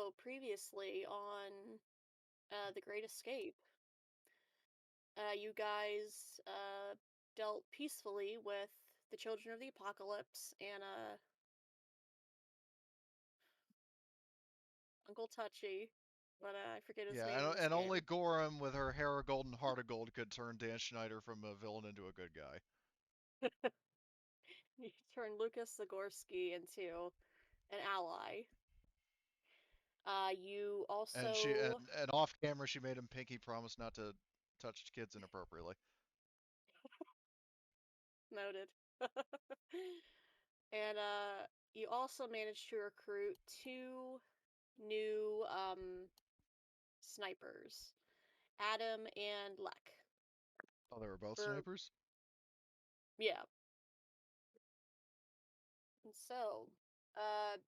So previously on The Great Escape, you guys dealt peacefully with the Children of the Apocalypse and Uncle Touchy, but I forget his Yeah, name in and, this and only game. Gorham with her hair of gold and heart of gold could turn Dan Schneider from a villain into a good guy. You turn Lucas Zagorski into an ally. You And she also and off camera she made him pinky promise not to touch kids inappropriately. noted, and you also managed to recruit two new snipers, Adam and Lek. Oh, they were both For snipers? yeah, and so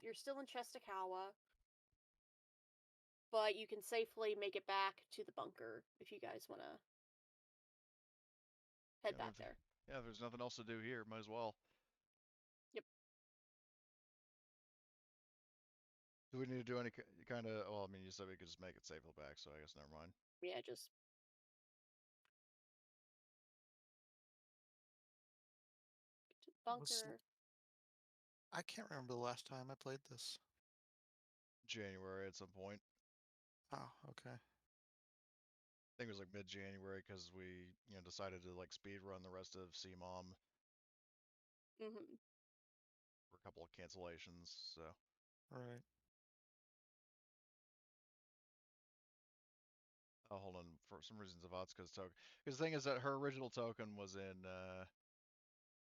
you're still in Chestakawa, but you can safely make it back to the bunker if you guys want to head Yeah, back there. yeah, there's nothing else to do here, might as well. Yep. Do we need to do any kind of, well, I mean, you said we could just make it safely back, so I guess never mind. Yeah, just get to the Was bunker. I can't remember the last time I played this. January at some point. Oh, okay. I think it was like mid-January because we, decided to like speed run the rest of CMOM Hmm. for a couple of cancellations, so. Right. Oh, hold on. For some reason, Zavatska's token. Because the thing is that her original token was in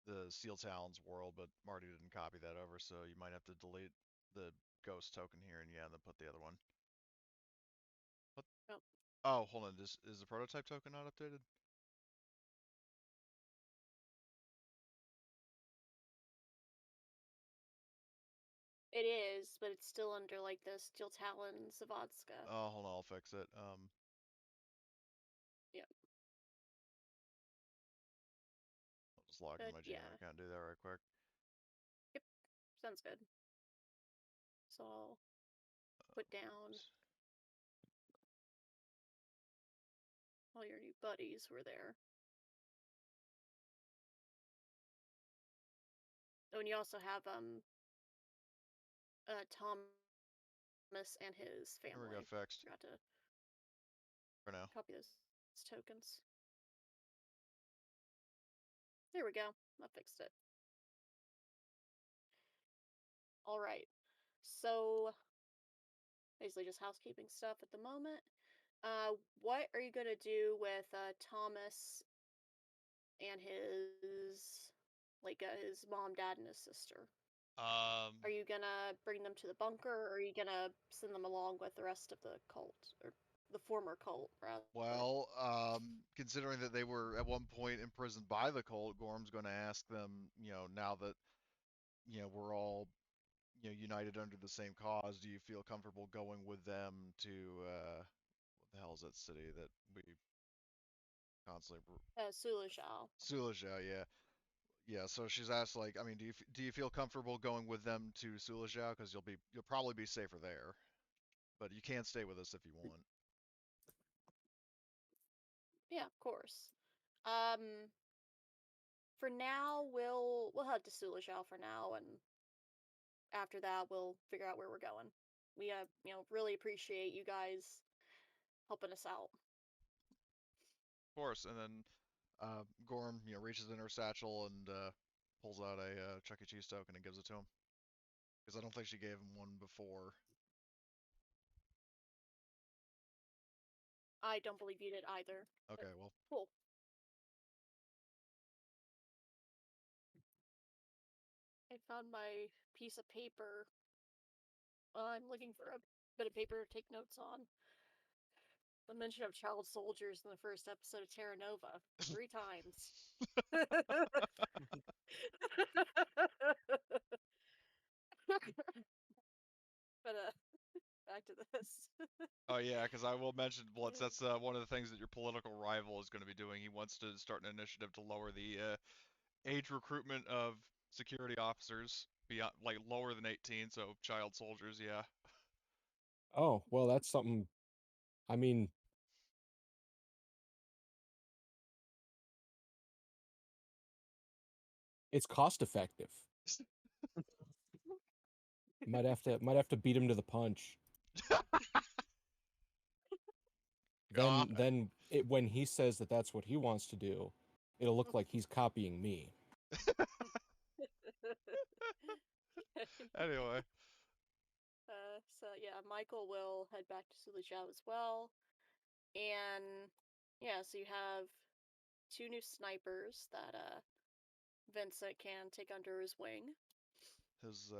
the Seal Talons world, but Marty didn't copy that over, so you might have to delete the ghost token here and yeah, and then put the other one. What? Oh, Oh, hold on. Is the prototype token not updated? it is, but it's still under like the Steel Talon Zavodska. Oh, hold on. I'll fix it. Yeah, I'll just log into but my Gmail yeah, account and do that right quick. yep, sounds good. So I'll put down Oops. all your new buddies were there. Oh, and you also have Thomas and his There we go. family. Fixed Forgot to for now. copy those tokens. There we go. I fixed it. All right. So basically just housekeeping stuff at the moment. What are you gonna do with Thomas and his mom, dad, and his sister? Um, Are you gonna bring them to the bunker, or are you gonna send them along with the rest of the cult, or the former cult, rather? well, considering that they were at one point imprisoned by the cult, Gorm's going to ask them, now that, we're all united under the same cause, do you feel comfortable going with them to what the hell is that city that we constantly Sulujao. Sulajau, yeah. Yeah, so she's asked like, I mean, do you feel comfortable going with them to Sulajau because you'll probably be safer there, but you can stay with us if you want. Yeah, of course. Um, for now, we'll head to Sulujao for now, and after that, we'll figure out where we're going. We really appreciate you guys helping us out. Of course, and then Gorm, reaches in her satchel and pulls out a Chuck E. Cheese token and gives it to him because I don't think she gave him one before. I don't believe you did either, but Okay, well, cool. I found my piece of paper. I'm looking for a bit of paper to take notes on. The mention of child soldiers in the first episode of Terra Nova 3 times. But back to this. oh yeah, because I will mention Blitz. That's one of the things that your political rival is going to be doing. He wants to start an initiative to lower the age recruitment of security officers beyond, like lower than 18. So child soldiers, yeah. Oh, well, that's something. I mean, it's cost effective. Might have to beat him to the punch. God. When he says that that's what he wants to do, it'll look like he's copying me. Anyway, So yeah, Michael will head back to Sulujao as well, and yeah, so you have two new snipers that Vincent can take under his wing. his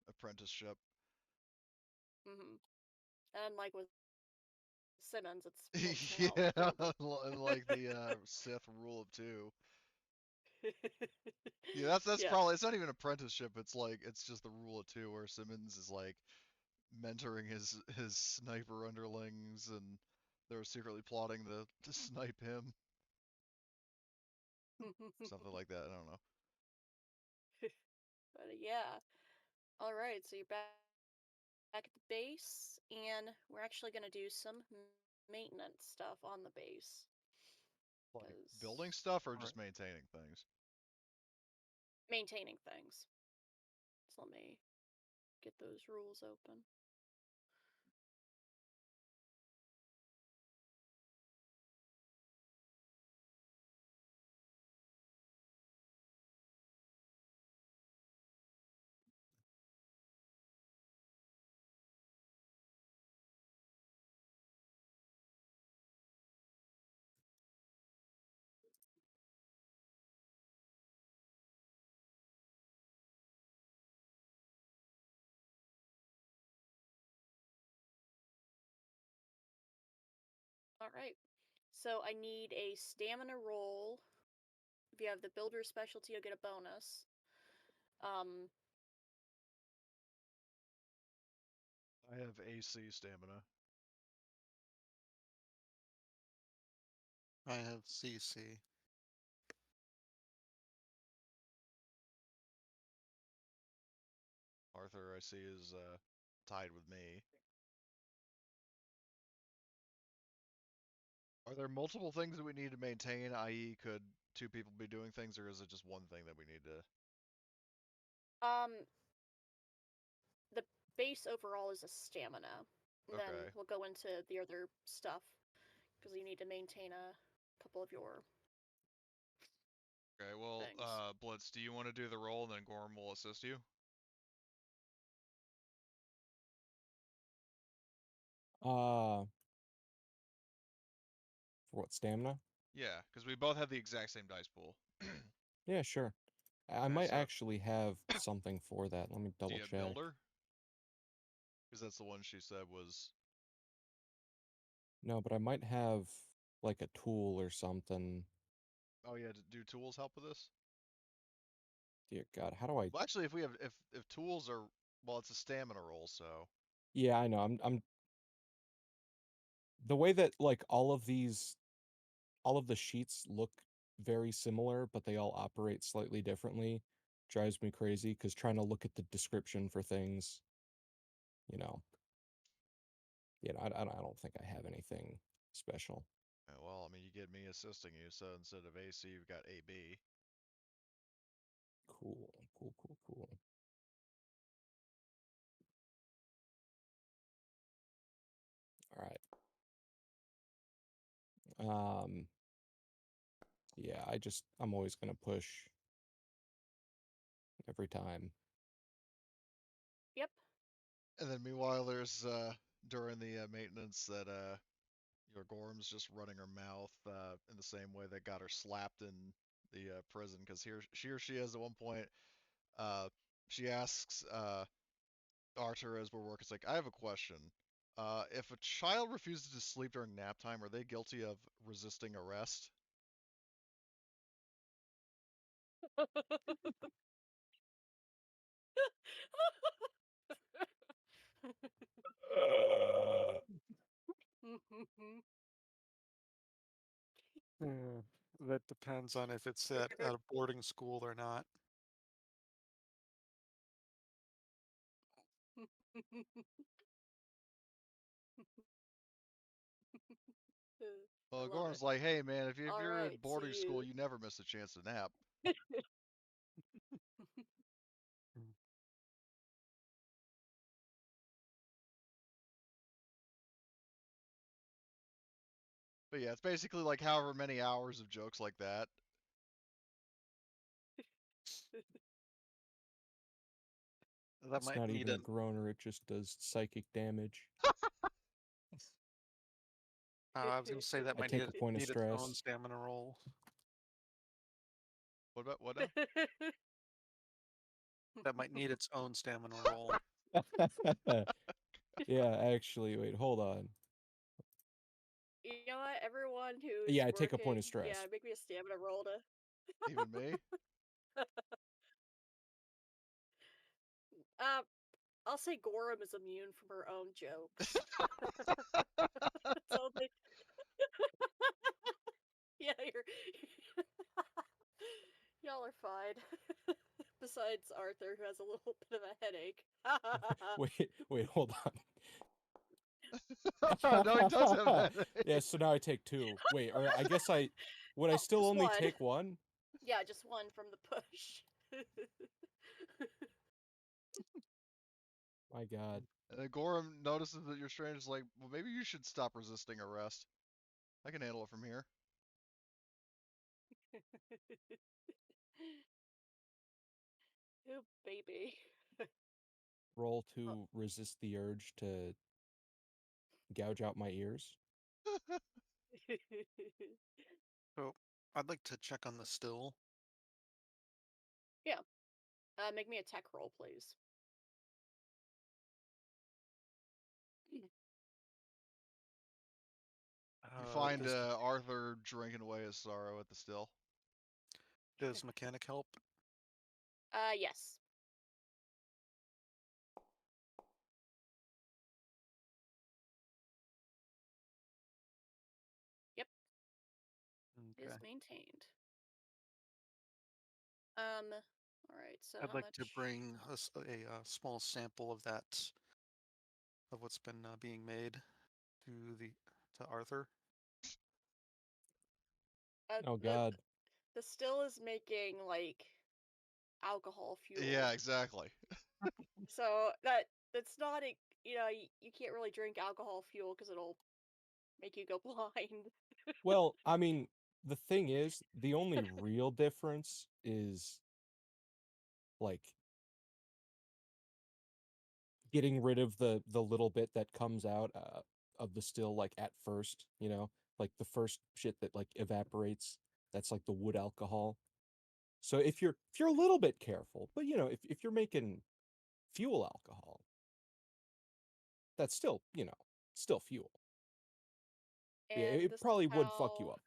apprenticeship. Hmm. And like with Simmons, it's multi-channel Yeah, approval. and like the Sith rule of two. Yeah, that's Yeah. probably, it's not even apprenticeship. It's like it's just the rule of two, where Simmons is like mentoring his sniper underlings, and they're secretly plotting to snipe him, something like that. I don't know. But yeah. All right, so you're back at the base, and we're actually going to do some maintenance stuff on the base. Like building Because stuff or All right. just maintaining things. maintaining things. So let me get those rules open. All right. So I need a stamina roll. If you have the builder specialty, you'll get a bonus. Um, I have AC stamina. I have CC. Arthur, I see, is tied with me. Are there multiple things that we need to maintain, i.e., could two people be doing things, or is it just one thing that we need to? um, the base overall is a stamina. And then Okay. we'll go into the other stuff because you need to maintain a couple of your Okay, well, things. Blitz, do you want to do the roll, and then Gorm will assist you? Uh, for what, stamina? Yeah, because we both have the exact same dice pool. Yeah, sure. I Okay, might so actually have something for that. Let me do double you have check. Builder? Because that's the one she said was. No, but I might have like a tool or something. Oh yeah, do tools help with this? Dear God, how do I? Well, actually, if we have if tools are, well, it's a stamina roll, so Yeah, I know. I'm the way that like all of the sheets look very similar, but they all operate slightly differently, drives me crazy because trying to look at the description for things, you know, I don't think I have anything special. well, I mean, you get me assisting you, so instead of AC, you've got AB. Cool, cool, cool, cool. All right. Yeah, I'm always gonna push every time. Yep. And then meanwhile, there's during the maintenance that your Gorm's just running her mouth in the same way that got her slapped in the prison, because here she or she is at one point. Uh, she asks Arthur as we're working, it's like, I have a question. If a child refuses to sleep during nap time, are they guilty of resisting arrest? Yeah, that depends on if it's at a boarding school or not. I Well, love Gorm's it. like, hey man, if All you're in right, boarding see school, you. you never miss a chance to nap. But yeah, it's basically like however many hours of jokes like that. That It's might not need even a a groaner, it just does psychic damage. I was gonna say that I might take a point of need its own stress. stamina roll. What about what now? That might need its own stamina roll. Yeah, actually, wait, hold on. You know what? Everyone who's Yeah, I take a point working, of stress. yeah, make me a stamina roll to. Even me? I'll say Gorham is immune from her own jokes. That's all they. Yeah, y'all are fine. Besides Arthur, who has a little bit of a headache. Wait, hold No, he does have on. that. Yeah, so now I take two. Wait, or I guess would I Oh, still just only one. take one? Yeah, just one from the push. My God. And then Gorham notices that you're strange. Is like, well, maybe you should stop resisting arrest. I can handle it from here. Oh, baby. Roll Oh. to resist the urge to gouge out my ears. So I'd like to check on the still. Yeah. Make me a tech roll, please. You find Does Arthur drinking away his sorrow at the still. does mechanic help? Yes. Yep. Okay. Is maintained. All right. So I'd how like to much? bring a small sample of that, of what's been being made to Arthur. Oh The God. the still is making like alcohol Yeah, fuel. exactly. So that's not a you can't really drink alcohol fuel because it'll make you go blind. Well, I mean, the thing is, the only real difference is like getting rid of the little bit that comes out of the still like at first, like the first shit that like evaporates, that's like the wood alcohol. So if you're a little bit careful, but if you're making fuel alcohol, that's still fuel. Yeah, And it this is probably would fuck you how up.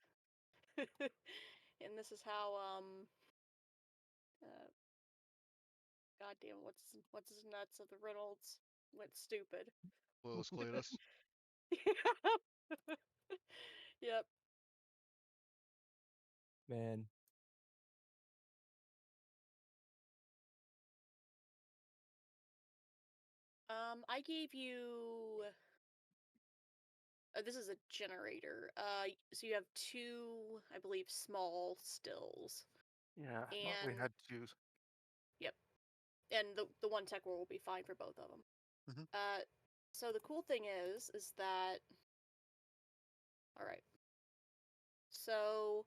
and this is how uh, goddamn what's his nuts of the Reynolds went stupid. Louis Cletus. Yep. Man. I gave you this is a generator. So you have two, I believe, small stills. Yeah, I thought we And had to. yep. And the one tech roll will be fine for both of them. Mhm. So the cool thing is that all right. So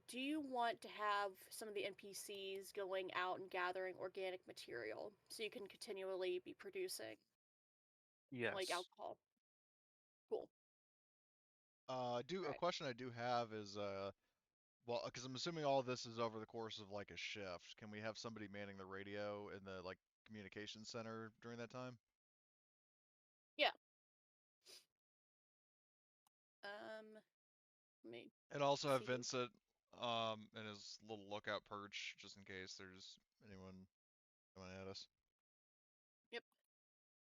do you want to have some of the NPCs going out and gathering organic material so you can continually be producing like Yes. alcohol? Cool. A Right. question I do have is, well, because I'm assuming all this is over the course of like a shift. Can we have somebody manning the radio in the like communication center during that time? Yeah. Let me And also have see who. Vincent, in his little lookout perch, just in case there's anyone coming at us. Yep.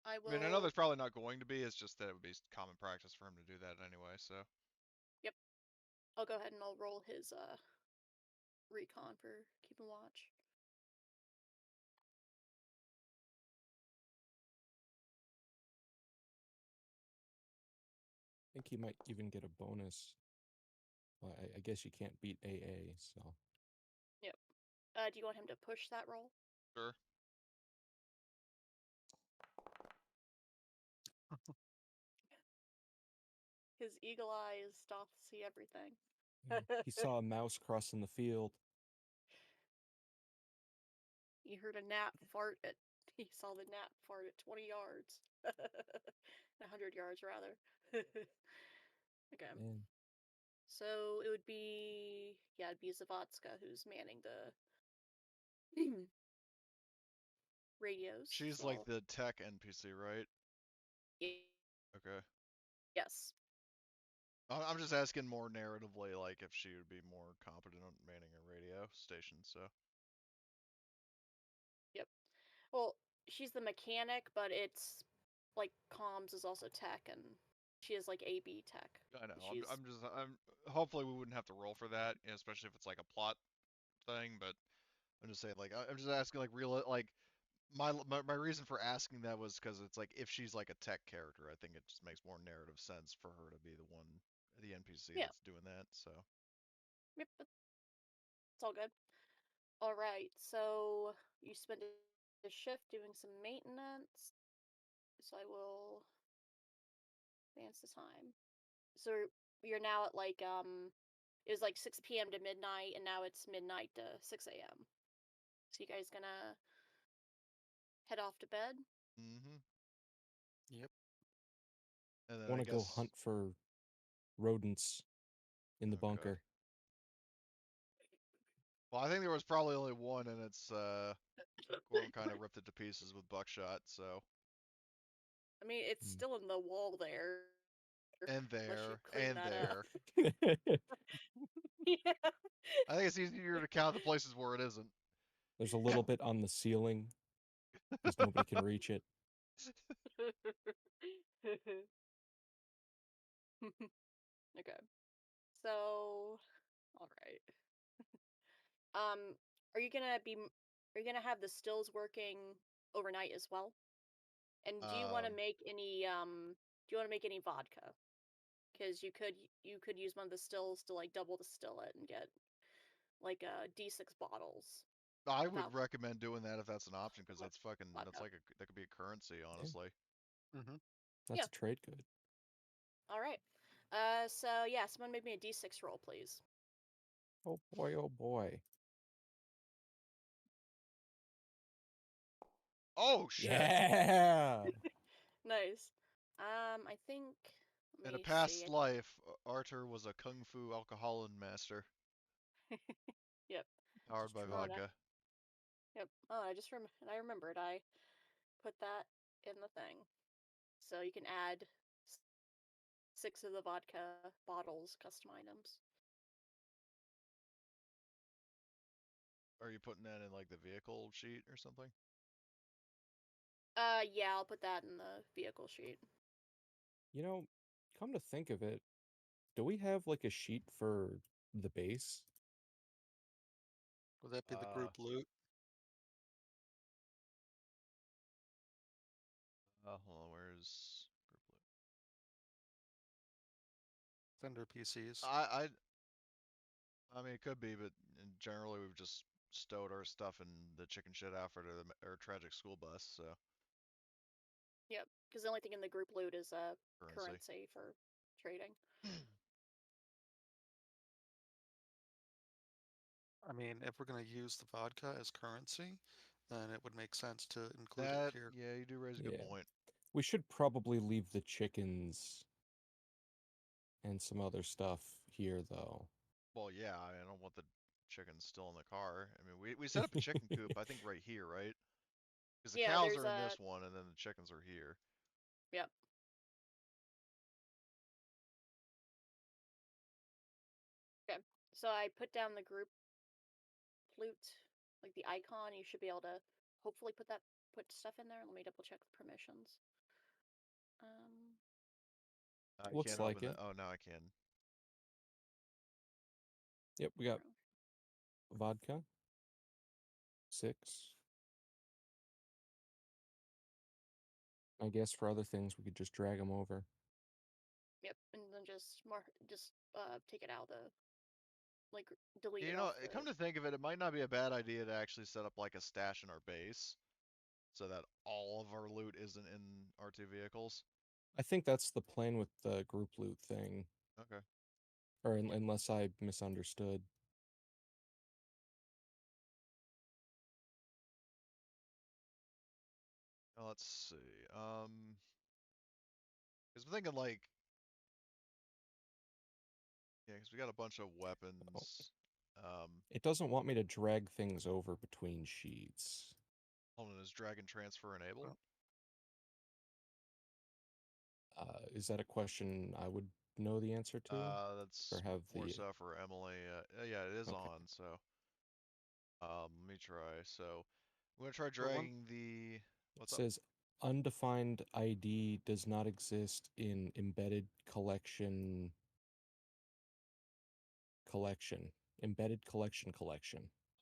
I I mean, I know will. there's probably not going to be. It's just that it would be common practice for him to do that anyway. So Yep. I'll go ahead and I'll roll his recon for keeping watch. think he might even get a bonus. Well, I guess you can't beat AA, so. Yep. Do you want him to push that roll? Sure. His eagle eyes doth see everything. Yeah. He saw a mouse crossing the field. He heard a gnat fart at. He saw the gnat fart at 20 yards. 100 yards, rather. Okay. Man. So it would be. Yeah, it'd be Zavatska who's manning the radios. She's So like the tech NPC, right? Okay. yes. I'm just asking more narratively, like if she would be more competent on manning a radio station. So Yep. Well, she's the mechanic, but it's like comms is also tech, and she is like AB tech. I know. She's I'm. Hopefully, we wouldn't have to roll for that, especially if it's like a plot thing. But I'm just saying, like, I'm just asking, like, real, like, my reason for asking that was because it's like if she's like a tech character, I think it just makes more narrative sense for her to be the one, the NPC yeah. that's doing that. So Yep. It's all good. All right. So you spend a shift doing some maintenance. So I will advance the time. So you're now at like it was like 6 p.m. to midnight, and now it's midnight to 6 a.m. So you guys gonna head off to bed? mm-hmm. Yep. And then I I want to go guess hunt for rodents in the okay. bunker. Well, I think there was probably only one, and it's Gorm kind of ripped it to pieces with buckshot. So I mean, it's Hmm. still in the wall there. and Unless you there clean and that up. there. Yeah. I think it's easier to count the places where it isn't. There's a little bit on the ceiling because nobody can reach it. Okay. So, all right. Are you gonna be? Are you gonna have the stills working overnight as well? And do you want to Um, make any? Do you want to make any vodka? Because you could use one of the stills to like double distill it and get like D6 bottles I would without recommend doing that if that's an option, because much that's fucking, that's vodka. like that could be a currency, Yeah, honestly. Mm-hmm. that's Yeah. a trade good. All right. So yeah, someone make me a D6 roll, please. Oh boy, oh boy. Oh shit! Yeah. Nice. I think. Let In a me see. past life, Arthur was a kung fu alcoholic master, Yep. powered by Oh, no. vodka. Yep. Oh, I remembered. I put that in the thing. So you can add 6 of the vodka bottles, custom items. Are you putting that in like the vehicle sheet or something? Yeah, I'll put that in the vehicle sheet. You know, come to think of it, do we have like a sheet for the base? Would that be the Uh, group loot? Hold on, where's group loot? Vendor PCs. I mean, it could be, but generally we've just stowed our stuff in the chicken shit after our tragic school bus, so Yep. Because the only thing in the group loot is currency. currency for trading. I mean, if we're going to use the vodka as currency, then it would make sense to include it That, here. yeah, you do raise a good Yeah. point. We should probably leave the chickens and some other stuff here, though. Well, yeah, I don't want the chickens still in the car. I mean, we set up a chicken coop, I think right here, right? Because the Yeah, cows there's are in a. this one, and then the chickens are here. Yep. Okay. So I put down the group loot, like the icon. You should be able to hopefully put stuff in there. Let me double check the permissions. Um. I Looks can't like open the. it. Oh, now I can. Yep, we got vodka, 6. I guess for other things, we could just drag them over. Yep. and then just take it out the like delete You it know, off the. come to think of it, it might not be a bad idea to actually set up like a stash in our base so that all of our loot isn't in our two vehicles. I think that's the plan with the group loot thing, Okay. or unless I misunderstood. Let's see. Because I'm thinking like, yeah, because we got a bunch of Oh, weapons. it doesn't want me to drag things over between sheets. Hold on, is drag and transfer enabled? Well, Is that a question I would know the answer to, or That's have more the? so for Emily. Yeah, it is Okay. on. So, let me try. So, I'm gonna try but one dragging the. It What's up? says undefined ID does not exist in embedded collection. Embedded collection.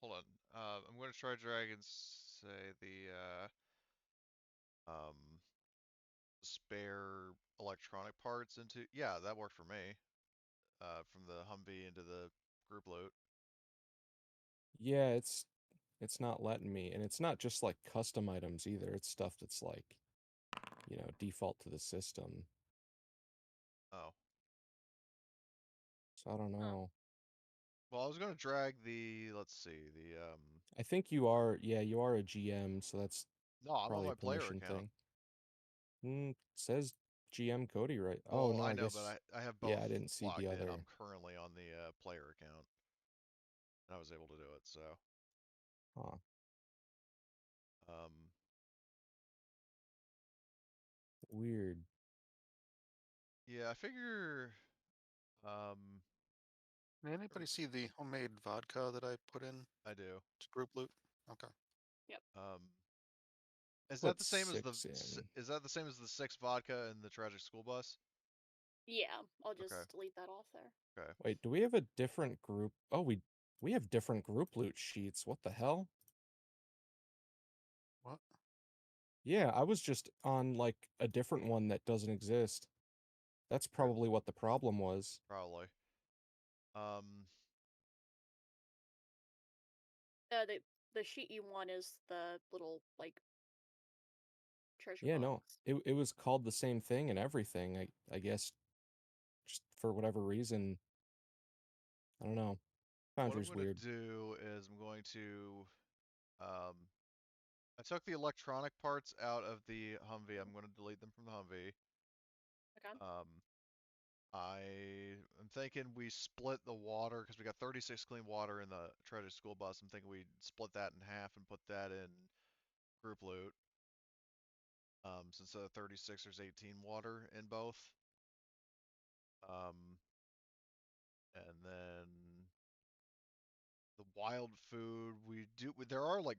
Hold on. I'm gonna try dragging, say um, spare electronic parts into. Yeah, that worked for me. From the Humvee into the group loot. Yeah, it's not letting me, and it's not just like custom items either. It's stuff that's like, default to the system. Oh. So I don't Huh. know. Well, I was gonna drag the. Let's see. The. I think you are, yeah, you are a GM, so that's No, I'm on probably my a player permission account. thing. Says GM Cody, right? Oh Well, no, I I know, but guess, I have yeah, both I didn't see the logged in. other. I'm currently on the player account, and I was able to do it. So, Huh. um, Weird. yeah, I figure, um, Did anybody see the homemade vodka that I put in I do. to group loot? Okay. Yep. Is that Put the same as the six in. is that the same as the six vodka and the tragic school bus? Yeah, I'll Okay, just delete that off there. okay. Wait, do we have a different group? Oh, we have different group loot sheets. What the hell? What? Yeah, I was just on like a different one that doesn't exist. That's Okay, probably what the problem was. probably. Um, The sheet you want is the little like treasure Yeah, no. box. It was called the same thing and everything. I guess just for whatever reason, I don't know. what I'm Foundry's gonna weird. do is I'm going to, um, I took the electronic parts out of the Humvee. I'm gonna delete them from the Humvee. Okay. Um, I am thinking we split the water because we got 36 clean water in the treasure school bus. I'm thinking we split that in half and put that in group loot. Since 36, there's 18 water in both. Um, and then the wild food we do. There are like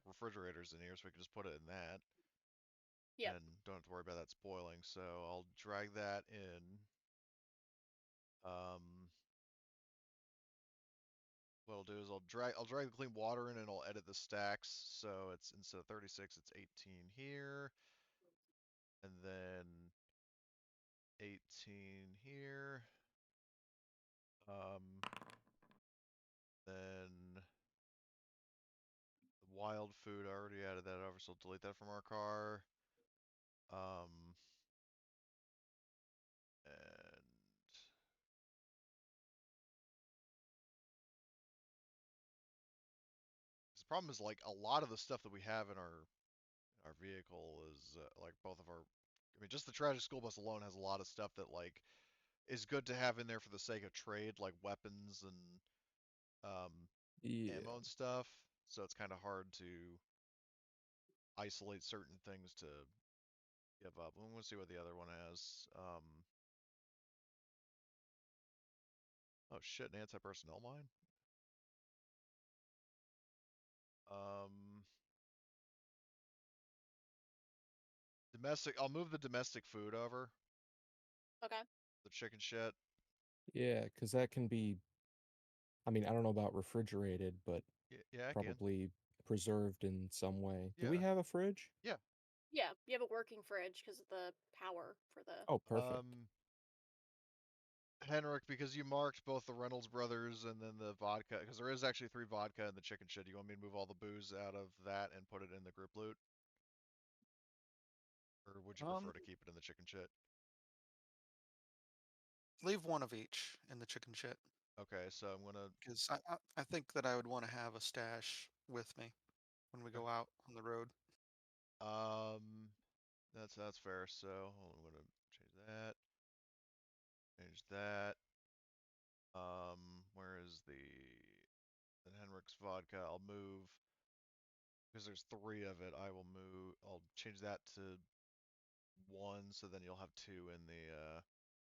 refrigerators in here, so we can just put it in that Yep. and don't have to worry about that spoiling. So I'll drag that in. What I'll do is I'll drag the clean water in and I'll edit the stacks. So it's instead of 36, it's 18 here, and then 18 here. Um, then the wild food, I already added that over, so I'll delete that from our car. Um, and the problem is like a lot of the stuff that we have in our vehicle is like both of our. I mean, just the tragic school bus alone has a lot of stuff that like is good to have in there for the sake of trade, like weapons and um, Yeah. ammo and stuff. So it's kind of hard to isolate certain things to give up. I'm gonna see what the other one has. Oh shit, an anti-personnel mine. Um, domestic. I'll move the domestic food over. Okay. The chicken shit. Yeah, because that can be, I mean, I don't know about refrigerated, but Yeah, I can. probably preserved in some way. Do we Yeah, have a fridge? yeah. Yeah, you have a working fridge because of the power for the. Oh, perfect. Um, Henrik, because you marked both the Reynolds brothers and then the vodka, because there is actually 3 vodka in the chicken shit. You want me to move all the booze out of that and put it in the group loot? Or would you prefer Um, to keep it in the chicken shit? leave one of each in the chicken shit, Okay, so I'm gonna. because I think that I would want to have a stash with me when we Okay. go out on the road. Um, that's fair. So hold on, I'm gonna change that. Change that. Where is the Henrik's vodka? I'll move because there's 3 of it. I will move. I'll change that to 1, so then you'll have 2 in the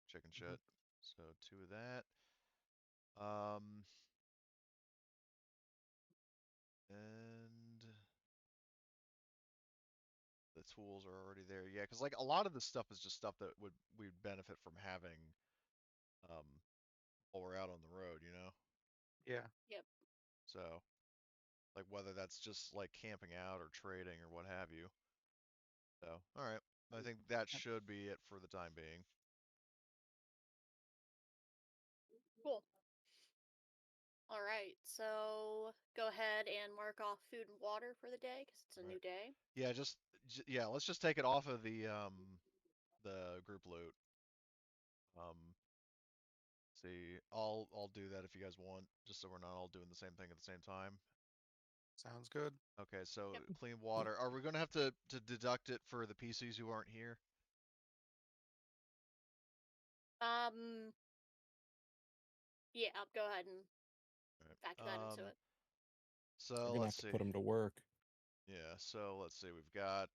chicken Mhm. shit. So 2 of that. Um, and the tools are already there. Yeah, because like a lot of this stuff is just stuff that we'd benefit from having um while we're out on the road, you know? Yeah. Yep. So like whether that's just like camping out or trading or what have you. So all right. I think that Yep. should be it for the time being. Cool. All right. So go ahead and mark off food and water for the day because it's a All right. new day. Yeah, yeah, let's just take it off of the group loot. See, I'll do that if you guys want, just so we're not all doing the same thing at the same time. Sounds good. Okay, so Yep. clean water. Are we gonna have to deduct it for the PCs who aren't here? Um. Yeah. Go ahead and All factor right. that into it. So You're gonna let's have to see. put them to work. Yeah, so let's see. We've got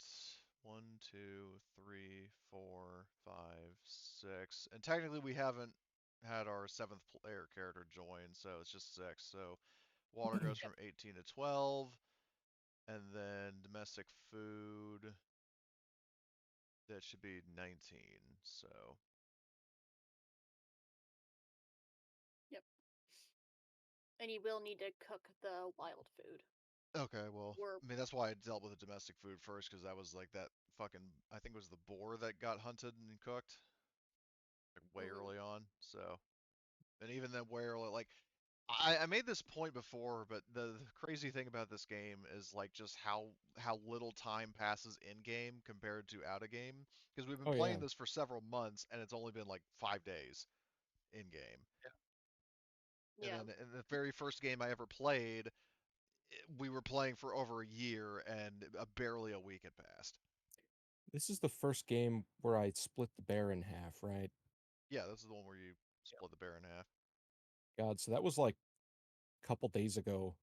1, 2, 3, 4, 5, 6, and technically we haven't had our 7th player character join, so it's just 6. So water goes Yep. from 18 to 12, and then domestic food that should be 19. So Yep. And you will need to cook the wild food. okay, well, Or I mean that's why I dealt with the domestic food first because that was like that fucking I think it was the boar that got hunted and cooked like way mhm. early on. So and even then way early like I made this point before, but the crazy thing about this game is like just how little time passes in game compared to out of game because we've been Oh playing yeah, this for several months and it's only been like 5 days in game. And Yeah. then in the very first game I ever played, we were playing for over a year and barely a week had passed. this is the first game where I split the bear in half, right? Yeah, this is the one where you Yep. split the bear in half. God, so that was like a couple days ago.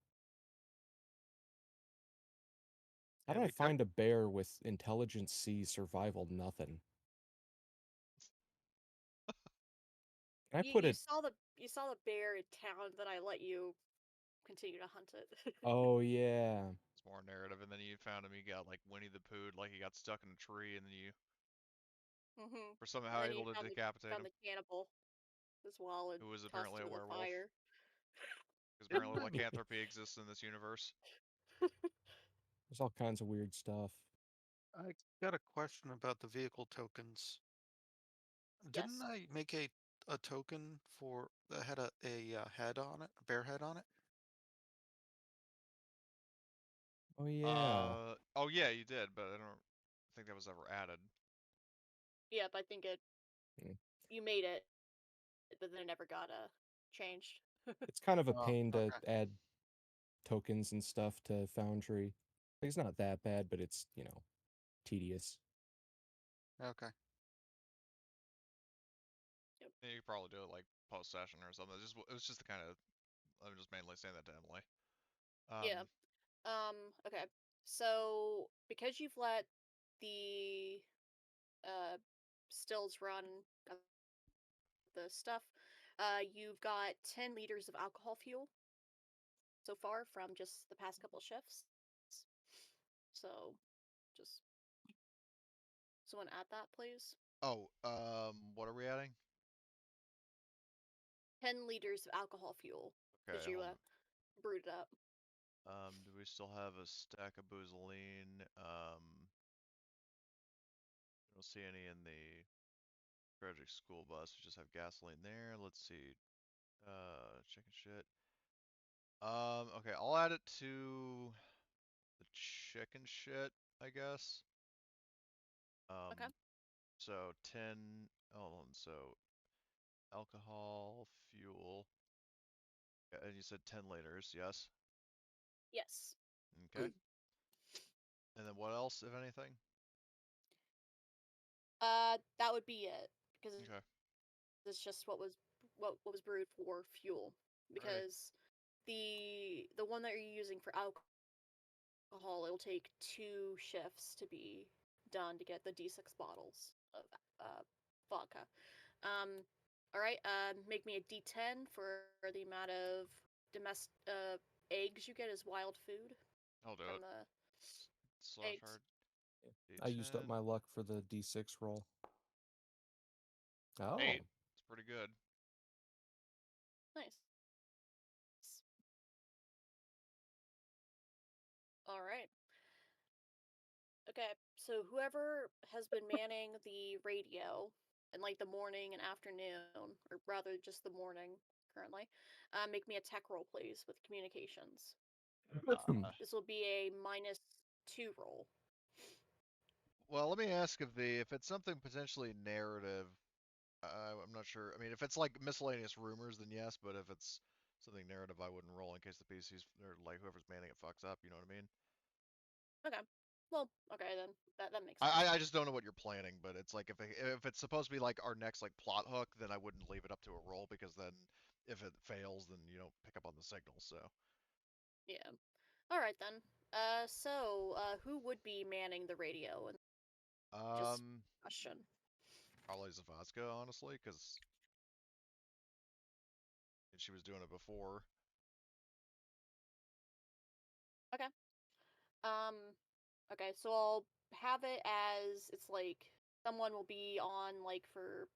How Yeah, did I we took. find a bear with intelligence C survival nothing? Can I You put you it? saw the you saw the bear in town, then I let you continue to hunt it. Oh yeah. It's more narrative, and then you found him. He got like Winnie the Pooh, like he got stuck in a tree, and then you Mhm. were And somehow then you able to found the decapitate found him, the cannibal as well and who was tossed apparently him a in the werewolf, fire. because apparently lycanthropy exists in this universe. There's all kinds of weird stuff. I got a question about the vehicle tokens. Didn't Yes. I make a token for that had a head on it, a bear head on it? Oh yeah. Oh yeah, you did, but I don't think that was ever added. Yep, I think it Mm. you made it, but then it never got changed. It's kind of a Oh, pain to okay, add tokens and stuff to Foundry. Like, it's not that bad, but it's, tedious. okay. Yep. Yeah, you could probably do it like post session or something. It was just the kind of I'm just mainly saying that to Emily. Yeah. Okay. So because you've let the uh stills run of the stuff, you've got 10 liters of alcohol fuel so far from just the past couple shifts. So just someone add that, please. Oh, what are we adding? 10 liters of alcohol fuel Okay, because you hold on. brewed it up. Do we still have a stack of boozoline? I don't see any in the Tragic school bus. We just have gasoline there. Let's see. Chicken shit. Okay, I'll add it to the chicken shit, I guess. Okay. So 10. Oh, so alcohol, fuel. And you said 10 liters, yes? Yes. Okay. And then what else, if anything? That would be it because Okay. it's just what was brewed for fuel. Alrighty. Because the one that you're using for alcohol, it'll take 2 shifts to be done to get the D6 bottles of vodka. Um, all right. Make me a D10 for the amount of domestic eggs you get as wild food I'll do from it. the Slash eggs. hard. I used up D10. my luck for the D6 roll. 8. Oh, It's pretty good. Nice. All right. Okay, so whoever has been manning the radio in like the morning and afternoon, or rather just the morning currently, make me a tech roll, please, with communications. Uh, This will be a -2 roll. well, let me ask if it's something potentially narrative. I'm not sure. I mean, if it's like miscellaneous rumors, then yes. But if it's something narrative, I wouldn't roll in case the PCs or like whoever's manning it fucks up. You know what I mean? Okay. Well, okay then. That makes I sense. I just don't know what you're planning, but it's like if it's supposed to be like our next like plot hook, then I wouldn't leave it up to a roll because then if it fails, then you don't pick up on the signal. So Yeah. All right then. Who would be manning the radio? And just um, question. probably Zavazka, honestly, because she was doing it before. Okay. Um. Okay, so I'll have it as it's like someone will be on like for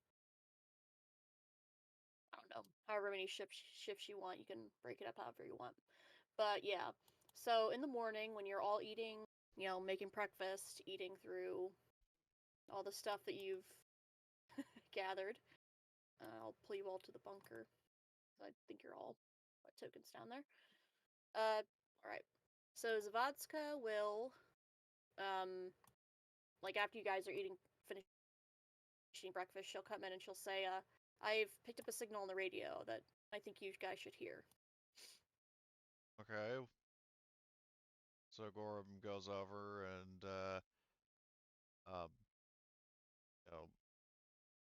I don't know, however many shifts you want. You can break it up however you want. But yeah, so in the morning when you're all eating, making breakfast, eating through all the stuff that you've gathered, I'll pull you all to the bunker. I think you're all tokens down there. All right. So Zavadska will, like after you guys are finishing breakfast, she'll come in and she'll say, I've picked up a signal on the radio that I think you guys should hear. Okay, so Gorham goes over and um, you know,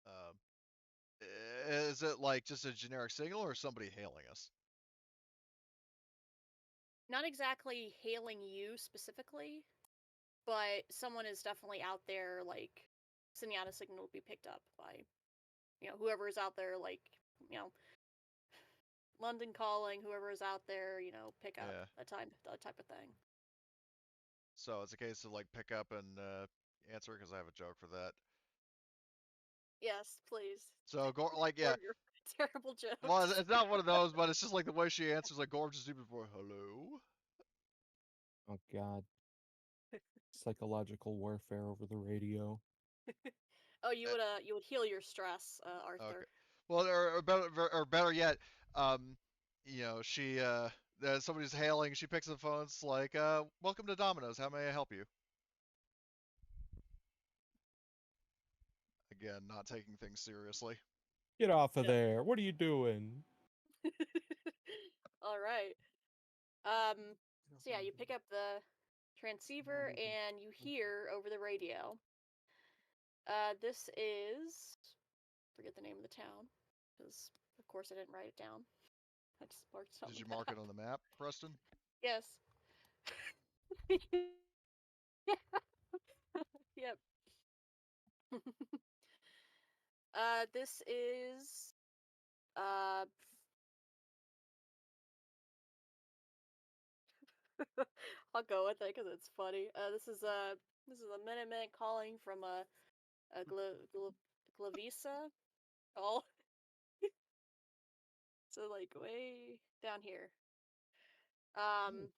uh, is it like just a generic signal or somebody hailing us? Not exactly hailing you specifically, but someone is definitely out there, like, sending out a signal to be picked up by, whoever is out there, like, you know, London calling, whoever is out there, pick up, Yeah. that type of thing. So it's a case of like pick up and answer because I have a joke for that. Yes, please. So like Or yeah, your terrible well jokes. it's not one of those, but it's just like the way she answers like Gorham's just stupid for hello. oh God. Psychological warfare over the radio. Oh, you would heal your stress, Okay. Arthur. Well, or better yet, um, she somebody's hailing. She picks up the phone. It's like, welcome to Domino's. How may I help you? Again, not taking things seriously. Get off of Yeah. there. What are you doing? All right. So yeah, you pick up the transceiver and you hear over the radio. This is forget the name of the town because of course I didn't write it down. I just marked it on Did the you mark it map. on the map, Preston? Yes. Yep. This is uh I'll go with it because it's funny. This is a Minuteman calling from a Glavisa. Oh, so like way down here. Um,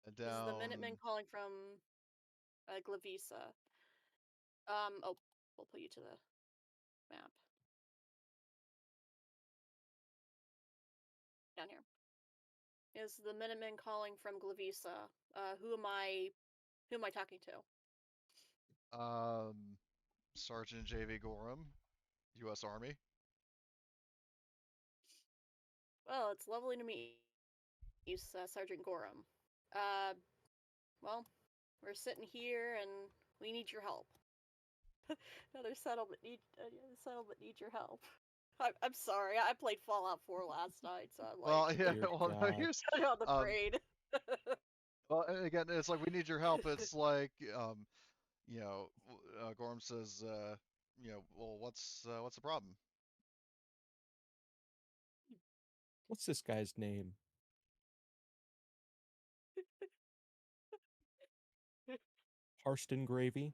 And this is the Minutemen down. calling from Glavisa. Oh, we'll put you to the map. Down here. Is the Minutemen calling from Glavisa. Who am I talking to? Sergeant J.V. Gorham, U.S. Army. Well, it's lovely to meet you, Sergeant Gorham. Well, we're sitting here and we need your help. Another settlement needs your help. I'm sorry. I played Fallout 4 last night, so I'm Well, like yeah. Dear Well, no, God. here's on the parade. well, again, it's like we need your help. It's like Gorham says, well, what's the problem? What's this guy's name? Harston Gravy?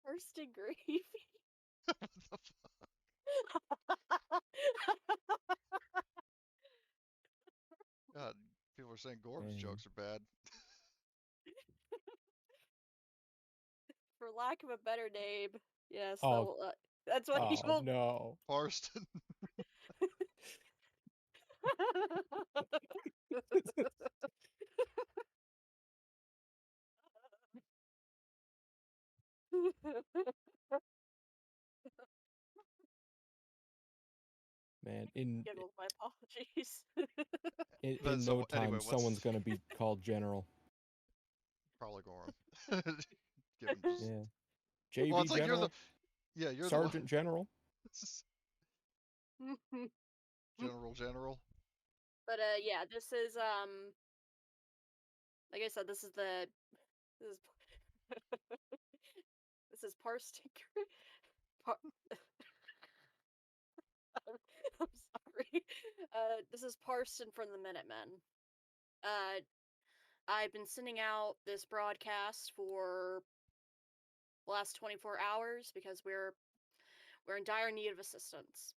First in gravy. God, people are saying Gorham's Man. jokes are bad. For lack of a better name, yes, Oh, that's what he oh will. no. Parston. Man, in Giggles, my apologies. in, But in no so anyway, time someone's what's gonna be called general. probably Gorham? Given just Yeah. well, JV it's like General? you're the one. Sergeant General? General. Yeah, this is like I said, this is this is this is Parstic. Par- I'm sorry. This is Parson from the Minutemen. Uh, I've been sending out this broadcast for the last 24 hours because we're in dire need of assistance.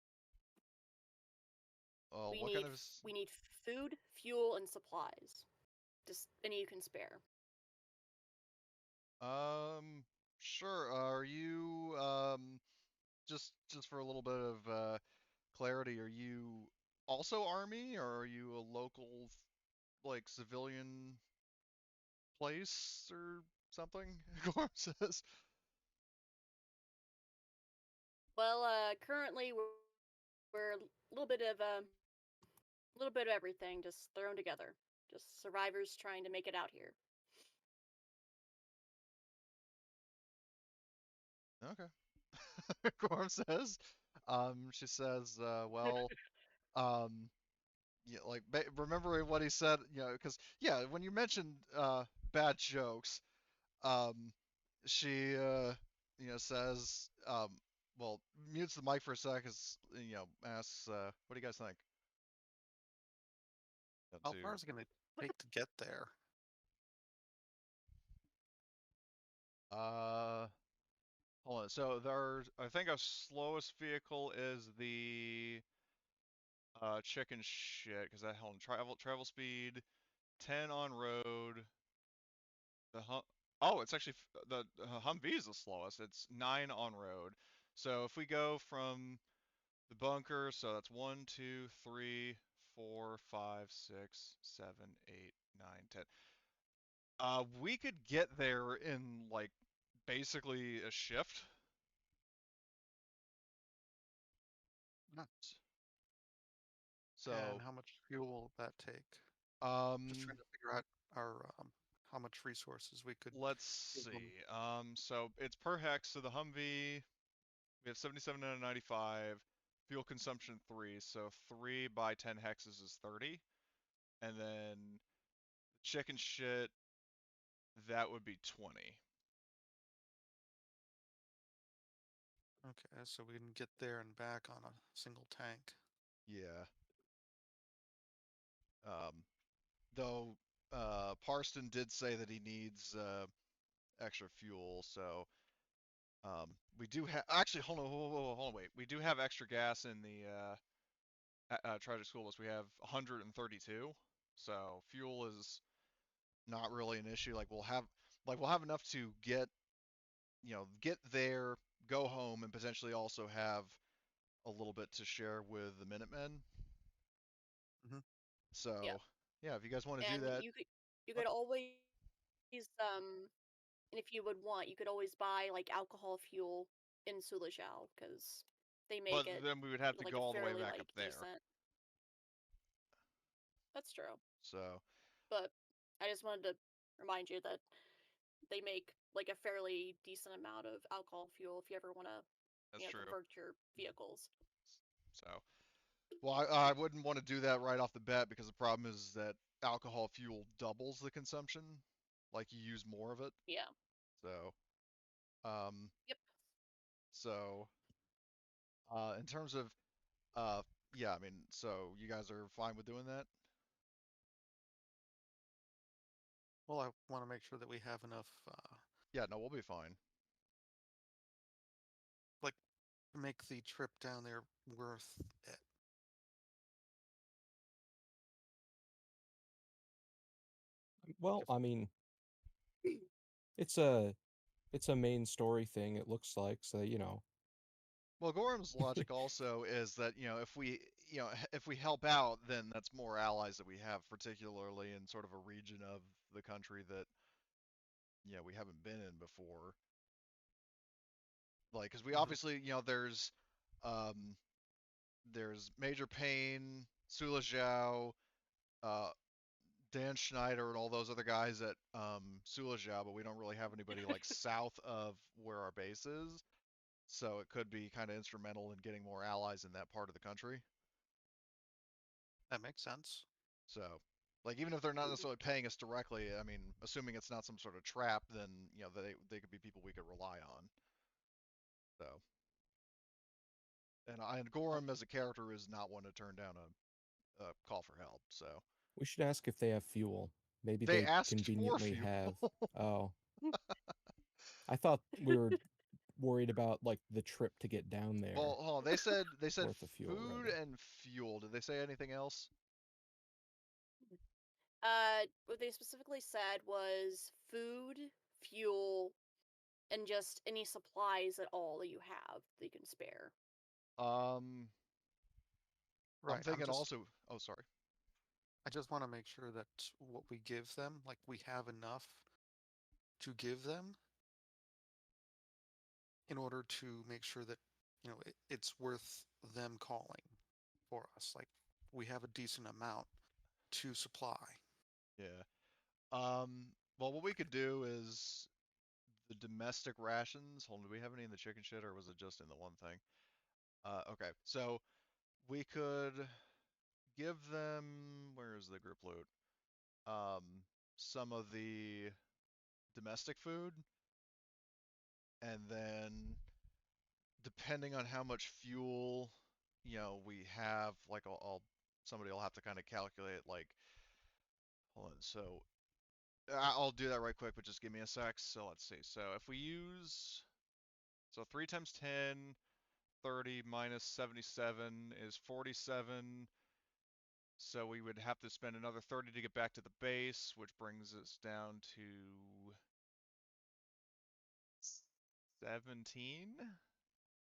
We What kind need of we need food, fuel, and supplies. Just any you can spare. sure. Are you just for a little bit of clarity, are you also Army, or are you a local like civilian place or something? Gorham says. Well, currently we're a little bit of everything just thrown together. Just survivors trying to make it out here. Okay. Gorham says. She says, well, um, yeah, like remembering what he said, because yeah, when you mentioned bad jokes, um, she says, well, mutes the mic for a sec, asks, what do you guys think? How far is it going to take to get there? Uh, hold on. So I think our slowest vehicle is the chicken shit, because that hold on, travel speed 10 on road. The it's actually the Humvee is the slowest. It's 9 on road. So if we go from the bunker, so that's 1, 2, 3, 4, 5, 6, 7, 8, 9, 10. We could get there in like basically a shift. Nuts. And So, how much fuel will that take? Just trying um, to figure out our how much resources we could let's give them. see. So it's per hex. So the Humvee, we have 77 out of 95. Fuel consumption 3. So 3 by 10 hexes is 30. And then chicken shit, that would be 20. Okay, so we can get there and back on a single tank. Yeah. Um, though Parston did say that he needs extra fuel, so we do have actually hold on, wait. We do have extra gas in the Tragic School Bus. We have 132, so fuel is not really an issue. Like we'll have enough to get get there, go home, and potentially also have a little bit to share with the Minutemen. Mhm. Yeah. So yeah, if you guys want to do And that, you could always and if you would want, you could always buy like alcohol fuel in Sulajau because they but make it then we would have to like go a all the way fairly back up like there. decent. That's true. So But I just wanted to remind you that they make like a fairly decent amount of alcohol fuel if you ever want to, that's true. convert your vehicles. So well, I wouldn't want to do that right off the bat because the problem is that alcohol fuel doubles the consumption, like you use more of it. Yeah. So um, Yep. so in terms of yeah, I mean, so you guys are fine with doing that? Well, I want to make sure that we have enough, Yeah, no, we'll be fine. like, to make the trip down there worth it. Well, If I mean, it's a main story thing. It looks like so. Well, Gorham's logic also is that, if we help out, then that's more allies that we have, particularly in sort of a region of the country that, we haven't been in before. Like, because we Mhm. obviously, um, there's Major Payne, Sula Zhao, uh, Dan Schneider, and all those other guys at Sula Zhao, but we don't really have anybody like south of where our base is. So it could be kind of instrumental in getting more allies in that part of the country. That makes sense. So, like, even if they're not necessarily paying us directly, I mean, assuming it's not some sort of trap, then they could be people we could rely on. So, and Well, Gorham as a character is not one to turn down a call for help. So We should ask if they have fuel. Maybe they they asked for conveniently fuel. have. Oh, I thought we were worried about like the trip to get down there Well, hold on. They said worth of fuel, food rather. and fuel. Did they say anything else? What they specifically said was food, fuel, and just any supplies at all that you have that you can spare. Um, I'm right. thinking also. Oh, sorry. I just want to make sure that what we give them, like, we have enough to give them in order to make sure that, it's worth them calling for us. Like, we have a decent amount to supply. Yeah. Well, what we could do is the domestic rations. Hold on, do we have any in the chicken shit, or was it just in the one thing? Okay. So we could give them. Where is the group loot? Um, some of the domestic food, and then depending on how much fuel, we have, like, somebody will have to kind of calculate, like, hold on. So I'll do that right quick, but just give me a sec. So let's see. So if we use, so 3 times 10, 30 minus 77 is 47. So we would have to spend another 30 to get back to the base, which brings us down to 17.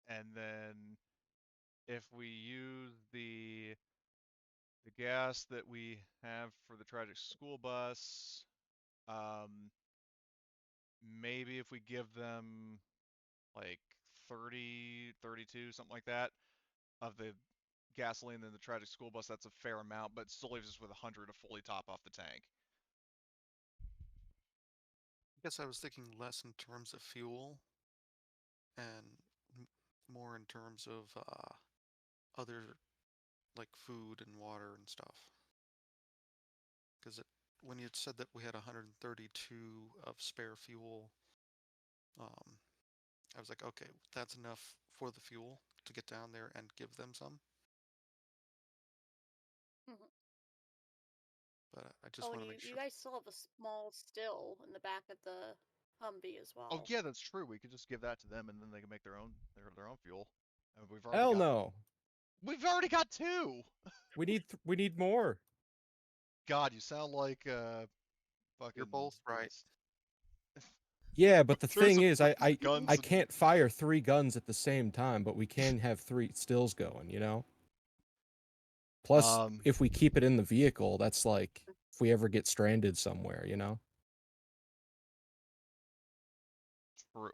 And then if we use the gas that we have for the tragic school bus, um, maybe if we give them like 30, 32, something like that, of the gasoline in the tragic school bus, that's a fair amount, but still leaves us with 100 to fully top off the tank. I guess I was thinking less in terms of fuel and more in terms of other, like, food and water and stuff. Because when you said that we had 132 of spare fuel, um, I was like, okay, that's enough for the fuel to get down there and give them some. Mhm. But I just Oh, and want to you make you sure. guys still have a small still in the back of the Humvee as Oh well. yeah, that's true. We could just give that to them, and then they can make their own fuel. And Hell no. we've already got two. We need more. God, you sound like You're fucking both right. Yeah, but the There's thing is, guns I and- can't fire 3 guns at the same time, but we can have 3 stills going, you know? Plus, if we keep it in the vehicle, that's like if we ever get stranded somewhere, you know?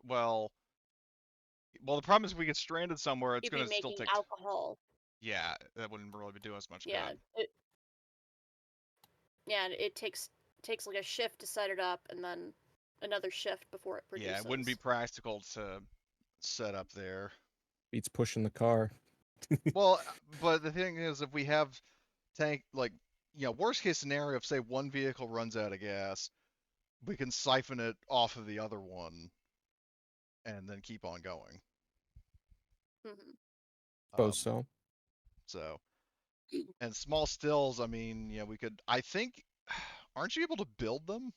well, the problem is if we get stranded somewhere, it's You'd be gonna still making take. alcohol. Yeah, that wouldn't really be doing us much Yeah, good. it takes like a shift to set it up, and then another shift before it produces. Yeah, it wouldn't be practical to set up there. Beats pushing the car. Well, but the thing is, if we have tank, like, worst case scenario, if say one vehicle runs out of gas, we can siphon it off of the other one, and then keep on going. Mhm. Suppose so. So, and small stills, I mean, we could. I think, aren't you able to build them?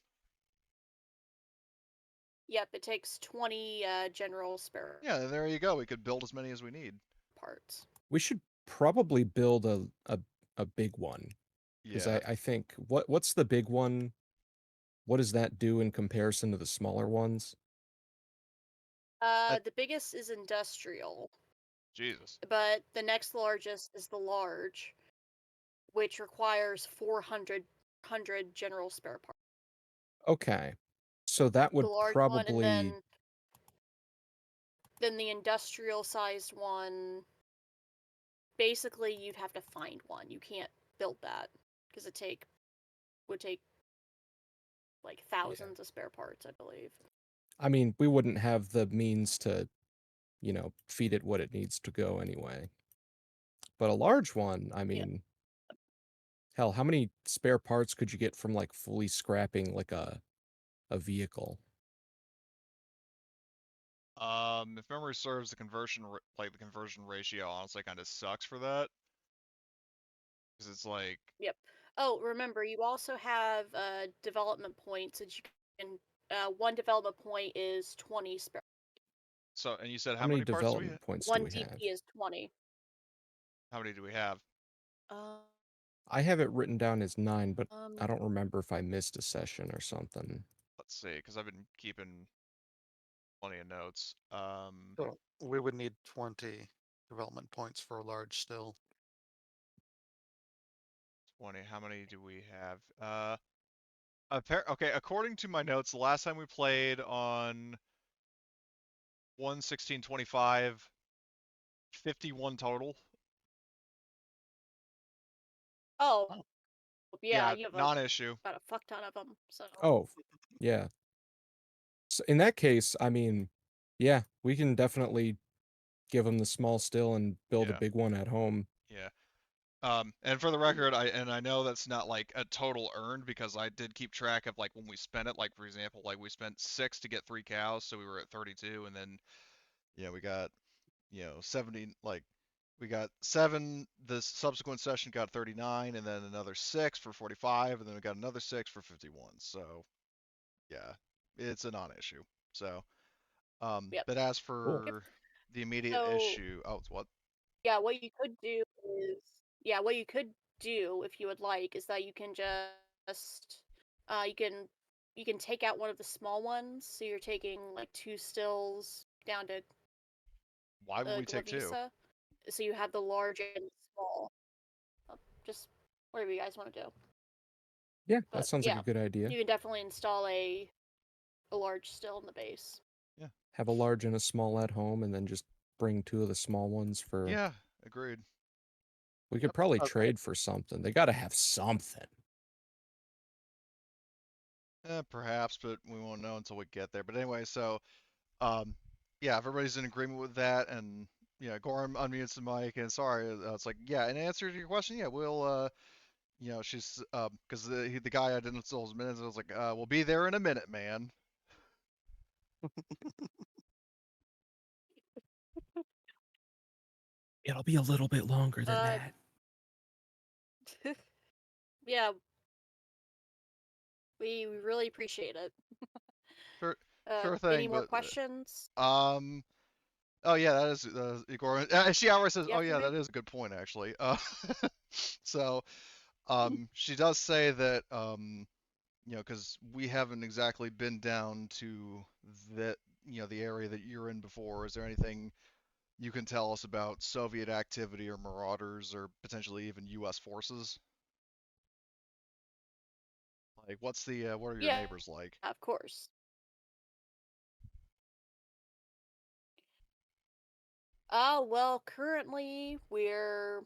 Yep, it takes 20 general spare Yeah, there you go. We could build as many as we need. parts. We should probably build a big one. Because Yeah. I think what's the big one? What does that do in comparison to the smaller ones? The biggest is industrial, Jesus. but the next largest is the large, which requires 400 general spare parts. Okay. So that The would large one, and probably then the industrial sized one. Basically, you'd have to find one. You can't build that because would take like thousands of spare parts, I believe. I mean, we wouldn't have the means to, feed it what it needs to go anyway. But a large one, I mean, hell, how many spare parts could you get from like fully scrapping like a vehicle? If memory serves, the conversion ratio honestly kind of sucks for that, because it's like. Yep. Oh, remember, you also have development points that you can. One development point is 20 spare. So, and you said How how many many parts do we have? development points do One we have? DP is 20. How many do we have? Um, I have it written down as 9, but I don't remember if I missed a session or something. Let's see, because I've been keeping plenty of notes. So we would need 20 development points for a large still. 20. How many do we have? Okay, according to my notes, the last time we played on 1/16/25, 51 total. oh, yeah, Yeah, you have non-issue. about a fuck ton of them. So. Oh, yeah. So in that case, I mean, yeah, we can definitely give them the small still and build a Yeah. big one at home. Yeah. And for the record, I know that's not like a total earned, because I did keep track of like when we spent it. Like, for example, like we spent 6 to get 3 cows, so we were at 32, and then we got 70, like we got 7 this subsequent session, got 39, and then another 6 for 45, and then we got another 6 for 51. So yeah, it's a non-issue. So Yep. but as Cool. for the immediate So issue, oh, it's what? yeah, what you could do is what you could do if you would like is that you can just you can take out one of the small ones. So you're taking like 2 stills down to Why would we take 2? Glavisa. So you have the large and small. Just whatever you guys want to do. Yeah, that But sounds like yeah, a good idea. you can definitely install a large still in the base. Yeah. Have a large and a small at home, and then just bring 2 of the small ones for. Yeah, agreed. We could Yep. probably Okay. trade for something. They got to have something. Perhaps, but we won't know until we get there. But anyway, so yeah, if everybody's in agreement with that, and Gorham unmutes the mic, and sorry, it's like, yeah, in answer to your question, yeah, we'll she's because the guy I didn't install his minutes, I was like, we'll be there in a minute, man. It'll be a little bit longer than that. Yeah, we really appreciate it. Sure Any thing, more but questions? oh yeah, that is Igor. She outright says, Yeah, oh for yeah, me? that is a good point actually. So she does say that because we haven't exactly been down to the the area that you're in before. Is there anything you can tell us about Soviet activity or marauders or potentially even U.S. forces? Like, what are your Yeah, neighbors like? of course. Well, currently we've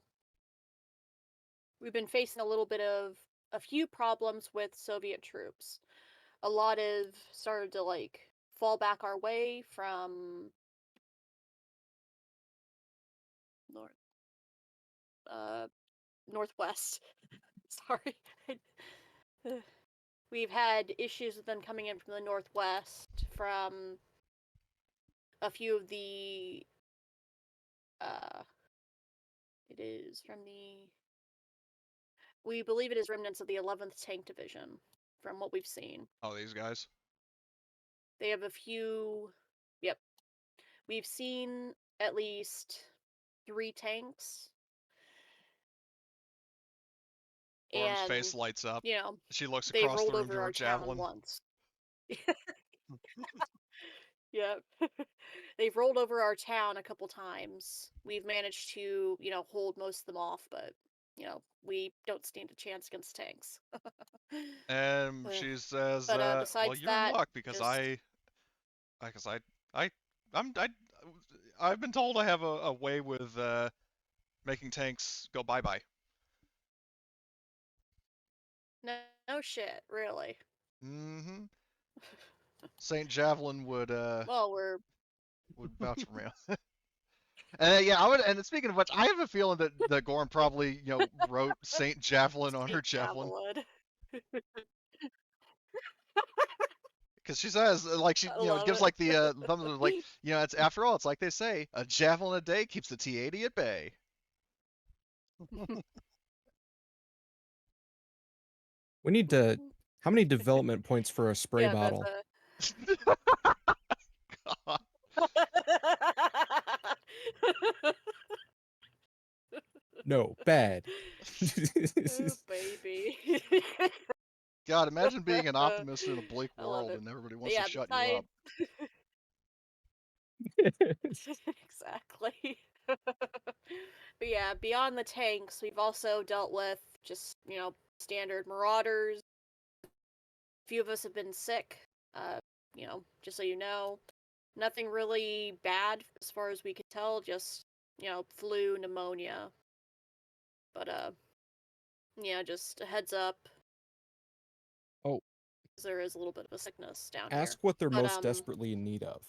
been facing a little bit of a few problems with Soviet troops. A lot of started to like fall back our way from north uh northwest. Sorry. We've had issues with them coming in from the northwest from a few of the uh it is from the we believe it is remnants of the 11th Tank Division from what we've seen. Oh, these guys. They have a few. Yep. We've seen at least 3 tanks, Gorm's face and, lights up. you know, She looks they've across the rolled room to over her our town javelin. once. Yep. They've rolled over our town a couple times. We've managed to, hold most of them off, but, we don't stand a chance against tanks. And Uh, she says, but "Well, besides you're in that, luck because just because I, I'm, I've been told I have a way with making tanks go bye-bye." no, no shit, really. Mm-hmm. Saint Javelin Well, we're would vouch for me. And yeah, I would. And speaking of which, I have a feeling that Gorm probably wrote Saint Javelin on her Saint javelin Javelin. because she says like she I love gives it. like the thumbs up, like it's after all it's like they say a javelin a day keeps the T-80 at bay. We need to. How many development points for a spray Yeah, that's bottle? God. No, bad. Oh, baby. God, imagine being an optimist in a bleak I love world it. and everybody But wants to yeah, shut you up. besides exactly. But yeah, beyond the tanks, we've also dealt with just, standard marauders. A few of us have been sick. Just so you know. Nothing really bad as far as we could tell, just, flu, pneumonia. But yeah, just a heads up, Oh, 'cause there is a little bit of a sickness down ask here. what they're But most desperately in need of.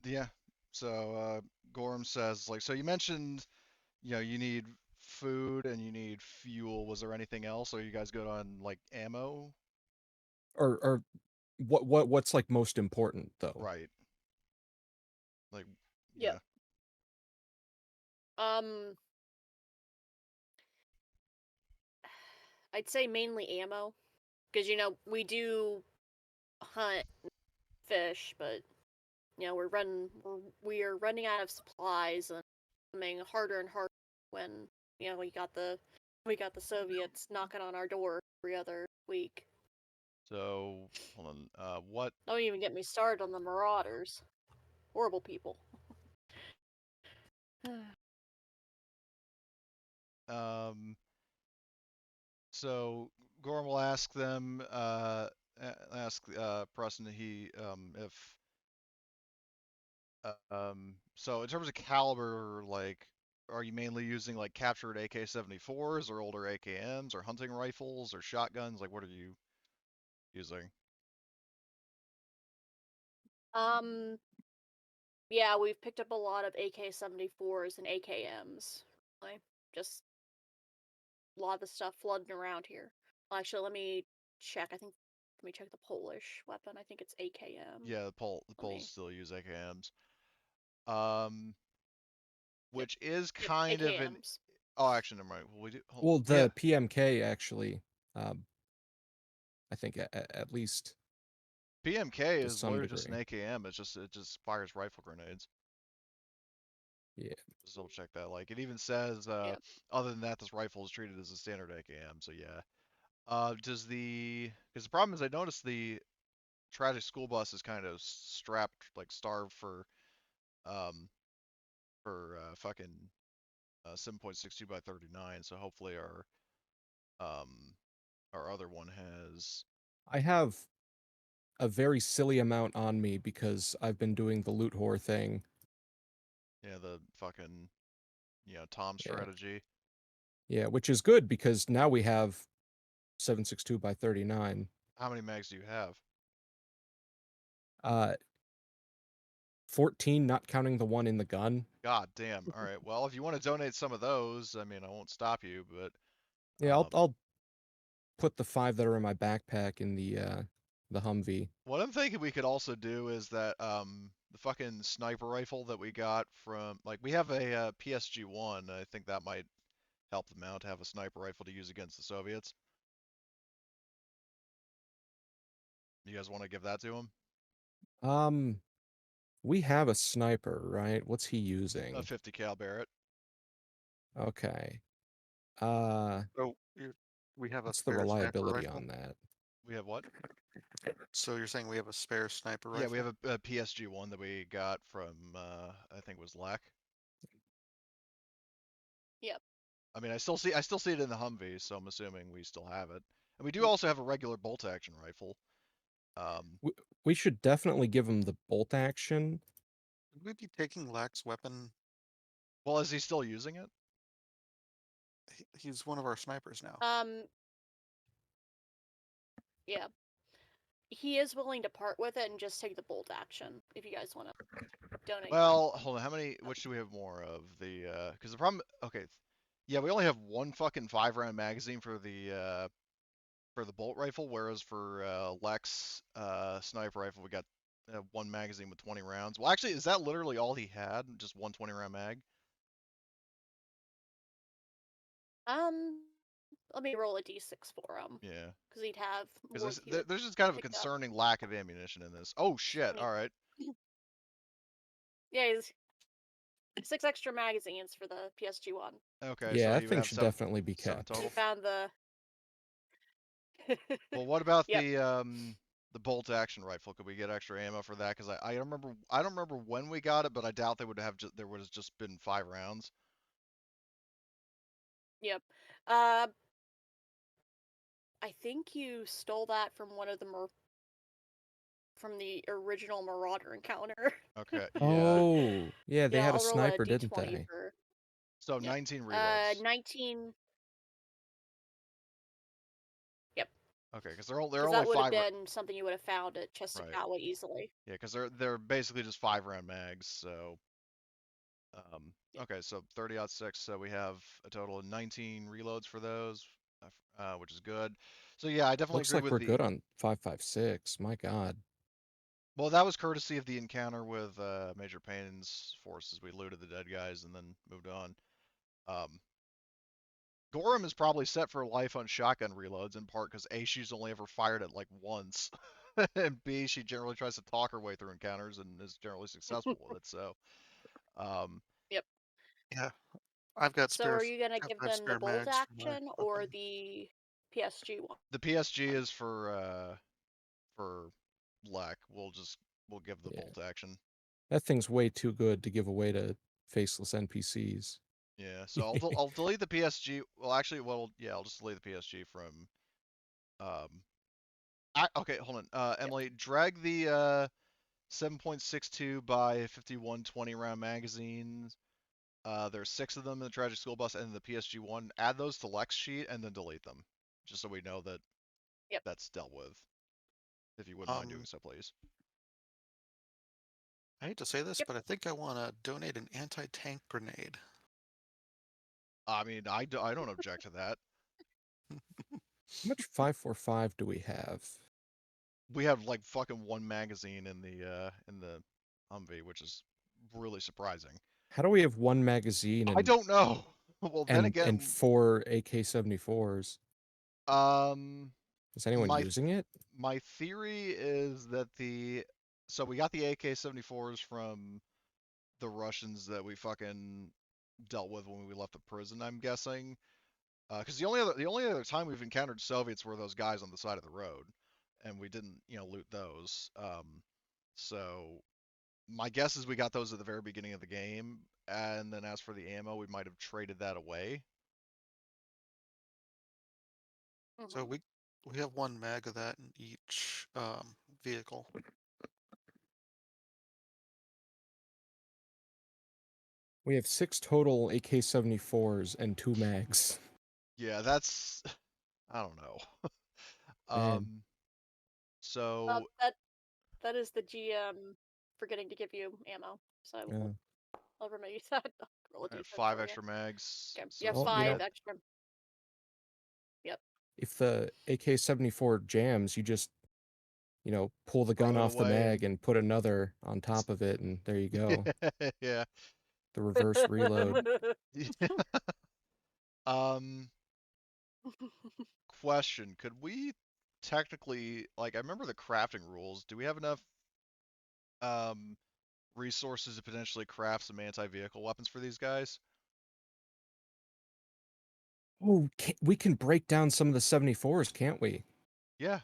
Yeah. So Gorm says like, so you mentioned you need food and you need fuel. Was there anything else? Or are you guys good on like ammo? Or what's like most important though? Right. Like, yeah. yep. Um, I'd say mainly ammo, because we do hunt fish, but we're running out of supplies and becoming harder and harder when we got the Soviets knocking on our door every other week. So hold on. What? Don't even get me started on the Marauders. Horrible people. Um. So Gorm will ask them. Ask Preston if so in terms of caliber, like, are you mainly using like captured AK-74s or older AKMs or hunting rifles or shotguns? Like, what are you using? um, yeah, we've picked up a lot of AK-74s and AKMs. Like, just a lot of the stuff flooding around here. Well, actually, let me check. Let me check the Polish weapon. I think it's AKM. Yeah, the Let Poles me. still use AKMs. Um, Yep. which is Yep. kind of an. AKMs. Oh, actually, never mind. We do. Well, Yeah, the PMK actually, um, I think at least PMK to is some literally just an degree. AKM. It just fires rifle grenades. Yeah. Just double check that. Like it even says, Yep. other than that, this rifle is treated as a standard AKM. So yeah. Because the problem is I noticed the tragic school bus is kind of strapped, like starved um, fucking 7.62 by 39. So hopefully um, our other one has. I have a very silly amount on me because I've been doing the loot whore thing. Yeah, the fucking Tom Yeah. strategy. Yeah, which is good because now we have 7.62 by 39. How many mags do you have? Uh 14, not counting the one in the gun. God damn. All right. Well, if you want to donate some of those, I mean, I won't stop you, but Yeah, I'll put the 5 that are in my backpack in the Humvee. what I'm thinking we could also do is that the fucking sniper rifle that we got from, like, we have a PSG-1. I think that might help them out to have a sniper rifle to use against the Soviets. You guys want to give that to them? Um we have a sniper, right? What's he A using? 50 cal Barrett. Okay. Uh So we have a what's the spare sniper reliability rifle. on that? We have what? So you're saying we have a spare sniper Yeah, we rifle? have a PSG-1 that we got from I think it was Lack. Yep. I mean, I still see it in the Humvee, so I'm assuming we still have it. And we do also have a regular bolt action rifle. We should definitely give him the bolt action. Would we be taking Lack's weapon? Well, is he still using it? He's one of our snipers now. Yeah. He is willing to part with it and just take the bolt action if you guys want to donate that. Well, hold on. How many? Which do we have more of? Because the problem. Okay, yeah, we only have one fucking 5-round magazine for the bolt rifle, whereas for Lex sniper rifle we got one magazine with 20 rounds. Well, actually, is that literally all he had? Just one 20-round mag? Let me roll a d6 for him Yeah. because he'd have more Because if he would there's just kind of a pick up. concerning lack of ammunition in this. Oh shit! I All right. mean, yeah, he's 6 extra magazines for the PSG-1. Okay, so Yeah, that you thing have should definitely be seven kept. He total. found the. Well, what about Yep. the bolt action rifle? Could we get extra ammo for that? Because I don't remember when we got it, but I doubt they would have there would have just been 5 rounds. Yep. I think you stole that from one of the from the original Marauder encounter. Okay, yeah. Oh, yeah, they Yeah, had a I'll roll a sniper, didn't d20 they? for. So Yep. 19 reloads. 19. Yep. Okay, because Because they're only that would have 5. been something you would have found at Right. Chestatoway easily. Yeah, because they're basically just 5-round mags. So Yep. okay, so 30-06. So we have a total of 19 reloads for those, which is good. So yeah, I definitely Looks agree like with we're the. good on 5.56. My God. Well, that was courtesy of the encounter with Major Payne's forces. We looted the dead guys and then moved on. Um, Gorham is probably set for life on shotgun reloads, in part because A, she's only ever fired it like once, and B, she generally tries to talk her way through encounters and is generally successful with it. So, um, Yep. Yeah, I've got So are spare. you gonna Got give 5 them the spare bolt mags for my action or weapon. the PSG-1? the PSG is for Lack. We'll give the Yeah. bolt action. That thing's way too good to give away to faceless NPCs. Yeah, so I'll delete the PSG. Well, actually, well, yeah, I'll just delete the PSG from. Um, okay, hold on. Yep. Emily, drag the 7.62 by 51 20-round magazines. There's 6 of them in the Tragic School Bus and the PSG-1. Add those to Lex sheet and then delete them, just so we know that Yep. that's dealt with. If you wouldn't mind doing Um, so, please. I hate to say this, Yep. but I think I want to donate an anti-tank grenade. I mean, I don't object to that. How much 5.45 do we have? We have like fucking one magazine in the Humvee, which is really surprising. How do we have one magazine I don't know. Well, then and again, 4 AK-74s? um, Is anyone my using it? my theory is that so we got the AK-74s from the Russians that we fucking dealt with when we left the prison, I'm guessing. Because the only other time we've encountered Soviets were those guys on the side of the road, and we didn't loot those. So my guess is we got those at the very beginning of the game, and then as for the ammo, we might have traded that away. So Mhm. we have one mag of that in each vehicle. We have 6 total AK-74s and 2 mags. Yeah, that's I don't know. Man, So That is the GM forgetting to give you ammo. So yeah. I'll remember you that. I'll roll a d10 5 for you. extra mags. Okay, you have So Well, you five know, extra. Yep. if the AK-74 jams, you just, pull the gun throw it off the away. mag and put another on top of it, and there you go. Yeah. The reverse reload. Um, question: could we technically, like, I remember the crafting rules. Do we have enough um resources to potentially craft some anti-vehicle weapons for these guys? Oh, we can break down some of the 74s, can't we? Yeah.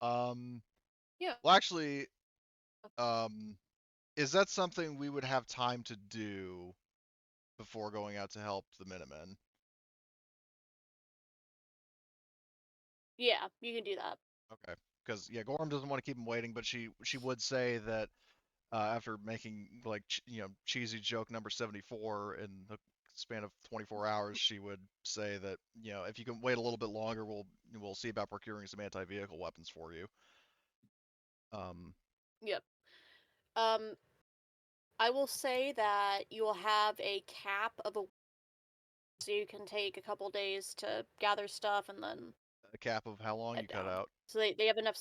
Um, Yeah. well, actually, um, is that something we would have time to do before going out to help the Minutemen? Yeah, you can do that. Okay. Because yeah, Gorham doesn't want to keep him waiting, but she would say that after making like cheesy joke number 74 in the span of 24 hours, she would say that if you can wait a little bit longer, we'll see about procuring some anti-vehicle weapons for you. Um, Yep. Um, I will say that you will have a cap of a so you can take a couple days to gather stuff and then a cap of how long head you cut down. out? So they have enough.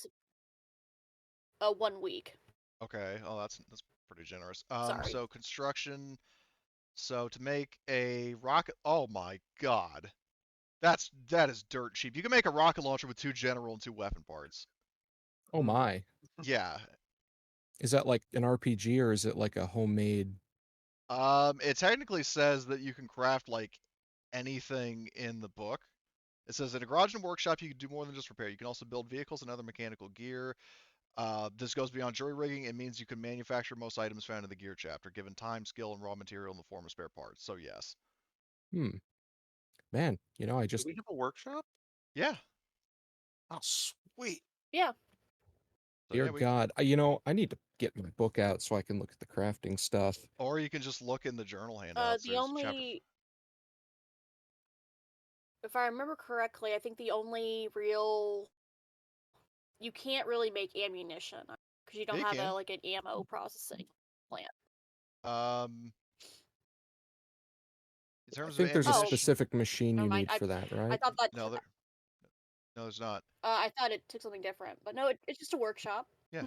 1 week. Okay. Oh, that's pretty generous. Sorry. So construction. So to make a rocket, oh my god, that is dirt cheap. You can make a rocket launcher with 2 general and 2 weapon parts. Oh Mm. my. Yeah. Is that like an RPG or is it like a homemade? It technically says that you can craft like anything in the book. It says in a garage and workshop you can do more than just repair. You can also build vehicles and other mechanical gear. This goes beyond jury rigging. It means you can manufacture most items found in the gear chapter, given time, skill, and raw material in the form of spare parts. So yes. Hmm. Man, I Do just, we have a workshop? Yeah. Oh, sweet. Yeah. So dear yeah, we God, I need to get my book out so I can look at the crafting stuff. or you can just look in the journal handouts. The There's chapter. only, if I remember correctly, I think the only real you can't really make ammunition because you Yeah, don't you have can. an ammo processing plant. Um, in I terms of think there's a Oh, ammunition, specific machine never you mind. need for that, I right? thought that no, no, there's not. I thought it took something different, but no, it's just a workshop. Yeah.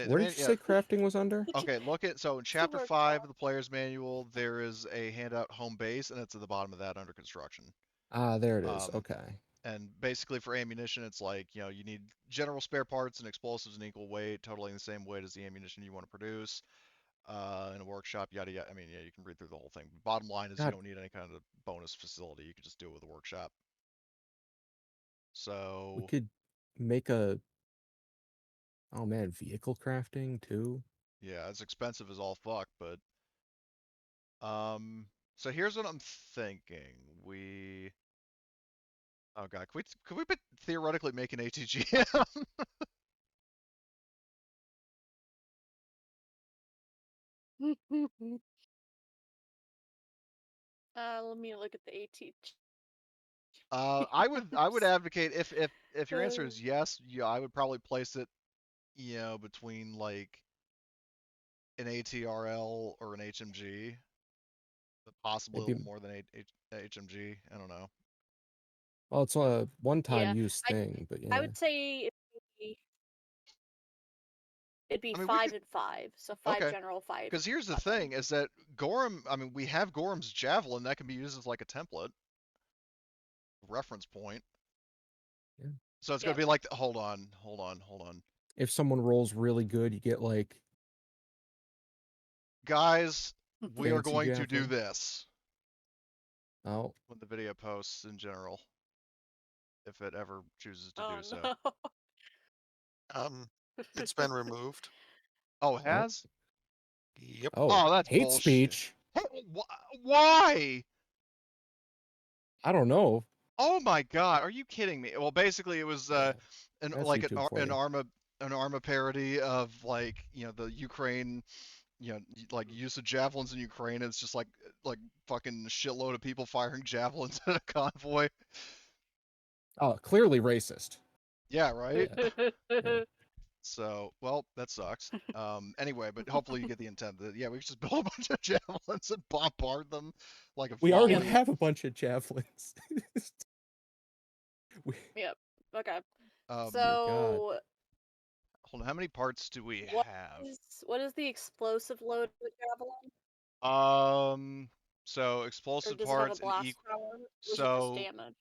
Where did you Yeah. say crafting was under? Okay, look at so in It's a chapter 5 of workshop. the player's manual, there is a handout home base, and it's at the bottom of that under construction. Ah, there it is. Um, Okay. and basically for ammunition, it's like you need general spare parts and explosives in equal weight, totaling the same weight as the ammunition you want to produce. In a workshop, yada yada. I mean, yeah, you can read through the whole thing. But bottom line is you God, don't need any kind of bonus facility. You can just do it with a workshop. we So could make a, oh man, vehicle crafting too. yeah, it's expensive as all fuck, but um, so here's what I'm thinking. Oh god, could we theoretically make an ATGM? Let me look at the AT. I would advocate if your answer Uh, is yes, yeah, I would probably place it, between like an ATRL or an HMG, but possibly a Maybe, little more than HMG. I don't know. well, it's a one-time yeah, use I thing, but I yeah. would say it'd be I mean, we five could and five, so five okay. general, five Because here's the weapon. thing: is that Gorham? I mean, we have Gorham's javelin that can be used as like a template reference point. Yeah. So it's gonna Yep. be like, hold on. If someone rolls really good, you get like Guys, we are fancy going to do javelin. this. Oh, when the video posts in general, if it ever chooses to do Oh so. no. It's been removed. Oh, it oh, has? Yep. oh. Oh, that's Hate bullshit. speech. Hey, why? I don't know. Oh my god, are you kidding me? Well, basically it was Yeah, an that's like YouTube for you. an Arma parody of like, the Ukraine, like use of javelins in Ukraine. It's just like fucking shitload of people firing javelins at a convoy. Oh, clearly racist. Yeah, right? Yeah. Yeah. So, well, that sucks. Anyway, but hopefully you get the intent that, yeah, we should just build a bunch of javelins and bombard them like a We already Yep. volley. have a bunch of javelins. we, Yep. Okay. Um, dear God. So hold on, how many parts do we what have? what is the explosive load of the javelin? So Or explosive does it have a parts and blast power? Or is it just so, damage?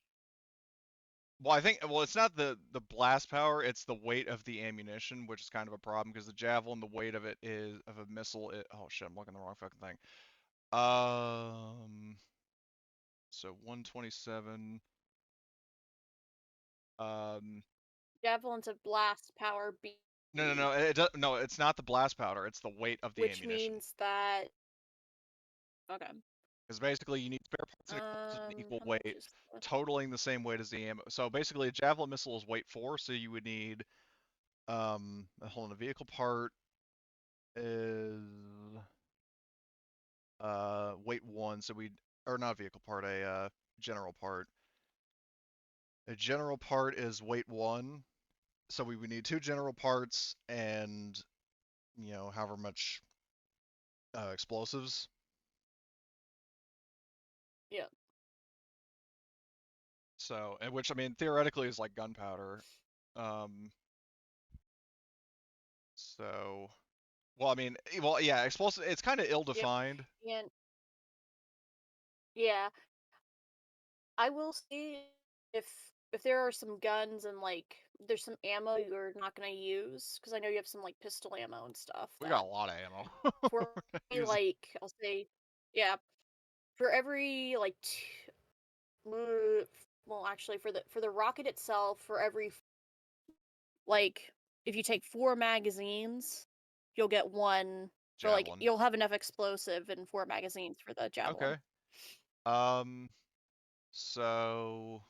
well, it's not the blast power, it's the weight of the ammunition, which is kind of a problem because the javelin, the weight of it is of a missile. Oh shit, I'm looking at the wrong fucking thing. So 127. Um, Javelins have blast power B, no, no, it's not the blast powder. It's the weight of the which ammunition. means that okay. Because basically you need spare parts and explosives in equal How much weight, is the totaling the same weight as the ammo. So basically, a javelin missile is weight 4, so you would need hold on, a vehicle part is weight 1, so we or not a vehicle part, a general part. A general part is weight 1, so we would need 2 general parts and however much explosives. yeah. So, and which I mean theoretically is like gunpowder. Um, so, well, I mean, well, yeah, explosive. It's kind of Yep. ill-defined. And yeah, I will see if there are some guns and like there's some ammo you're not gonna use because I know you have some like pistol ammo and stuff We got that a lot of ammo. for We're using like I'll say yeah for every like well actually for the rocket itself for every like if you take 4 magazines you'll get one or like javelin. you'll have enough explosive in 4 magazines for the javelin. Okay. Um, so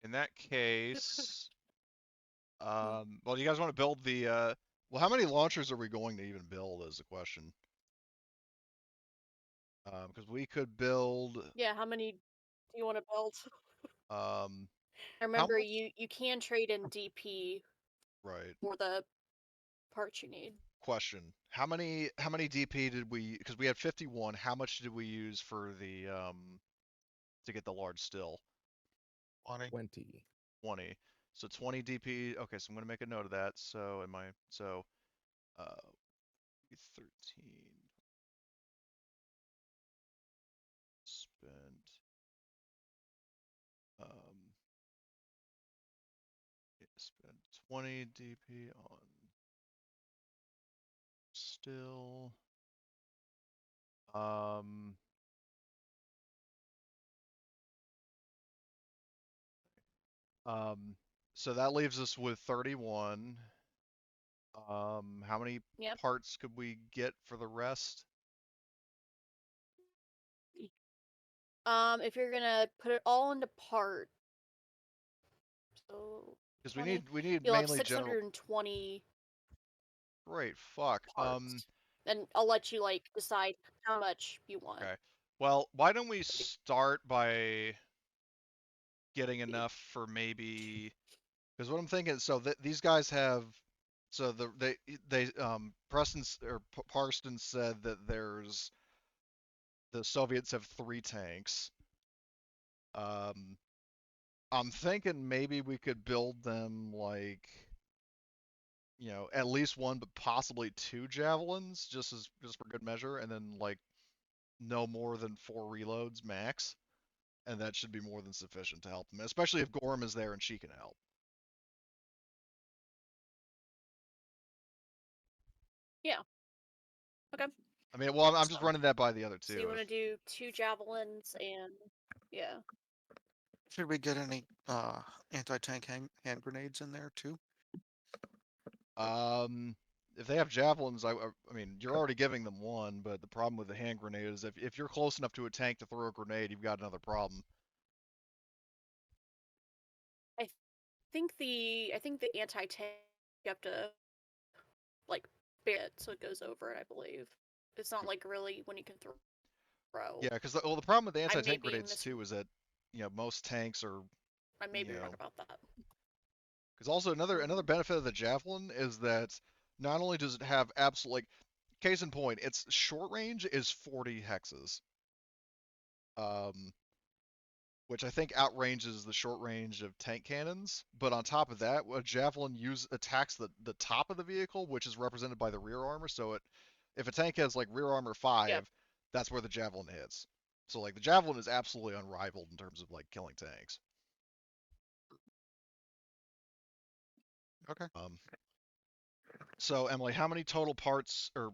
in that case, well, you guys want to build the well, how many launchers are we going to even build is the question. Because we could build, Yeah, how many do you want to build? um, I how remember much? you can trade in DP Right. for the parts you need. Question. How many DP did we, because we had 51, how much did we use for the to get the large still? 20. 20. So 20 DP. Okay, so I'm gonna make a note of that. So uh 13 spent um spend 20 DP on still. Um um so that leaves us with 31. How many Yep. parts could we get for the rest? If you're gonna put it all into part, so Because we 20, need you'll have mainly general. 620 Great, fuck. parts. Then I'll let you like decide how much you want. Okay. Well, why don't we start by getting enough for maybe, because what I'm thinking, so these guys have, so Preston or Parston said that the Soviets have 3 tanks. I'm thinking maybe we could build them like, at least one, but possibly 2 javelins, just for good measure, and then like no more than 4 reloads max, and that should be more than sufficient to help them, especially if Gorham is there and she can help. Yeah. Okay. I mean, well, I'm just running that by the other So you two. want to do 2 javelins and Yeah. Should we get any anti-tank hand grenades in there too? If they have javelins, I mean, you're already giving them one, but the problem with the hand grenade is if you're close enough to a tank to throw a grenade, you've got another problem. I think the anti tank you have to like bear it so it goes over it. I believe it's not like really when you can throw. Yeah, because well, the problem with the I may anti-tank be grenades too is that most tanks are I may you be wrong know about that. because also another benefit of the javelin is that not only does it have absolute like case in point, its short range is 40 hexes. Um, which I think outranges the short range of tank cannons. But on top of that, a javelin attacks the top of the vehicle, which is represented by the rear armor. So if a tank has like rear armor Yep. 5, that's where the javelin hits. So like the javelin is absolutely unrivaled in terms of like killing tanks. Okay. So Emily, how many total parts or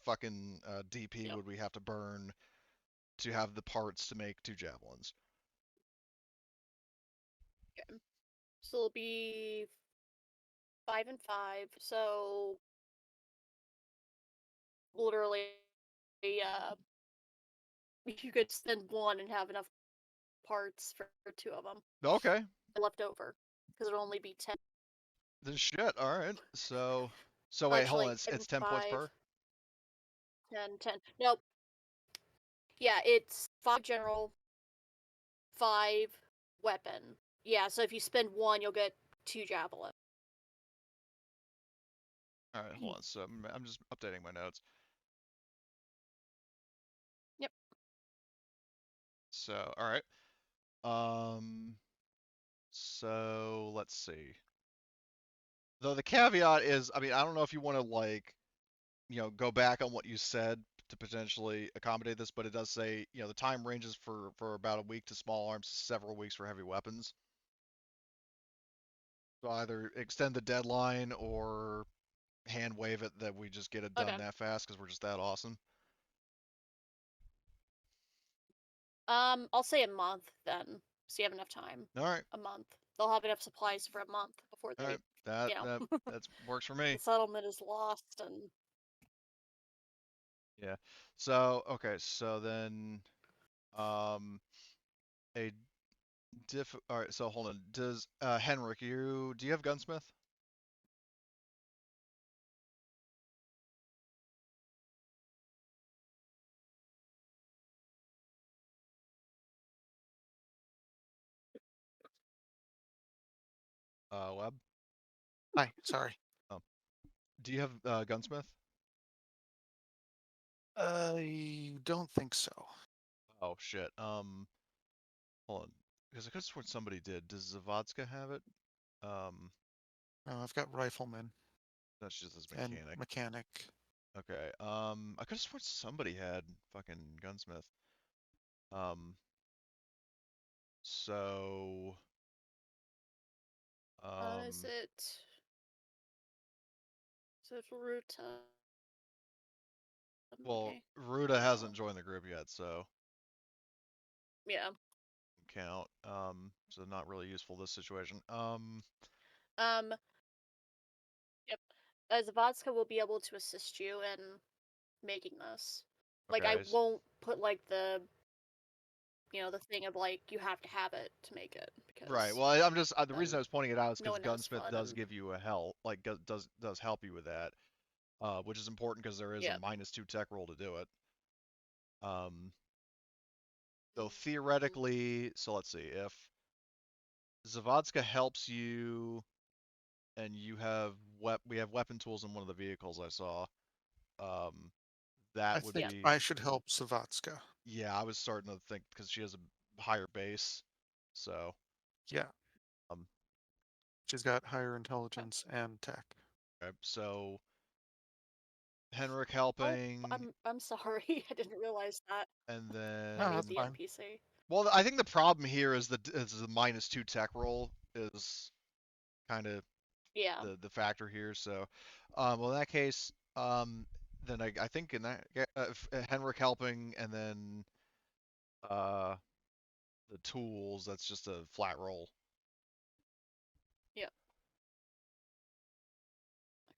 fucking DP Yep. would we have to burn to have the parts to make 2 javelins? Okay. So it'll be 5 and 5. So literally, uh, you could spend one and have enough parts for 2 of them Okay, left over because it'll only be 10. then shit. All right. So wait, hold on. Actually, It's 10 points 5, per. 10, 10. Nope. Yeah, it's 5 general, 5 weapon. Yeah, so if you spend one, you'll get 2 javelin. All right, hold on. So I'm just updating my notes. Yep. So, all right. Um, so let's see. Though the caveat is, I mean, I don't know if you want to like, go back on what you said to potentially accommodate this, but it does say, the time ranges for about a week to small arms, several weeks for heavy weapons. So either extend the deadline or hand wave it that we just get it done Okay. that fast because we're just that awesome. I'll say a month then, so you have enough time. All right, A month. They'll have enough supplies for a month before all they, right. That you know, that that works for the me. settlement is lost and Yeah. So okay. So then, um, a all right. So hold on. Does Henrik, do you have gunsmith? Web. Hi. Sorry. Oh. Do you have gunsmith? I don't think so. Oh shit. Hold on. Because I could have sworn somebody did. Does Zavodska have it? No, I've got rifleman That's just his and mechanic. mechanic. Okay. I could have sworn somebody had fucking gunsmith. Um. So. is Um. it Ruta? Well, Okay. Ruda No. hasn't joined the group yet, so Yeah. count. So not really useful this situation. Um, yep. Zavodska will be able to assist you in making this. Like, I Okay. won't put, like, the thing of, like, you have to have it to make it, Right. because Well, I'm just the reason then I was pointing it out is no because one has gunsmith fun, does and give you a help, like does help you with that, which is important because there is a yeah. -2 tech roll to do it. Um. So theoretically, so let's see if Zavodska helps you and we have weapon tools in one of the vehicles I saw. Um, I that would think Yeah. be I should help Savatska. yeah. I was starting to think because she has a higher base, so Yeah, um, she's got higher intelligence and tech. okay, so Henrik Oh, helping, I'm sorry. I didn't realize that. and No, He's that's the then fine. NPC. well, I think the problem here is the -2 tech roll is kind of Yeah. the factor here. So, well, in that case, then I think in that Henrik helping, and then uh the tools, that's just a flat roll. Yep.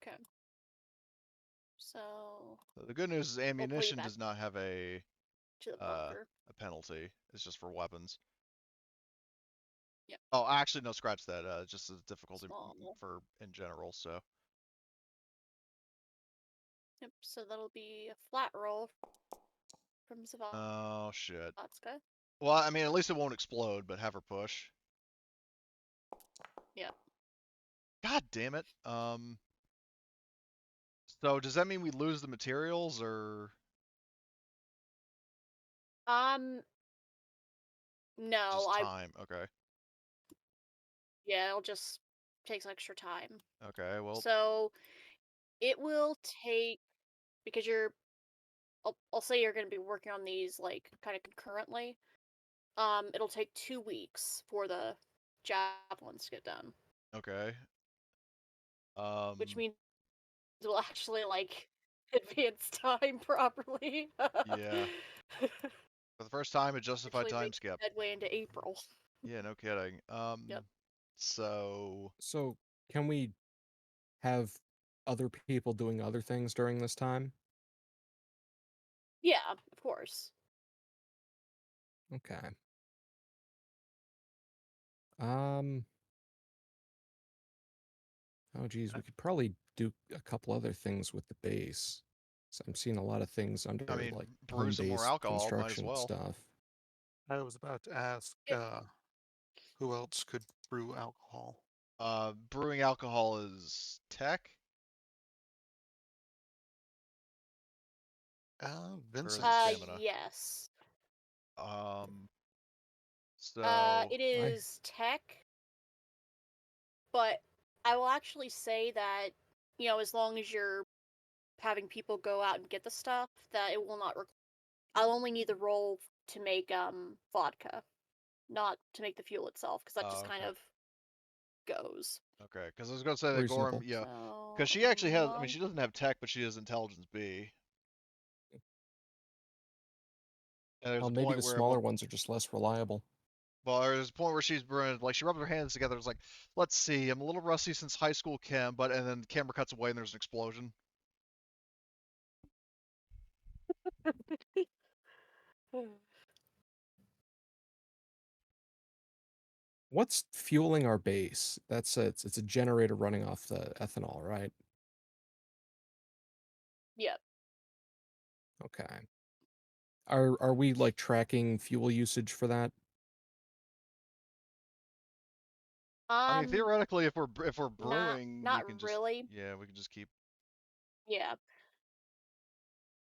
Okay. So The good news is pull you ammunition back does not have to the uh, bunker. a penalty. It's just for weapons. Yep. Oh, actually, no, scratch that. Just a difficulty Small. for in general. So Yep. So that'll be a flat roll from oh shit. Zavatska. Well, I mean, at least it won't explode, but have her push. Yep. God damn it. So does that mean we lose the materials or No, just time? Okay. yeah, it'll just take some extra time. Okay. Well, So it will take because I'll say you're going to be working on these like kind of concurrently. It'll take 2 weeks for the javelins to get done, okay. which means we'll actually like advance time properly. Yeah. For the first time, a justified Actually time make skip. headway into April. Yeah, no kidding. Yep. So So, can we have other people doing other things during this time? Yeah, of course. Okay. Um. Oh, geez, we could probably do a couple other things with the base. So I'm seeing a lot of things I under mean, like brew some more home-based alcohol. Might as construction well. stuff. I was about to ask It, who else could brew alcohol. Brewing alcohol is tech, or is Vincent. it stamina? yes. Um. So It I is tech, but I will actually say that as long as you're having people go out and get the stuff, that it will not. I'll only need the roll to make vodka, not to make the fuel itself, because that just kind okay. of goes. Okay, because I was gonna say that Gorham, reasonable. yeah, So because she a actually has. I mean, month. she doesn't have tech, but she has intelligence B. And there's Well, a maybe point the where, smaller ones are just less reliable. well, there's a point where she's brewing, like she rubs her hands together. It's like, let's see, I'm a little rusty since high school chem, but and then the camera cuts away and there's an explosion. What's fueling our base? It's a generator running off the ethanol, right? Yep. Okay. Are we like tracking fuel usage for that? I mean, Um, theoretically, if we're not brewing, we not can just, really. yeah, we can just keep. Yeah.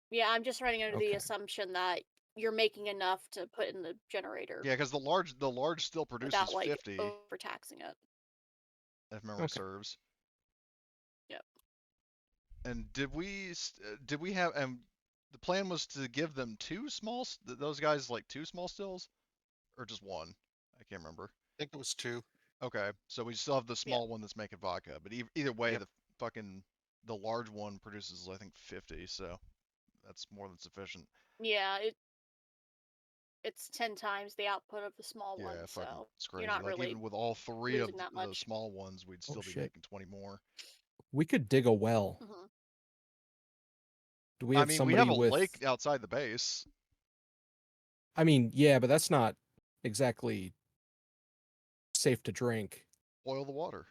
Yeah, I'm just running under the Okay. assumption that you're making enough to put in the generator Yeah, because the large still produces without like 50, overtaxing it. if memory Okay. serves. Yep. And did we have and the plan was to give them two small those guys like two small stills or just one? I can't remember. I think it was 2. Okay, so we still have the Yep. small one that's making vodka, but either way, Yep. the large one produces I think 50, so that's more than sufficient. Yeah, it's 10 times the output of the small Yeah, one, fucking, so it's you're crazy. not Like really even with all three of losing that the much. small ones, we'd Oh still be shit. making 20 more. We could dig a well. Hmm. Do we I have mean, we have somebody a with lake outside the base. I mean, yeah, but that's not exactly safe to drink. Boil the water.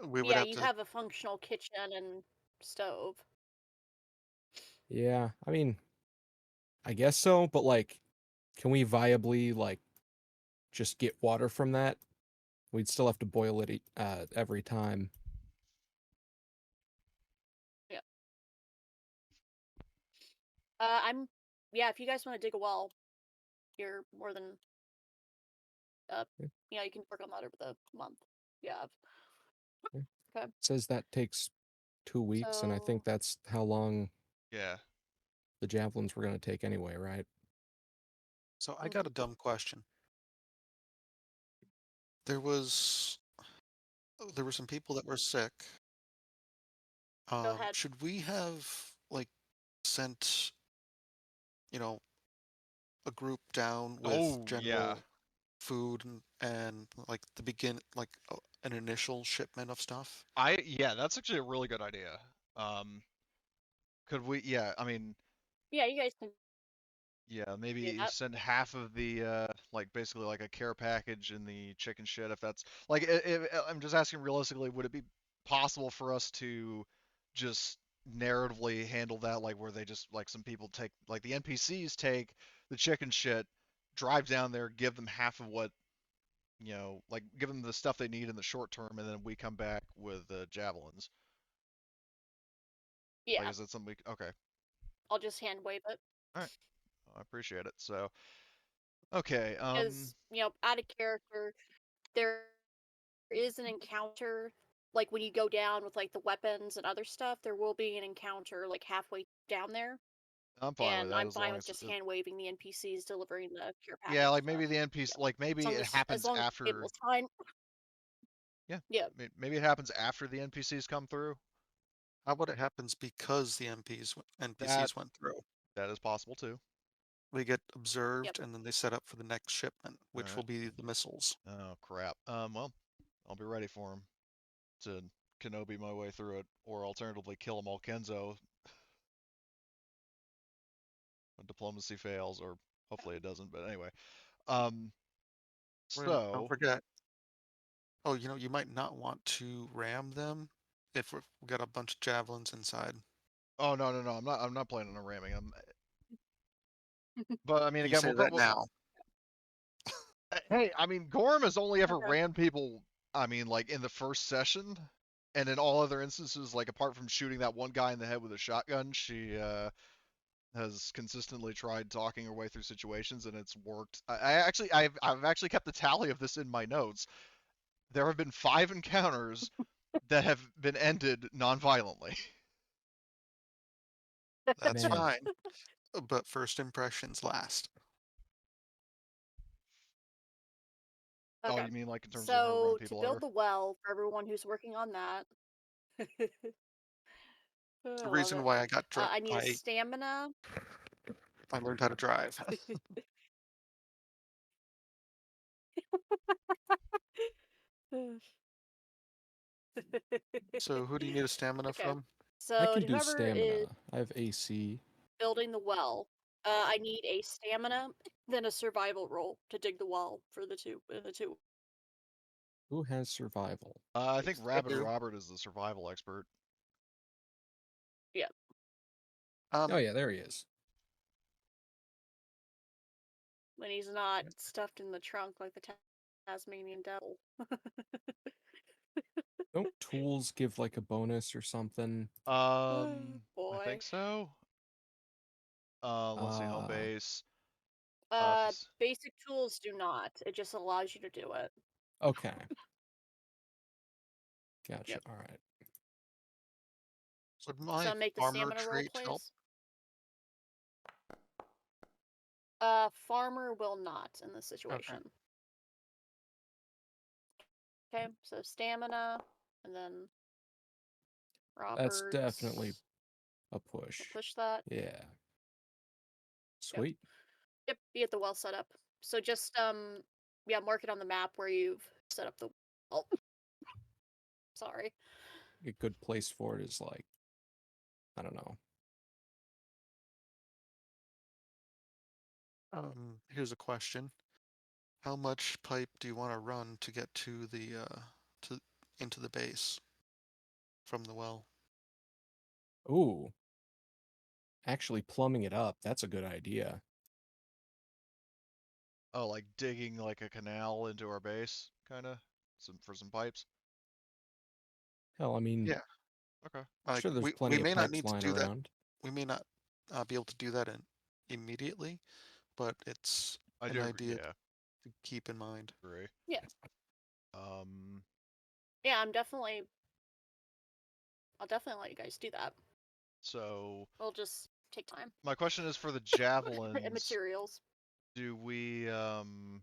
We would Yeah, have you to. have a functional kitchen and stove. Yeah, I mean, I guess so, but like can we viably like just get water from that? We'd still have to boil it every time. Yeah. I'm. Yeah, if you guys want to dig a well, you're more than. Uh, Yeah, you can work on that over the month. Yeah. yeah. Okay. It says that takes 2 weeks, and I So. think that's how long Yeah. the javelins were going to take anyway, right? So I got a Mhm. dumb question. There was there were some people that were sick. Go ahead. Should we have like sent, you know, a group down with Oh yeah, general food and like an initial shipment of stuff. yeah, that's actually a really good idea. Um, could we? Yeah, I mean, Yeah, you guys can yeah, do maybe that. send half of the like basically like a care package in the chicken shit if that's like I'm just asking realistically, would it be possible for us to just narratively handle that like where they just like some people take like the NPCs take the chicken shit, drive down there, give them half of what like give them the stuff they need in the short term, and then we come back with javelins. Like, Yeah, is that something okay? I'll just hand wave it. All right, I appreciate it. So, okay, Because, out of character, there is an encounter, like when you go down with like the weapons and other stuff, there will be an encounter like halfway down there. I'm fine with And that I'm as fine long with as just hand waving the NPCs delivering the care yeah, package like stuff. maybe the NPC, Yep. like maybe it As happens long as the after. table's fine. Yeah, Yep. maybe it happens after the NPCs come through. How about it happens because the That NPCs went through? that is possible too. They get Yep. observed and then they set up for the next shipment, All which right. will be the missiles. Oh crap. Well, I'll be ready for him to Kenobi my way through it, or alternatively kill him all Kenzo when diplomacy fails, or hopefully it doesn't. But anyway, um, Don't so forget. Oh, you might not want to ram them if we've got a bunch of javelins inside. oh no, I'm not planning on ramming him. But I mean, You again, say that now. hey, I mean, Gorm has only ever Okay. ran people. I mean, like in the first session, and in all other instances, like apart from shooting that one guy in the head with a shotgun, she has consistently tried talking her way through situations, and it's worked. I've actually kept the tally of this in my notes. There have been 5 encounters that have been ended non-violently. That's Man, fine. But first impressions last. Oh, Okay. you mean like in terms of her running So to people build over? the well for everyone who's working on that, oh, The I love reason it. why I got I need a stamina. I learned how to drive. So who do you need a stamina Okay. from? I So can to do whoever is stamina. I have AC. building the well, I need a stamina, then a survival roll to dig the well for the two Who has survival? I think ways. I Rabbit do. Robert is the survival expert. Yeah. Oh Um, yeah, there he is. When he's not stuffed in the trunk like the Tasmanian devil. Don't tools give like a bonus or something? Oh, I boy. think so. Let's see, home Uh, base. Uh, fac- Basic tools do not. It just allows you to do it. okay. Gotcha. Yep. All right. would my So make the farmer stamina roll, trait help? please. Farmer will not in this Okay. situation. Okay, so stamina, and then That's definitely Roberts. a push. Push that. Yeah. Yep. Sweet. Yep. You get the well set up. So just yeah, mark it on the map where you've set up the well. Sorry. A good place for it is like, I don't know. Here's a question. How much pipe do you want to run to get to to into the base from the well? Ooh, actually plumbing it up. That's a good idea. oh, like digging like a canal into our base, kind of, for some pipes. Hell, I mean, Yeah. Okay, I'm Like sure there's we plenty of may not pipes need to lying do that. around. We may not be able to do that immediately, but it's I an do agree. idea Yeah, to keep in mind. agree. Yeah. Um, Yeah, I'll definitely let you guys do that. so It'll just take time my question is for the and javelins. materials. Do we um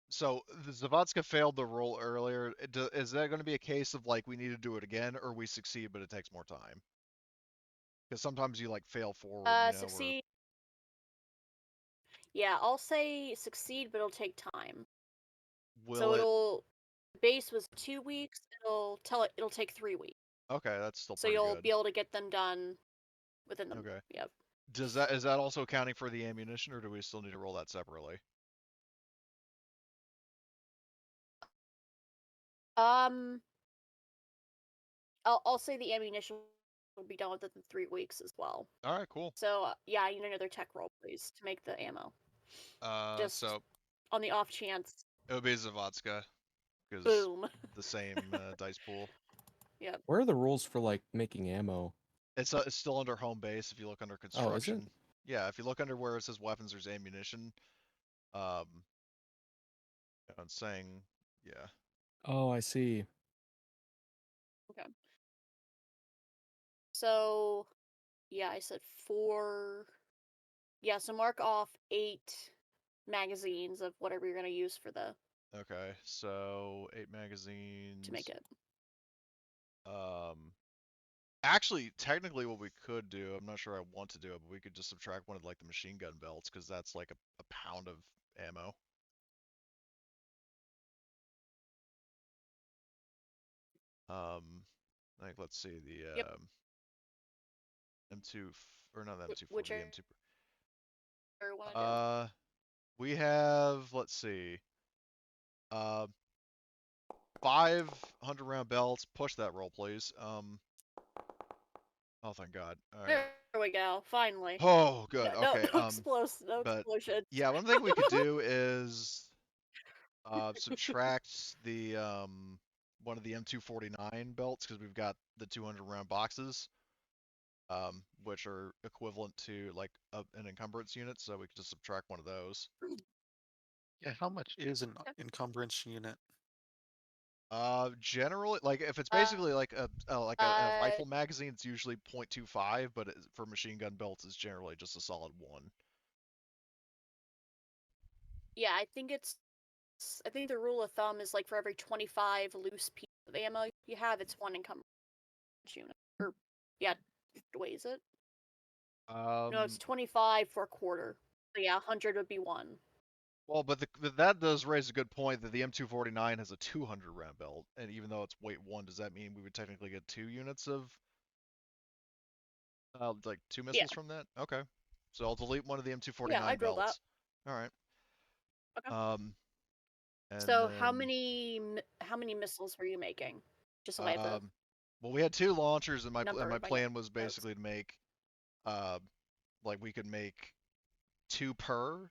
so the Zavatska failed the roll earlier. Is that going to be a case of like we need to do it again, or we succeed but it takes more time? Because sometimes you like fail forward, you know, or Succeed. Yeah, I'll say succeed, but it'll take time. So will it? it'll base was 2 weeks. It'll take 3 weeks. Okay, that's still So pretty you'll good. be able to get them done within the. Okay. Yep. Is that also accounting for the ammunition, or do we still need to roll that separately? Um, I'll say the ammunition will be done within 3 weeks as well. All right, cool. So yeah, I need another tech roll, please, to make the ammo. Just So on the off chance. it would be Zavotska, because Boom. the same dice pool. Yep. Where are the rules for like making ammo? It's still under home base if you look under Oh, is it? construction. Yeah, if you look under where it says weapons, there's ammunition. Um, I'm saying, yeah. Oh, I see. Okay. So yeah, I said 4. Yeah, so mark off 8 magazines of whatever you're gonna use for the Okay, so 8 to make magazines. it. Actually, technically, what we could do, I'm not sure I want to do it, but we could just subtract one of like the machine gun belts because that's like a pound of ammo. Like let's see the Yep. M2 or not the M240, the Whichever M2. you want to do. We have, let's see, uh, 500 round belts. Push that roll, please. Oh, thank God. All right. There we go. Finally. Oh, good. No, Okay. no explosions. No But explosions. yeah, one thing we could do is subtract the one of the M249 belts because we've got the 200 round boxes, which are equivalent to like an encumbrance unit, so we could just subtract one of those. Yeah, how much is an encumbrance unit? Generally, like if it's Uh, basically like a uh, rifle magazine, it's usually 0.25, but for machine gun belts, it's generally just a solid 1. yeah, I think the rule of thumb is like for every 25 loose pieces of ammo you have, it's 1 encumbrance unit. Or yeah, weighs it? No, it's Um, 25 for a quarter. So yeah, 100 would be 1. well, but that does raise a good point that the M249 has a 200 round belt, and even though it's weight 1, does that mean we would technically get 2 units of like 2 Yeah. missiles from that? Okay, so I'll delete one of the Yeah, M249 I'd roll that. belts. All right. Okay. And So how then many missiles were you making? Just so I have the well, we had 2 launchers, and number my in my plan was notes. basically to make uh like we could make 2 per,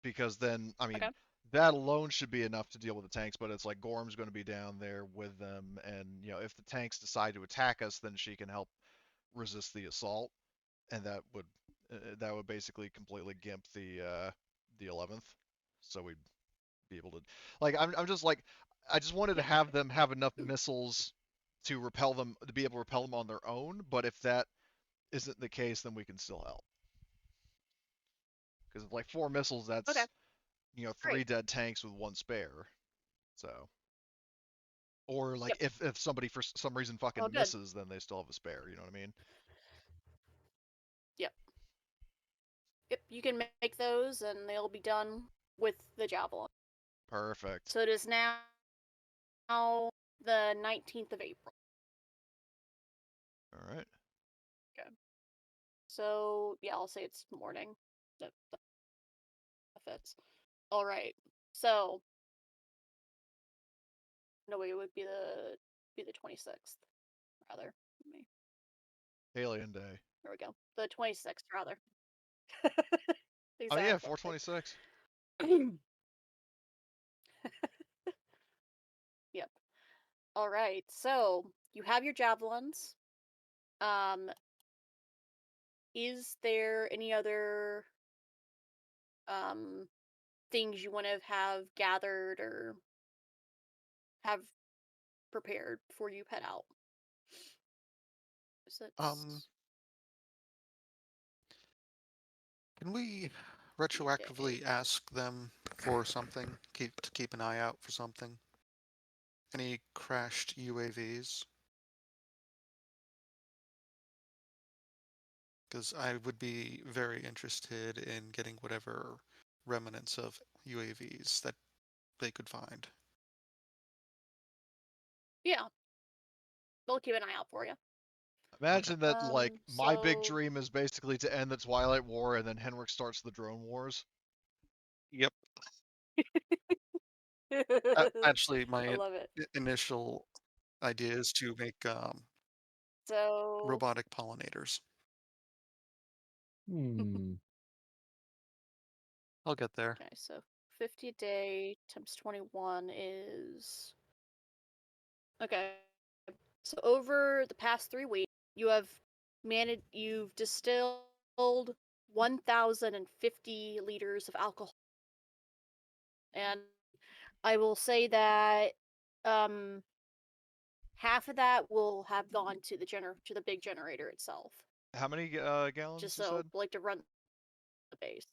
because then I mean Okay. that alone should be enough to deal with the tanks, but it's like Gorm's going to be down there with them, and you know if the tanks decide to attack us, then she can help resist the assault, and that would basically completely gimp the 11th, so we'd be able to like I'm just like I just wanted to Yep. have them have enough missiles to repel them, to be able to repel them on their own, but if that isn't the case, then we can still help, because like 4 missiles, Okay. that's, you know, 3 Great. dead tanks with 1 spare. So, or like Yep. if somebody for some reason Oh, fucking good. misses, then they still have a spare. You know what I mean? Yep. Yep. You can make those, and they'll be done with the javelin. Perfect. So it is now the 19th of April. All right. Okay. So yeah, I'll say it's morning. That fits. All right. So no, wait, it would be the 26th rather. Let me. Alien Day. There we go. The 26th rather. Oh yeah, Exactly. 426. Yep. All right. So you have your javelins. Um, is there any other um things you want to have gathered or have prepared before you head out? Is it Um, can we retroactively day? ask them for something? Keep an eye out for something. Any crashed UAVs? because I would be very interested in getting whatever remnants of UAVs that they could find. Yeah, we'll keep an eye out for you. Imagine that, like, my big So dream is basically to end the Twilight War, and then Henrik starts the drone wars. Yep. I Actually, my love it. initial idea is to make So robotic pollinators. Hmm. I'll get there. okay, so 50 a day times 21 is okay. So over the past 3 weeks, you've distilled 1,050 liters of alcohol, and I will say that um half of that will have gone to the big generator itself. How many gallons Just you so said? like to run the base.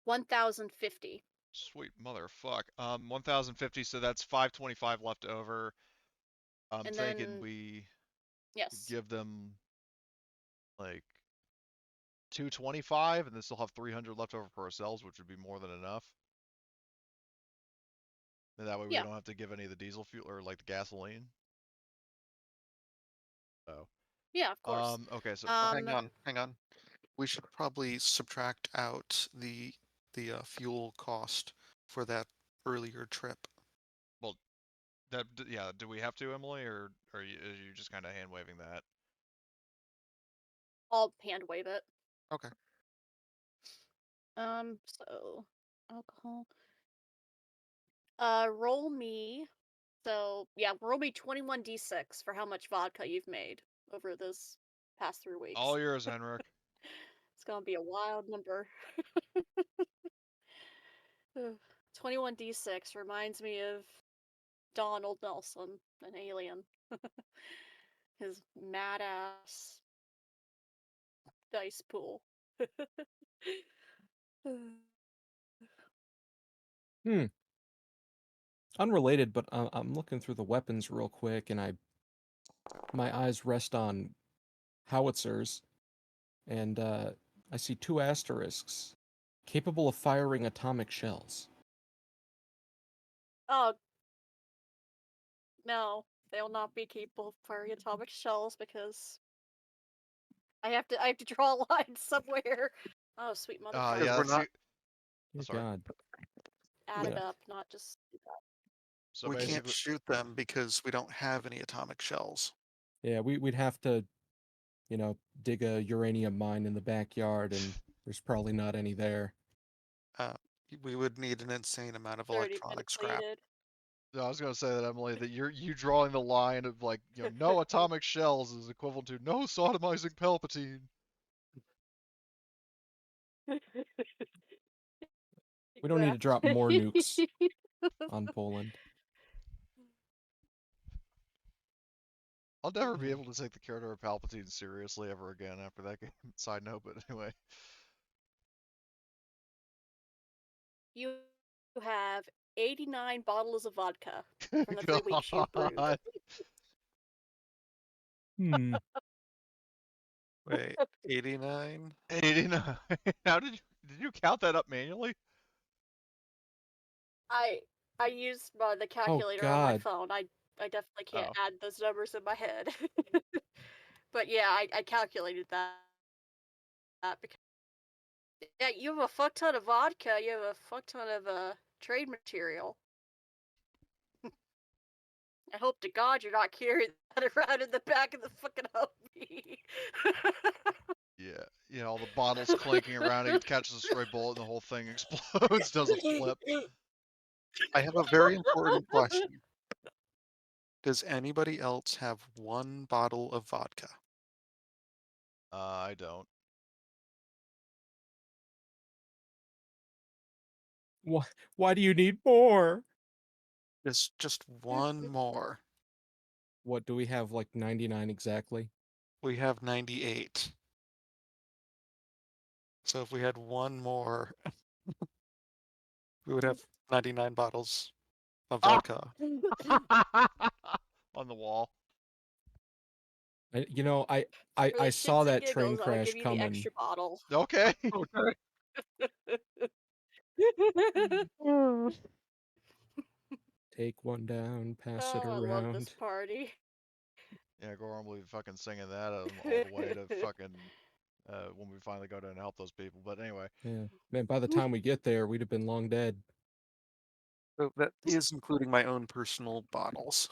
1,050. Sweet motherfuck. 1,050, so that's 525 left over. I'm And thinking then we could yes. give them like 225, and then still have 300 left over for ourselves, which would be more than enough. And that way we Yeah. don't have to give any of the diesel fuel or like the gasoline. So, Yeah, of course. okay, so Hang on. We should probably subtract out the fuel cost for that earlier trip. well, yeah. Do we have to, Emily, or are you just kind of hand waving that? I'll hand wave it. Okay. So alcohol. Roll me. So yeah, roll me 21d6 for how much vodka you've made over this past 3 weeks. All yours, Henrik. It's gonna be a wild number. 21d6 reminds me of Donald Nelson, an alien. His mad ass dice pool. Hmm. Unrelated, but I'm looking through the weapons real quick, and my eyes rest on howitzers, and I see two asterisks, capable of firing atomic shells. Oh no, they will not be capable of firing atomic shells because I have to draw a line somewhere. Oh sweet Because Yeah, we're motherfucker. that's not the. Oh, Dear sorry. God. Add we, it Yeah. up, not just So we can't basically, shoot them because we don't have any atomic shells. Yeah, we'd have to, dig a uranium mine in the backyard, and there's probably not any there. Uh, we would need an insane amount of it's already been electronic scrap. depleted. no, I was gonna say that, Emily, that you drawing the line of, like, no atomic shells is equivalent to no sodomizing Palpatine. We don't need to drop more Exactly. nukes on Poland. I'll never be able to take the character of Palpatine seriously ever again after that game. Side note, but anyway. You have 89 bottles of vodka from the 3 weeks you've brewed. God. Hmm. Wait, 89? 89. How did you count that up manually? I I used the Oh calculator on my God. phone. I definitely can't Oh. add those numbers in my head. But yeah, I calculated that because yeah, you have a fuck ton of vodka. You have a fuck ton of trade material. I hope to God you're not carrying that around in the back of the fucking Humvee. Yeah, all the bottles clinking around, he catches a stray bullet and the whole thing explodes, does a flip. I have a very important question. Does anybody else have one bottle of vodka? I don't. Why do you need more? Just one more. What do we have, like 99 exactly? We have 98. So if we had one more, we would have 99 bottles of Ah! vodka. On the wall. You know, For I the saw shits and that train giggles, I'll crash give you the coming. extra bottle. Okay. Okay. Take one down, pass it Oh, I love this around. party. Yeah, Gorham will be fucking singing that all the way to fucking when we finally go down and help those people. But anyway, Yeah, man. By the time we get there, we'd have been long dead. So that is including my own personal bottles.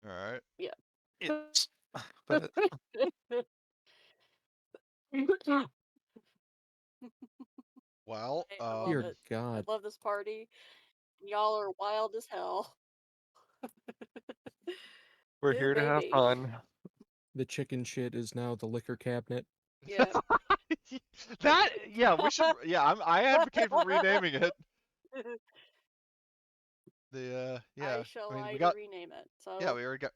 all right. Yeah. Yes. But Well, I love Dear it. I God, love this party. Y'all are wild as hell. we're Ooh, here to have baby. fun. the chicken shit is now the liquor cabinet. Yeah. that yeah, we should yeah, I advocate for renaming it. The I yeah, shall I mean we either got rename it. yeah So we already got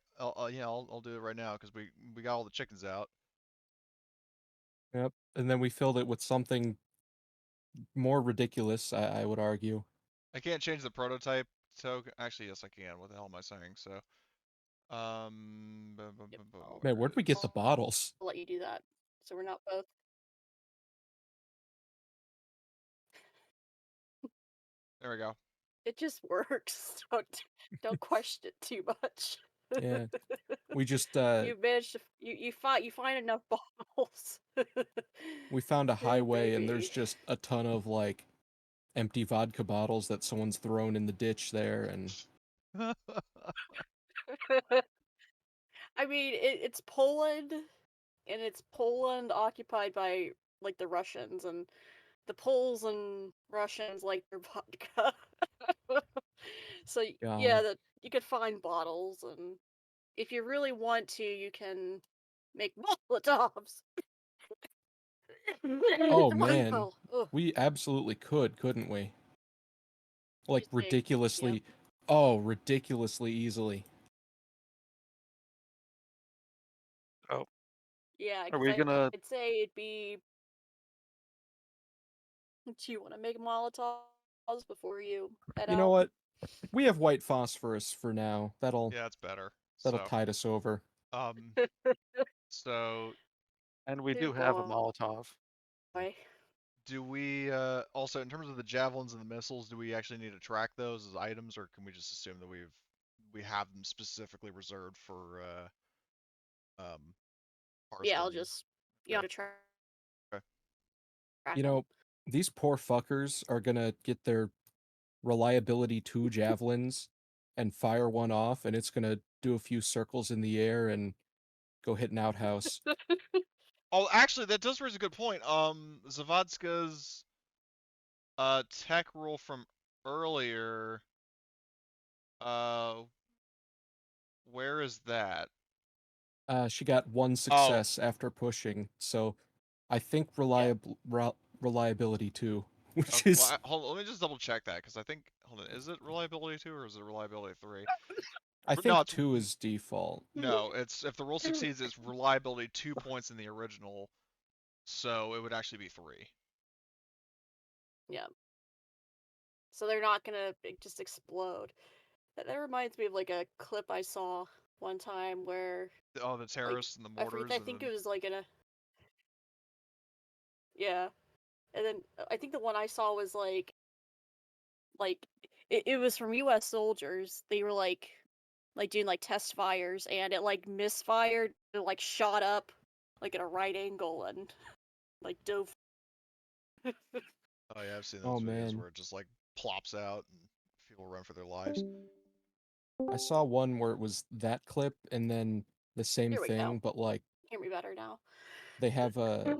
yeah I'll do it right now because we got all the chickens out. Yep. And then we filled it with something more ridiculous, I would argue. I can't change the prototype token. Actually, yes I can. What the hell am I saying? So yep, Man, where where'd we get is the I'll bottles? let you do that. So we're not both. there we go. It just works. Don't question it too much. Yeah. We just You managed to you find enough bottles. we found a Ooh, highway and there's baby. just a ton of like empty vodka bottles that someone's thrown in the ditch there, and I mean, it's Poland, and it's Poland occupied by like the Russians, and the Poles and Russians like their vodka. So yeah, God. that you could find bottles, and if you really want to, you can make Molotovs. Oh man. Oh, ugh, We absolutely could, couldn't we? Like just say, yeah, ridiculously easily. Oh, yeah, are because we gonna? I'd say it'd be. Do you want to make Molotovs before you head You know out? what? We have white phosphorus for now. yeah, it's better. That'll So tide us over. um so And we Oh do have a boy. Molotov. do we also in terms of the javelins and the missiles, do we actually need to track those as items, or can we just assume that we have them specifically reserved for um Yeah, I'll Hearthstone? just you Okay. have to track Okay. You them. know, these poor fuckers are gonna get their reliability 2 javelins and fire one off, and it's gonna do a few circles in the air and go hit an outhouse. Oh, actually, that does raise a good point. Zavadska's tech roll from earlier. Uh, where is that? She got one Oh, success after pushing, so I think Yeah. reliability 2, which okay. Well, is hold on, let me just double check that because I think hold on, is it reliability 2 or is it reliability 3? I No, think it's 2 is default. no, it's if the roll succeeds, it's reliability 2 points in the original, so it would actually be 3. Yeah. So they're not gonna just explode. That reminds me of like a clip I saw one time where Oh, the like terrorists and the I forget. mortars I and think then it was like in a yeah, and then I think the one I saw was like it was from U.S. soldiers. They were like doing like test fires, and it like misfired. It like shot up like at a right angle and like dove. oh yeah, I've seen Oh those videos man. where it just like plops out and people run for their lives. I saw one where it was that clip and then the same Here we thing, go. but like Hear me better now. they have a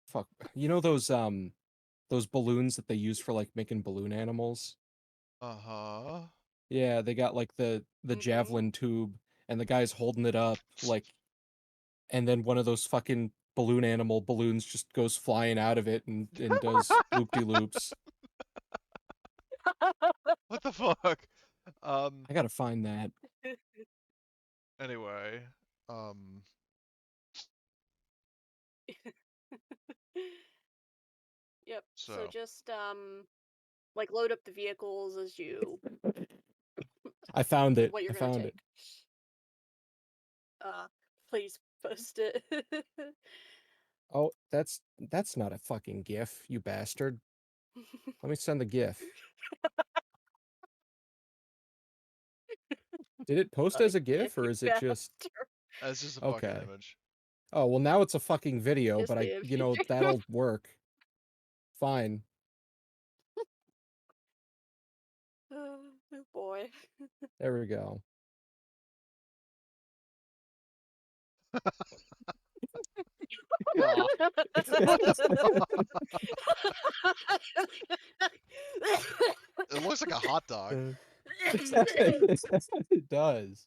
fuck. You know those balloons that they use for like making balloon animals? Uh-huh. Yeah, they got like the Mm-hmm. javelin tube and the guy's holding it up like, and then one of those fucking balloon animal balloons just goes flying out of it and does loop-de-loops. What the fuck? Um, I gotta find that. anyway, Yep. So so just like load up the vehicles as you I found it. what you're I gonna found it. take. Uh, please post it. Oh, that's not a fucking GIF, you bastard. Let me send the GIF. Did it post as a GIF or You is it just bastard. That's just a fucking okay? image. Oh well, now it's a fucking video, Just but the that'll work. Fine. Oh boy. There we go. God. It looks like a hot dog. It does.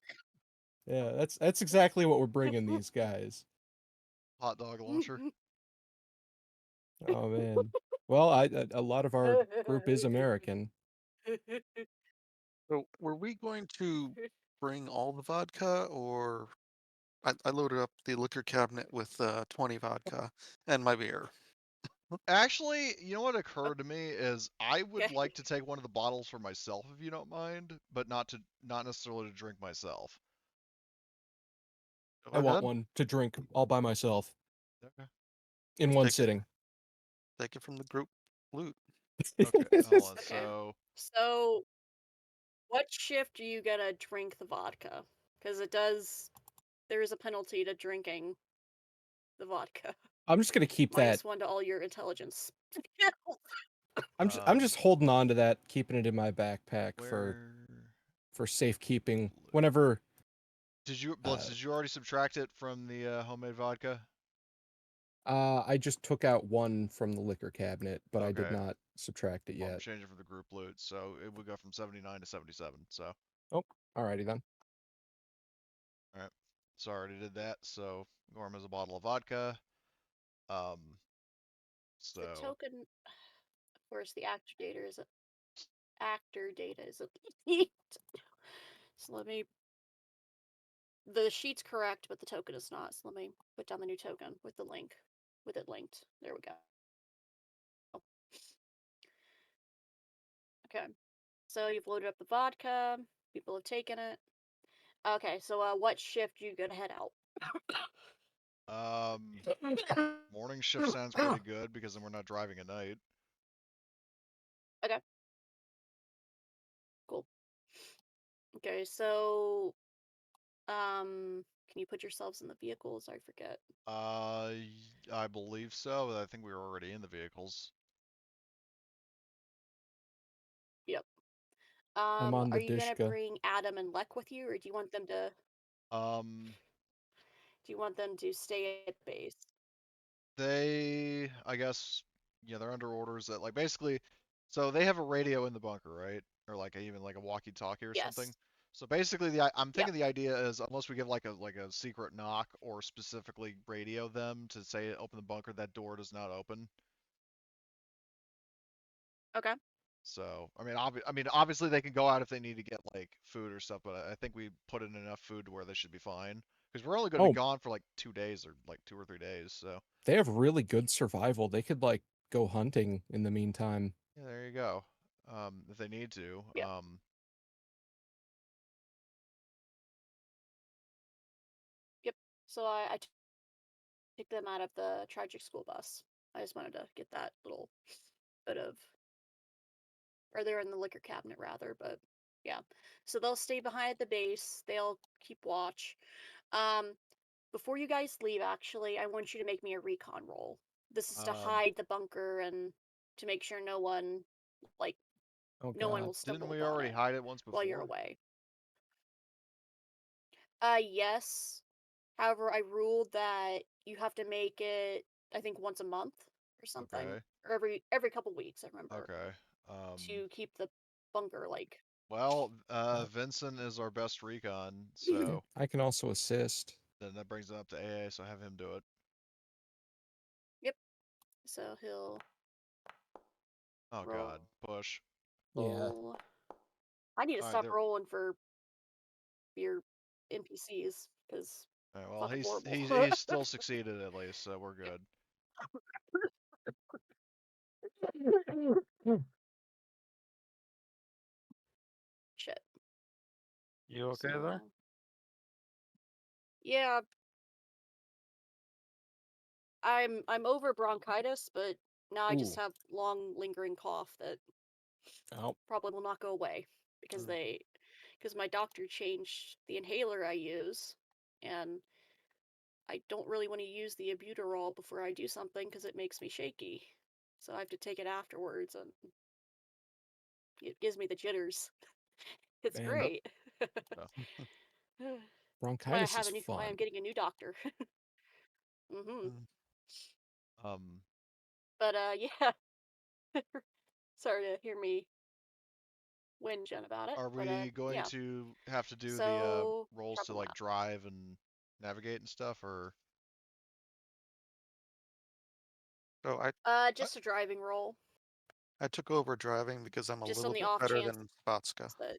Yeah, that's exactly what we're bringing these guys. Hot dog launcher. Oh man. Well, a lot of our group is American. So, were we going to bring all the vodka, or I loaded up the liquor cabinet with 20 vodka and my beer. Actually, you know what occurred to me is I would Okay. like to take one of the bottles for myself if you don't mind, but not necessarily to drink myself. I That want good? one to drink all by myself Okay. in one Take it, sitting. take it from the group loot. Okay. Hold on. Okay. So So, what shift are you gonna drink the vodka? Because there is a penalty to drinking the vodka. I'm just gonna keep that. -1 to all your intelligence. I'm just holding on to that, keeping it in my backpack where for safekeeping. Whenever did you Blitz, did you already subtract it from the homemade vodka? I just took out one from the liquor cabinet, but I did Okay. not subtract it Well, I'm yet. changing from the group loot, so it would go from 79 to 77. So, Oh, alrighty then. all right. So I already did that. So Gorm has a bottle of vodka. Um, The so token, of course, the actor data is a leaked. So let me. The sheet's correct, but the token is not. So let me put down the new token with the link, with it linked. There we go. Okay. So you've loaded up the vodka. People have taken it. Okay. So what shift you gonna head out? um, morning shift sounds pretty good because then we're not driving at night. Okay. Cool. Okay. So can you put yourselves in the vehicles? I forget. I believe so, but I think we were already in the vehicles. Yep. I'm on Are the you gonna Dishka. bring Adam and Lek with you, or do you want them to? Um, Do you want them to stay at base? I guess, they're under orders that like basically, so they have a radio in the bunker, right? Or like even like a walkie-talkie or something. Yes. So basically, I'm Yeah. thinking the idea is unless we give like a secret knock or specifically radio them to say open the bunker, that door does not open. Okay. So I mean, obviously they can go out if they need to get like food or stuff, but I think we put in enough food to where they should be fine. Because we're only going to be Oh, gone for like 2 days or like 2 or 3 days. So they have really good survival. They could like go hunting in the meantime. yeah, there you go. If they need to. Yep. Yep. So I took them out of the tragic school bus. I just wanted to get that little bit of, or they're in the liquor cabinet rather, but yeah. So they'll stay behind at the base. They'll keep watch. Um, Before you guys leave, actually, I want you to make me a recon roll. This is to Um, hide the bunker and to make sure like, Oh no one God. will didn't stumble we upon already it hide it once while you're before? away. Yes. However, I ruled that you have to make it, I think, once a month or something, Okay. or every couple weeks. I remember Okay. Um, to keep the bunker like. well, Uh, Vincent is our best recon, so I can also assist. then that brings it up to AA, so have him do it. Yep. So he'll Oh God, push. Yeah. roll. I need to All right, stop there. rolling for your NPCs because All right, well, fucking horrible. he's still succeeded at least, so we're good. Shit. You okay there? So Yeah, I'm over bronchitis, but now I just Ooh. have long lingering cough that Oh, probably will not go away because Mm. because my doctor changed the inhaler I use, and I don't really want to use the albuterol before I do something because it makes me shaky. So I have to take it afterwards, and it gives me the jitters. It's man, great. Yeah. That's why bronchitis is why fun. I'm getting a new doctor. hmm Mm. Um, But yeah, sorry to hear me whinge about it. are But we going yeah. to have to do the So rolls to problem like left. drive and navigate and stuff, or So I, Just a driving role, I took over driving because I'm a just on little the bit off better chance than Spotska. that.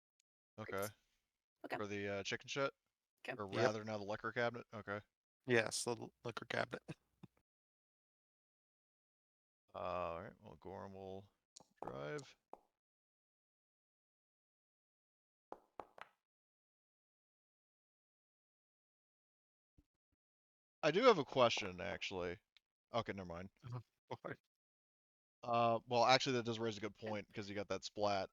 okay, Great. Okay. for the chicken shit, Okay. or Yep. rather now the liquor cabinet. Okay. Yes, the liquor cabinet. All right. Well, Gorham will drive. I do have a question, actually. Okay, never mind. Boy. Well, actually, that does raise a good point because you got that splat.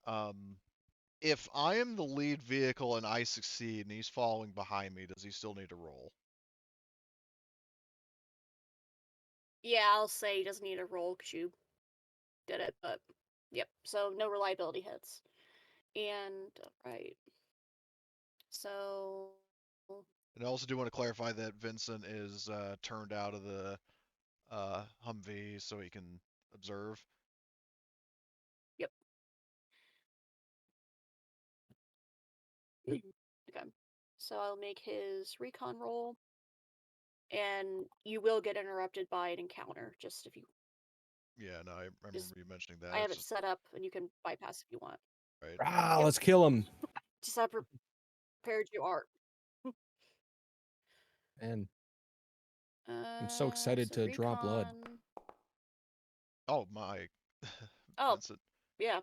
If I am the lead vehicle and I succeed and he's following behind me, does he still need to roll? Yeah, I'll say he doesn't need a roll because you did it, but yep. So no reliability hits. And right. So And I also do want to clarify that Vincent is turned out of the Humvee so he can observe. yep. okay. So I'll make his recon roll, and you will get interrupted by an encounter. Just if you Yeah, no, I just remember you mentioning that. I have It's it just set up, and you can bypass if you want. right. Ah, Yep. let's kill him. Just have prepared you are. And I'm so excited So to draw blood. recon. Oh my, Oh, Vincent. yeah.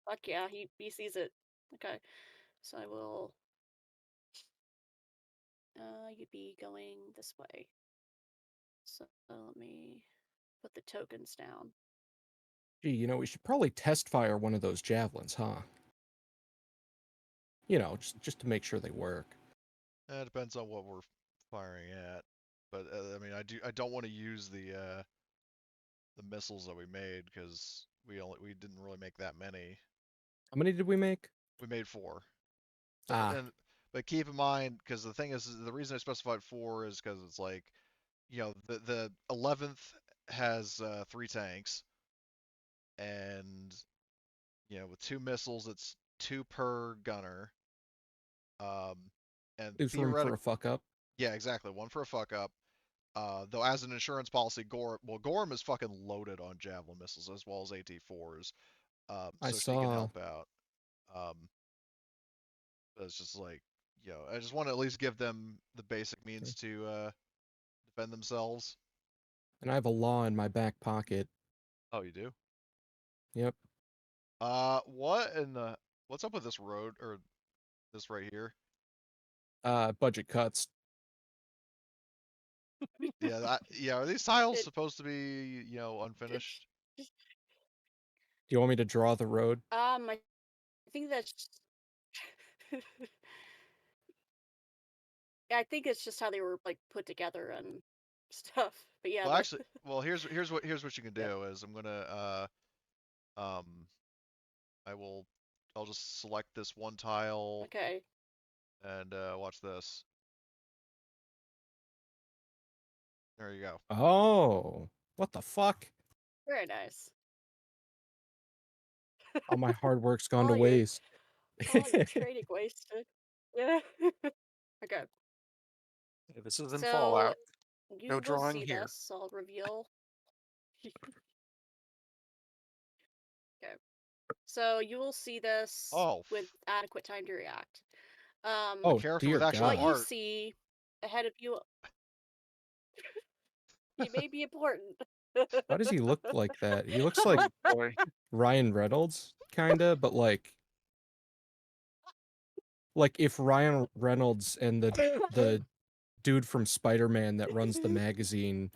Fuck yeah, he sees it. Okay. So I will you'd be going this way. So let me put the tokens down. Gee, we should probably test fire one of those javelins, huh? Just to make sure they work. It depends on what we're firing at, but I mean, I don't want to use the missiles that we made because we didn't really make that many. How many did we make? We made 4. But Ah, but keep in mind, because the thing is the reason I specified 4 is because it's like, the 11th has 3 tanks, and with 2 missiles, it's 2 per gunner. Um, and leaves room for theoretic, a fuck up. yeah, exactly, 1 for a fuck up. Though as an insurance policy, Gorham is fucking loaded on javelin missiles as well as AT4s, I so she can saw. help out. Um, but it's just like, I just want to at least give them the basic means to defend themselves. And I have a law in my back pocket. Oh, you do? Yep. What's up with this road or this right here? Budget cuts. Yeah, are these tiles It, supposed to be, it unfinished? Do you want me to draw the road? I think that's yeah, I think it's just how they were like put together and stuff. But yeah, Well, the actually, well, here's what you can yep. do is um I'll just select this one tile Okay. and watch this. There you go. Oh, what the fuck? Very nice. All my hard work's gone to All your waste. all your training wasted. Yeah. okay. Hey, this isn't So Fallout. No you will drawing see here. this. I'll reveal. okay. So you will see this Oh, with adequate time to react. a Oh, character with dear actual What God. you art. see ahead of you, it may be important. Why does he look like that? He looks like Oh boy. Ryan Reynolds, kinda, but like if Ryan Reynolds and the dude from Spider-Man that runs the magazine.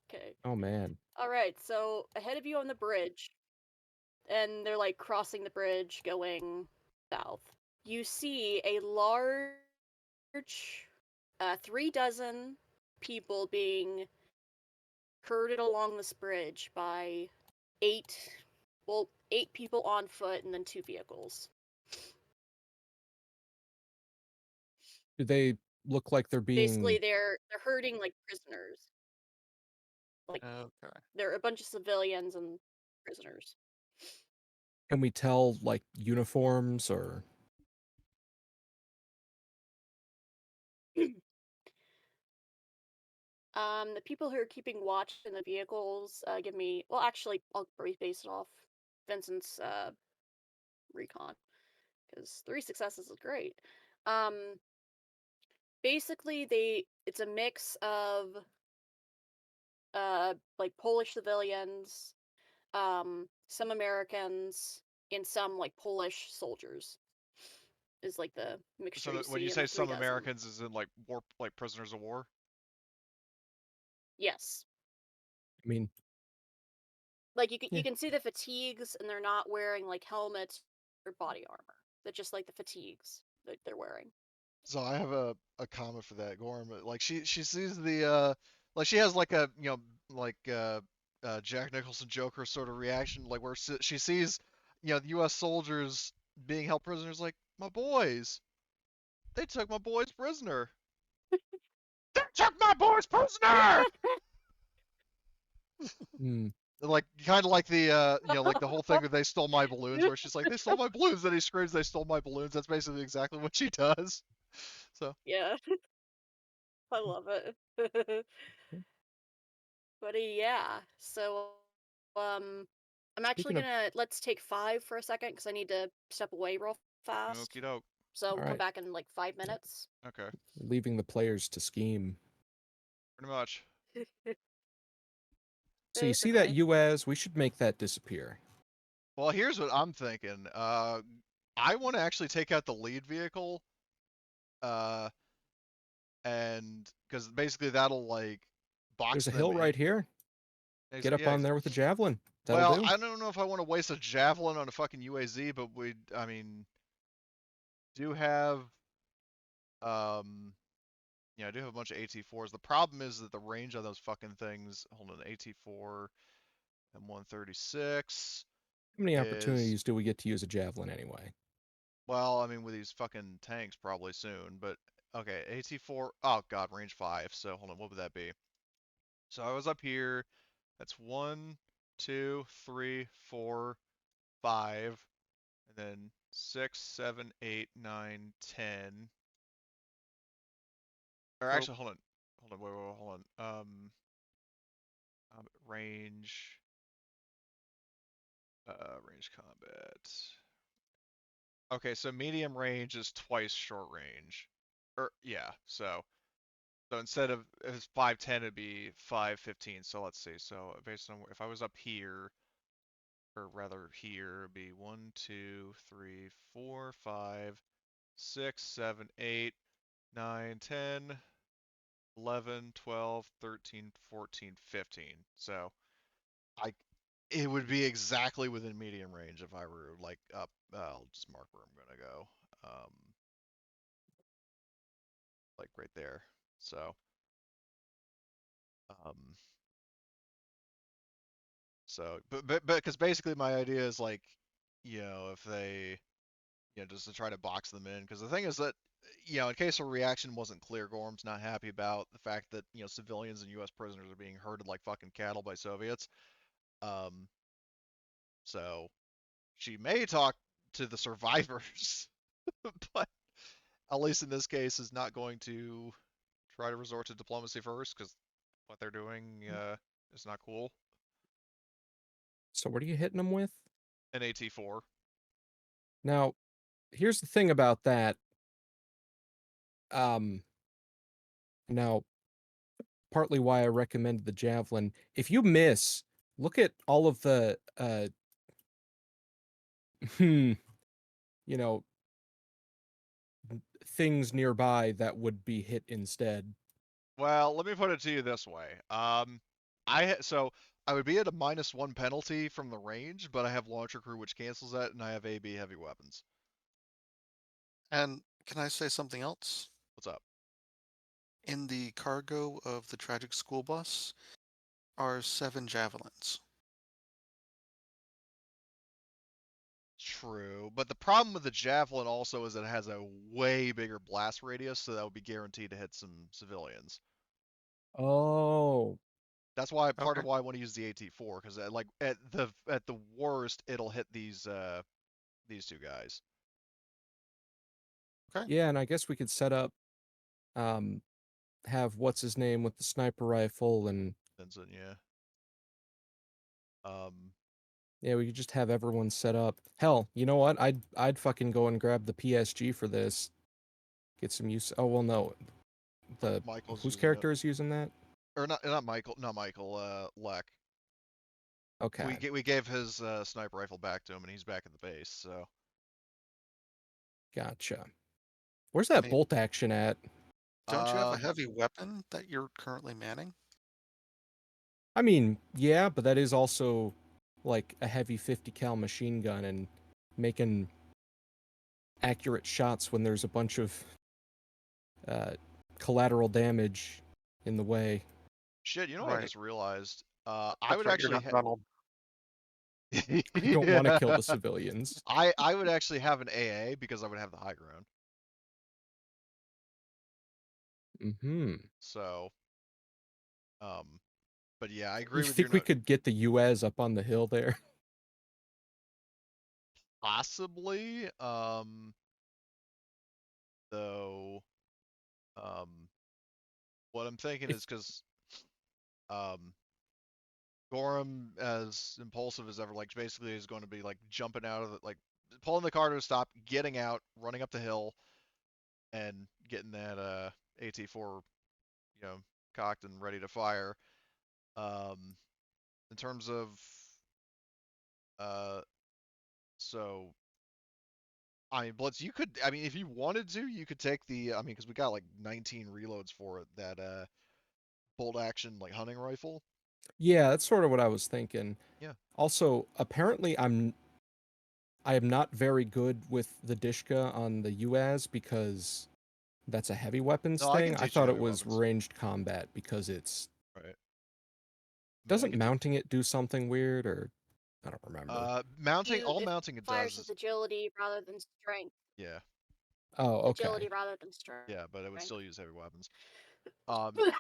Okay. Oh man. All right. So ahead of you on the bridge, and they're like crossing the bridge going south. You see a large 3 dozen people being herded along this bridge by eight, well, 8 people on foot and then 2 vehicles. Do they look like they're Basically, being they're herding like prisoners. Like Okay. they're a bunch of civilians and prisoners. can we tell like uniforms or The people who are keeping watch in the vehicles give me. Well, actually, I'll base it off Vincent's recon because 3 successes is great. Um, Basically, it's a mix of like Polish civilians, some Americans, and some like Polish soldiers. Is like the mixture So you when you see in say the three some dozen. Americans, is in like war, like prisoners of war? Yes. I mean, Like you yeah. can see the fatigues, and they're not wearing like helmets or body armor. They're just like the fatigues that they're wearing. So I have a comment for that, Gorm. Like she sees the like she has like a like Jack Nicholson Joker sort of reaction, like where she sees the U.S. soldiers being held prisoners, like my boys, they took my boys prisoner. They took my boys prisoner. Hmm. Like kind of like the like the whole thing that they stole my balloons, where she's like they stole my balloons, then he screams they stole my balloons. That's basically exactly what she does. So Yeah, I love it. But yeah, so um, I'm actually Speaking of, gonna let's take 5 for a second because I need to step away real fast. okie doke. So all we'll come right, back in like 5 minutes. Okay, leaving the players to scheme. pretty much. So you It's see that okay. UAS, we should make that disappear. Well, here's what I'm thinking. I want to actually take out the lead vehicle, uh, and because basically that'll like box There's a them hill in. right here. Get up Yeah. on there with a javelin. That'll Well, do. I don't know if I want to waste a javelin on a fucking UAZ, but I mean, do have, um, I do have a bunch of AT4s. The problem is that the range on those fucking things, hold on, AT4 and 136 How many is, opportunities do we get to use a javelin anyway? well, I mean, with these fucking tanks probably soon, but okay, AT4, oh god, range 5, so hold on, what would that be? So I was up here, that's 1, 2, 3, 4, 5, and then 6, 7, 8, 9, 10. Or So actually, wait, hold on. Range, range combat. Okay, so medium range is twice short range. Or yeah, so instead of if it's 510, it'd be 515. So let's see. So based on if I was up here, or rather here, it'd be 1, 2, 3, 4, 5, 6, 7, 8, 9, 10, 11, 12, 13, 14, 15. So I it would be exactly within medium range if I were like up. I'll just mark where I'm gonna go. Um, like right there. So, um, but because basically my idea is like, if they, just to try to box them in. Because the thing is that, in case a reaction wasn't clear, Gorm's not happy about the fact that civilians and U.S. prisoners are being herded like fucking cattle by Soviets. Um, so she may talk to the survivors, but at least in this case is not going to try to resort to diplomacy first because what they're doing is not cool. So what are you hitting them with? An AT4. Now, here's the thing about that. Um, now, partly why I recommended the javelin. If you miss, look at all of the you know, things nearby that would be hit instead. Well, let me put it to you this way. So I would be at a -1 penalty from the range, but I have launcher crew which cancels that, and I have AB heavy weapons. And can I say something else? What's up? In the cargo of the tragic school bus are 7 javelins. True, but the problem with the javelin also is that it has a way bigger blast radius, so that would be guaranteed to hit some civilians. Oh, That's why part Okay. of why I want to use the AT4, because like at the worst it'll hit these two guys. Okay. yeah, and I guess we could set up, um, have what's his name with the sniper rifle, and Vincent, yeah. Um, yeah, we could just have everyone set up. Hell, you know what? I'd fucking go and grab the PSG for this. Get some use. Oh well, no, the Michael's whose using it, character is using that? or not Michael, not Michael. Lek. Okay, We gave his sniper rifle back to him, and he's back at the base. So gotcha. Where's I that mean, bolt action at? don't you have a um, heavy weapon that you're currently manning? I mean, yeah, but that is also like a heavy 50 cal machine gun and making accurate shots when there's a bunch of uh, collateral damage in the way. shit. You know what I Right. just realized? I That's would right. You're actually not Donald. I don't want to kill Yeah. the civilians. I would actually have an AA because I would have the high ground. Hmm. So, um, but yeah, I You agree with your think we note. could get the UAS up on the hill there? Possibly, though, um, what I'm thinking If is because, um, Gorham, as impulsive as ever, like basically is going to be like jumping out of the, like pulling the car to a stop, getting out, running up the hill, and getting that AT4, you know, cocked and ready to fire. Um, in terms of uh, so I mean, Blitz, you could, I mean, if you wanted to, you could take the, I mean, because we got like 19 reloads for it, that bolt action like hunting rifle. yeah, that's sort of what I was thinking. Yeah. Also, apparently I am not very good with the Dishka on the UAS because that's a heavy weapons No, I can thing. I teach you thought it heavy was weapons. ranged combat because it's Right. I mean, I doesn't can teach. mounting it do something weird or I don't remember. Mounting, You all it mounting it fires does with is, agility rather than strength. yeah, Oh, okay. Agility rather than strength. yeah, but it would still use heavy weapons.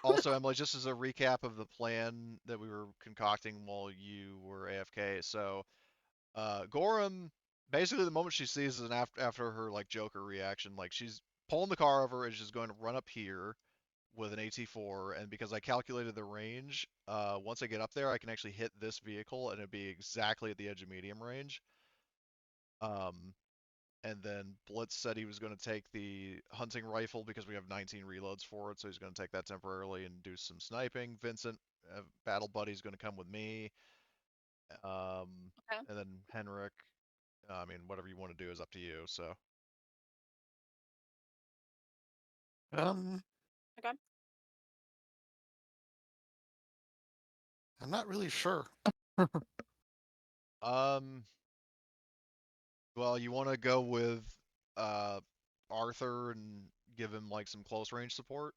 Also, Emily, just as a recap of the plan that we were concocting while you were AFK. So, Gorham, basically the moment she sees it, and after her like Joker reaction, like she's pulling the car over and she's going to run up here with an AT4, and because I calculated the range, once I get up there, I can actually hit this vehicle, and it'd be exactly at the edge of medium range. Um, and then Blitz said he was going to take the hunting rifle because we have 19 reloads for it, so he's going to take that temporarily and do some sniping. Vincent, battle buddy's going to come with me. Okay. And then Henrik, I mean, whatever you want to do is up to you. So, Um, Okay. I'm not really sure. um, well, you want to go with uh Arthur and give him like some close range support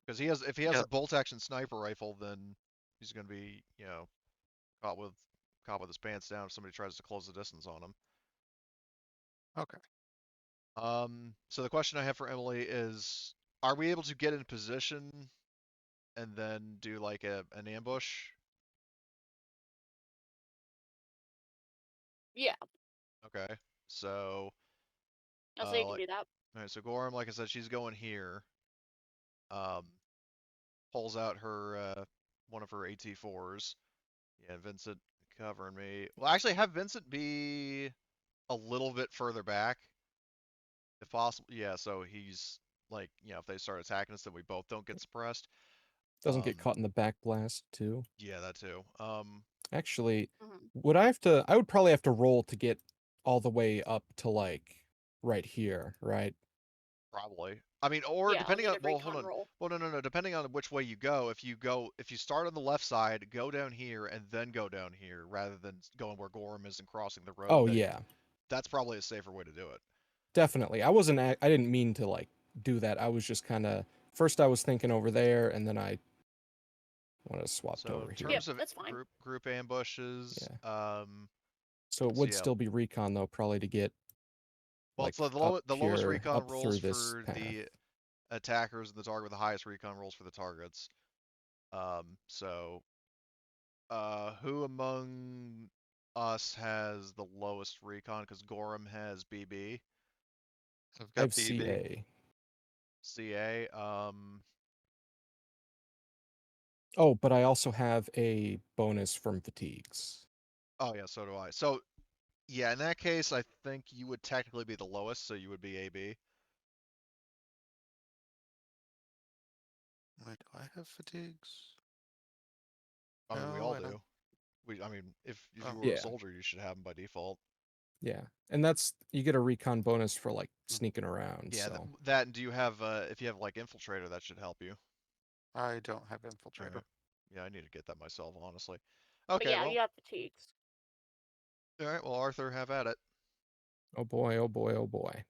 because if he has Yeah. a bolt action sniper rifle, then he's going to be caught with caught with his pants down if somebody tries to close the distance on him. Okay. So the question I have for Emily is, are we able to get in position and then do like an ambush? Yeah. Okay. So, I'll say you can like, do that. all right. So Gorham, like I said, she's going here. Um, pulls out her one of her AT4s. Yeah, Vincent covering me. Well, actually, have Vincent be a little bit further back, if possible. Yeah, so he's like, if they start attacking us, then we both don't get suppressed. Doesn't get caught in the back blast too. Yeah, that too. Actually, Mhm. I would probably have to roll to get all the way up to like right here, right? Probably. I mean, or Yeah, I'll depending need on, a well, hold recon on. roll. Well, no. Depending on which way you go, if you start on the left side, go down here and then go down here rather than going where Gorham is and crossing the road, Oh then yeah, that's probably a safer way to do it. definitely. I didn't mean to like do that. I was just kind of first I was thinking over there, and then I want to swap to So over in here. Yep, terms of that's fine. group ambushes, Yeah. So it so would yeah, still be recon though, probably to get well, like so up the lowest here, recon up rolls through this for path. the attackers and the target with the highest recon rolls for the targets. So who among us has the lowest recon? Because Gorham has BB, I've I got have BB. CA. CA. Oh, but I also have a bonus from fatigues. Oh yeah, so do I. So yeah, in that case, I think you would technically be the lowest, so you would be AB. Wait, do I have fatigues? I mean, we No, all I don't. do. I mean, if you Oh, were a Yeah, soldier, you should have them by default. yeah, and that's you get a recon bonus for like mm, sneaking around. Yeah, So that and do you have if you have like infiltrator, that should help you. I don't have All infiltrator. right. Yeah, I need to get that myself, honestly. But Okay, yeah, well, you have fatigues. all right. Well, Arthur, have at it. oh boy, oh boy, oh boy.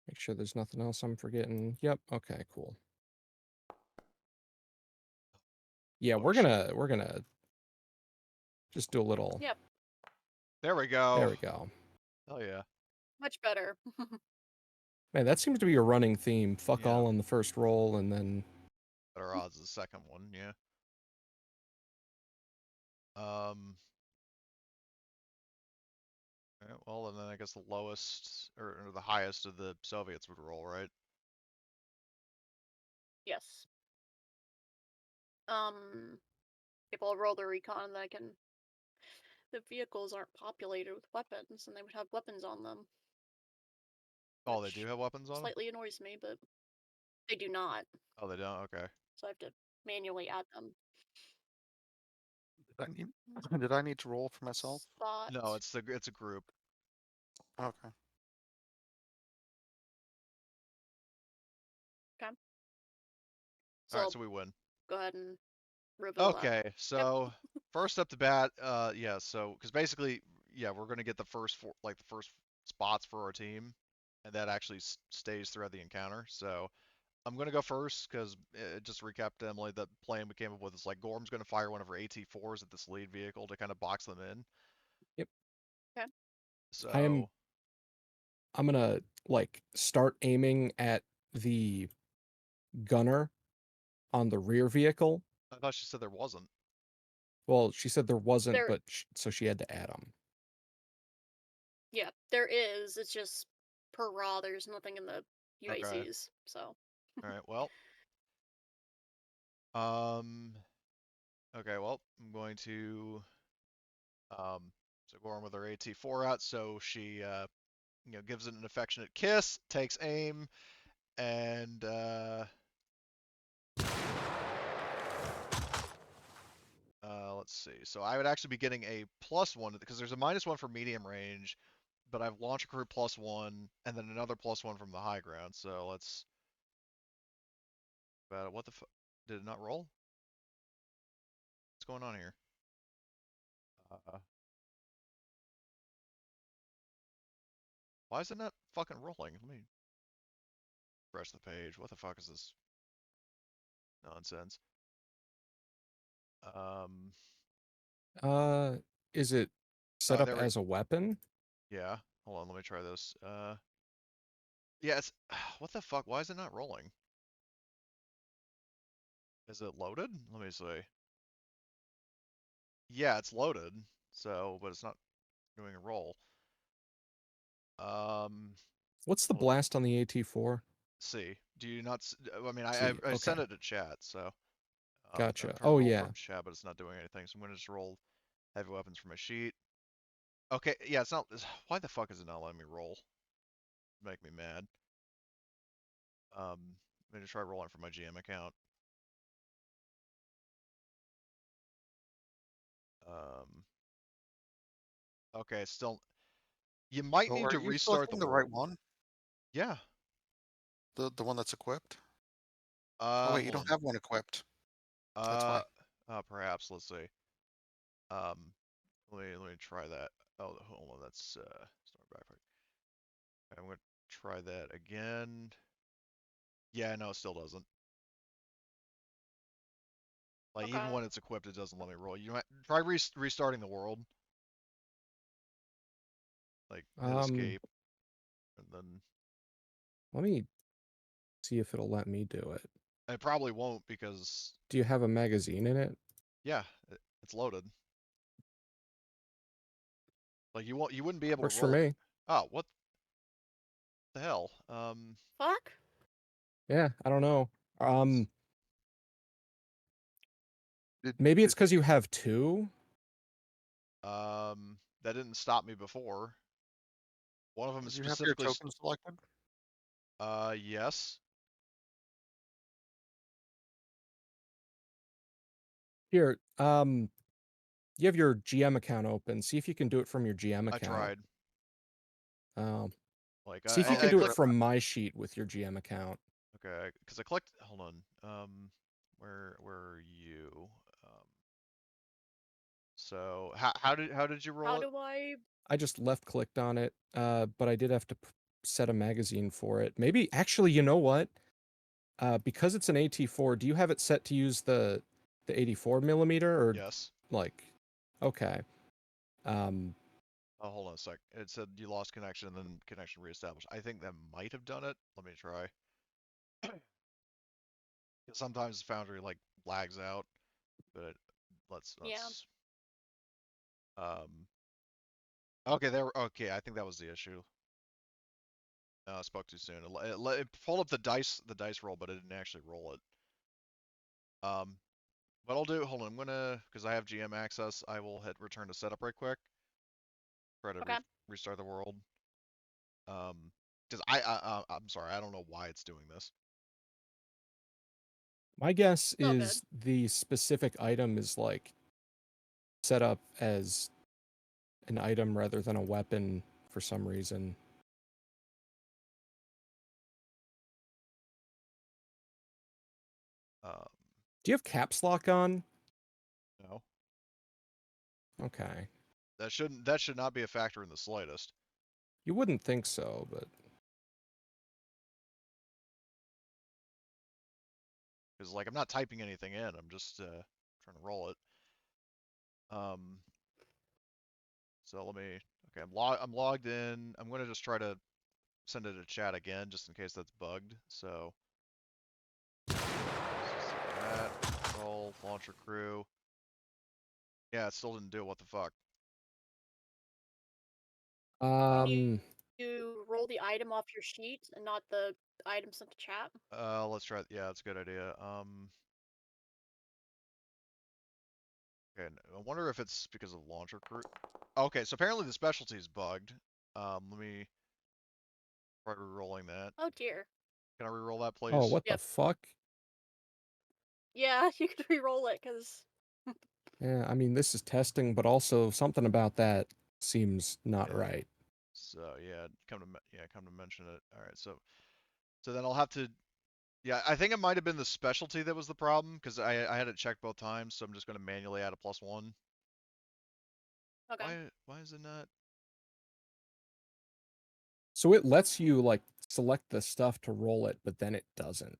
Make sure there's nothing else I'm forgetting. Yep. Okay. Cool. Yeah, Oh shit. we're gonna just do a little. Yep, There we There go. we go. Oh yeah. much better. Man, that seems to be a running theme. Fuck Yeah. all on the first roll, and then Better odds the second one. Yeah. Um. All right, well, and then I guess the lowest or the highest of the Soviets would roll, right? Yes. If I'll roll the recon, then I can. The vehicles aren't populated with weapons, and they would have weapons on them, Oh, they do which have weapons on them? slightly annoys me, but they do not. Oh, they don't? Okay. So I have to manually add them. Did I need? Did I need to roll for myself? Spot. No, it's a group. Okay. Okay. All So right, I'll so we win. go ahead and reveal that. Okay, Yep. so first up to bat, yeah, so because basically, yeah, we're gonna get the first four, like the first spots for our team, and that actually stays throughout the encounter. So I'm gonna go first because just to recap to Emily, the plan we came up with is like Gorm's gonna fire one of her AT4s at this lead vehicle to kind of box them in. yep. Okay. I am So I'm gonna like start aiming at the gunner on the rear vehicle. I thought she said there wasn't. Well, she said there wasn't, There, but so she had to add them. yeah, there is. It's just per raw. There's nothing in the Okay. UACs. So All right. Well. Um. Okay. Well, I'm going to so Gorm with her AT4 out, so she gives it an affectionate kiss, takes aim, and let's see. So I would actually be getting a +1 because there's a -1 for medium range, but I've launch crew +1 and then another +1 from the high ground. So let's. What the fuck? Did it not roll? What's going on here? Uh, why is it not fucking rolling? Let me refresh the page. What the fuck is this nonsense? Um, Is it set up there we. as a weapon? Yeah. Hold on. Let me try this. Yeah. It's. What the fuck? Why is it not rolling? Is it loaded? Let me see. Yeah, it's loaded. So, but it's not doing a roll. Um, What's the hold on. blast on the AT4? See. Do you not? I mean, See, I okay, sent it to chat, so I'm gotcha. trying to Oh roll yeah, from chat, but it's not doing anything. So I'm gonna just roll heavy weapons from my sheet. Okay, yeah, it's not. Why the fuck is it not letting me roll? Make me mad. I'm gonna try rolling from my GM account. Okay, still. You might So need are to you restart the selecting the right world. one? Yeah. The one that's equipped? Oh wait, you Hold don't on. have one equipped. That's why. Perhaps. Let's see. Um, let me try that. Oh, hold on. That's start back. I'm gonna try that again. Yeah, no, it still doesn't. Like even Okay. when it's equipped, it doesn't let me roll. You might try restarting the world. Like hit escape, and then Let me see if it'll let me do it. it probably won't because Do you have a magazine in it? yeah, it's loaded. Like you wouldn't be able to Works for roll. me. Oh, what the hell? Fuck. Yeah, I don't know. Um, Did maybe it's did because you have two. that didn't stop me before. One of them is did you have your specifically, token selected? yes, Here, you have your GM account open. See if you can do it from your GM I account. tried. Um, Like see if you Oh, can I do it clicked. from my sheet with your GM account. Okay, because I clicked. Hold on. Where are you? So how did you roll How it? do I? I just left clicked on it, but I did have to set a magazine for it. Maybe actually, you know what? Because it's an AT4, do you have it set to use the 84 millimeter or Yes. like? Okay. Um, Oh, hold on a sec. It said you lost connection and then connection reestablished. I think that might have done it. Let me try. Sometimes the Foundry like lags out, but Yeah. let's um okay there okay, I think that was the issue. No, I spoke too soon. It pulled up the dice roll, but it didn't actually roll it. What I'll do, hold on, I'm gonna because I have GM access, I will hit return to setup right quick. Try to Okay. restart the world. Because I'm sorry, I don't know why it's doing this. my guess All good. is the specific item is like set up as an item rather than a weapon for some reason. Um, Do you have caps lock on? no, Okay. that should not be a factor in the slightest. You wouldn't think so, but Because like I'm not typing anything in, I'm just trying to roll it. Um, so let me. Okay, I'm logged in. I'm gonna just try to send it to chat again, just in case that's bugged. So that roll launcher crew. Yeah, it still didn't do it. What the fuck? Can um you roll the item off your sheet and not the item sent to chat? Let's try. Yeah, that's a good idea. Okay, I wonder if it's because of launcher crew. Okay, so apparently the specialty is bugged. Let me try re-rolling that. Oh dear. Can I re-roll that, oh, please? what the Yep. fuck? Yeah, you could re-roll it because. Yeah, I mean this is testing, but also something about that seems not Yeah. right. So yeah, come to mention it. All right, so then I'll have to. Yeah, I think it might have been the specialty that was the problem because I had it checked both times, so I'm just going to manually add a +1. Okay. Why is it not? So it lets you like select the stuff to roll it, but then it doesn't.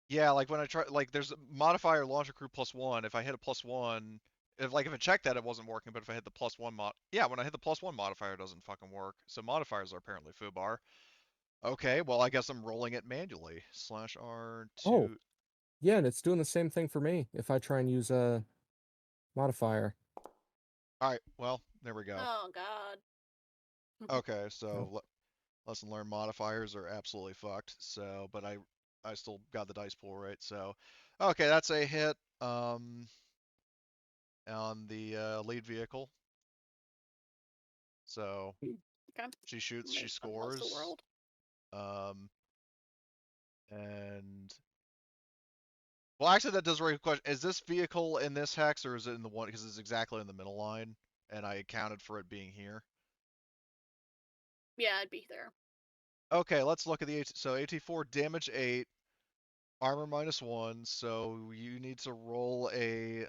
Yeah, like when I try, like there's a modifier launcher crew +1. If I hit a +1, if it checked that it wasn't working, but if I hit the +1 yeah, when I hit the +1 modifier, it doesn't fucking work. So modifiers are apparently foobar. Okay, well I guess I'm rolling it manually. /R Oh, to. yeah, and it's doing the same thing for me if I try and use a modifier. All right, well there we go. Oh god. Okay, Oh. so lesson learned, modifiers are absolutely fucked. So, but I still got the dice pool right. So, okay, that's a hit. On the lead vehicle. So Okay. she shoots, she Make fun of most of the scores. world. Um, And well, actually, that does raise a question: is this vehicle in this hex, or is it in the one? Because it's exactly in the middle line, and I accounted for it being here. Yeah, I'd be there. Okay, let's look at the so AT4 damage 8, armor -1. So you need to roll a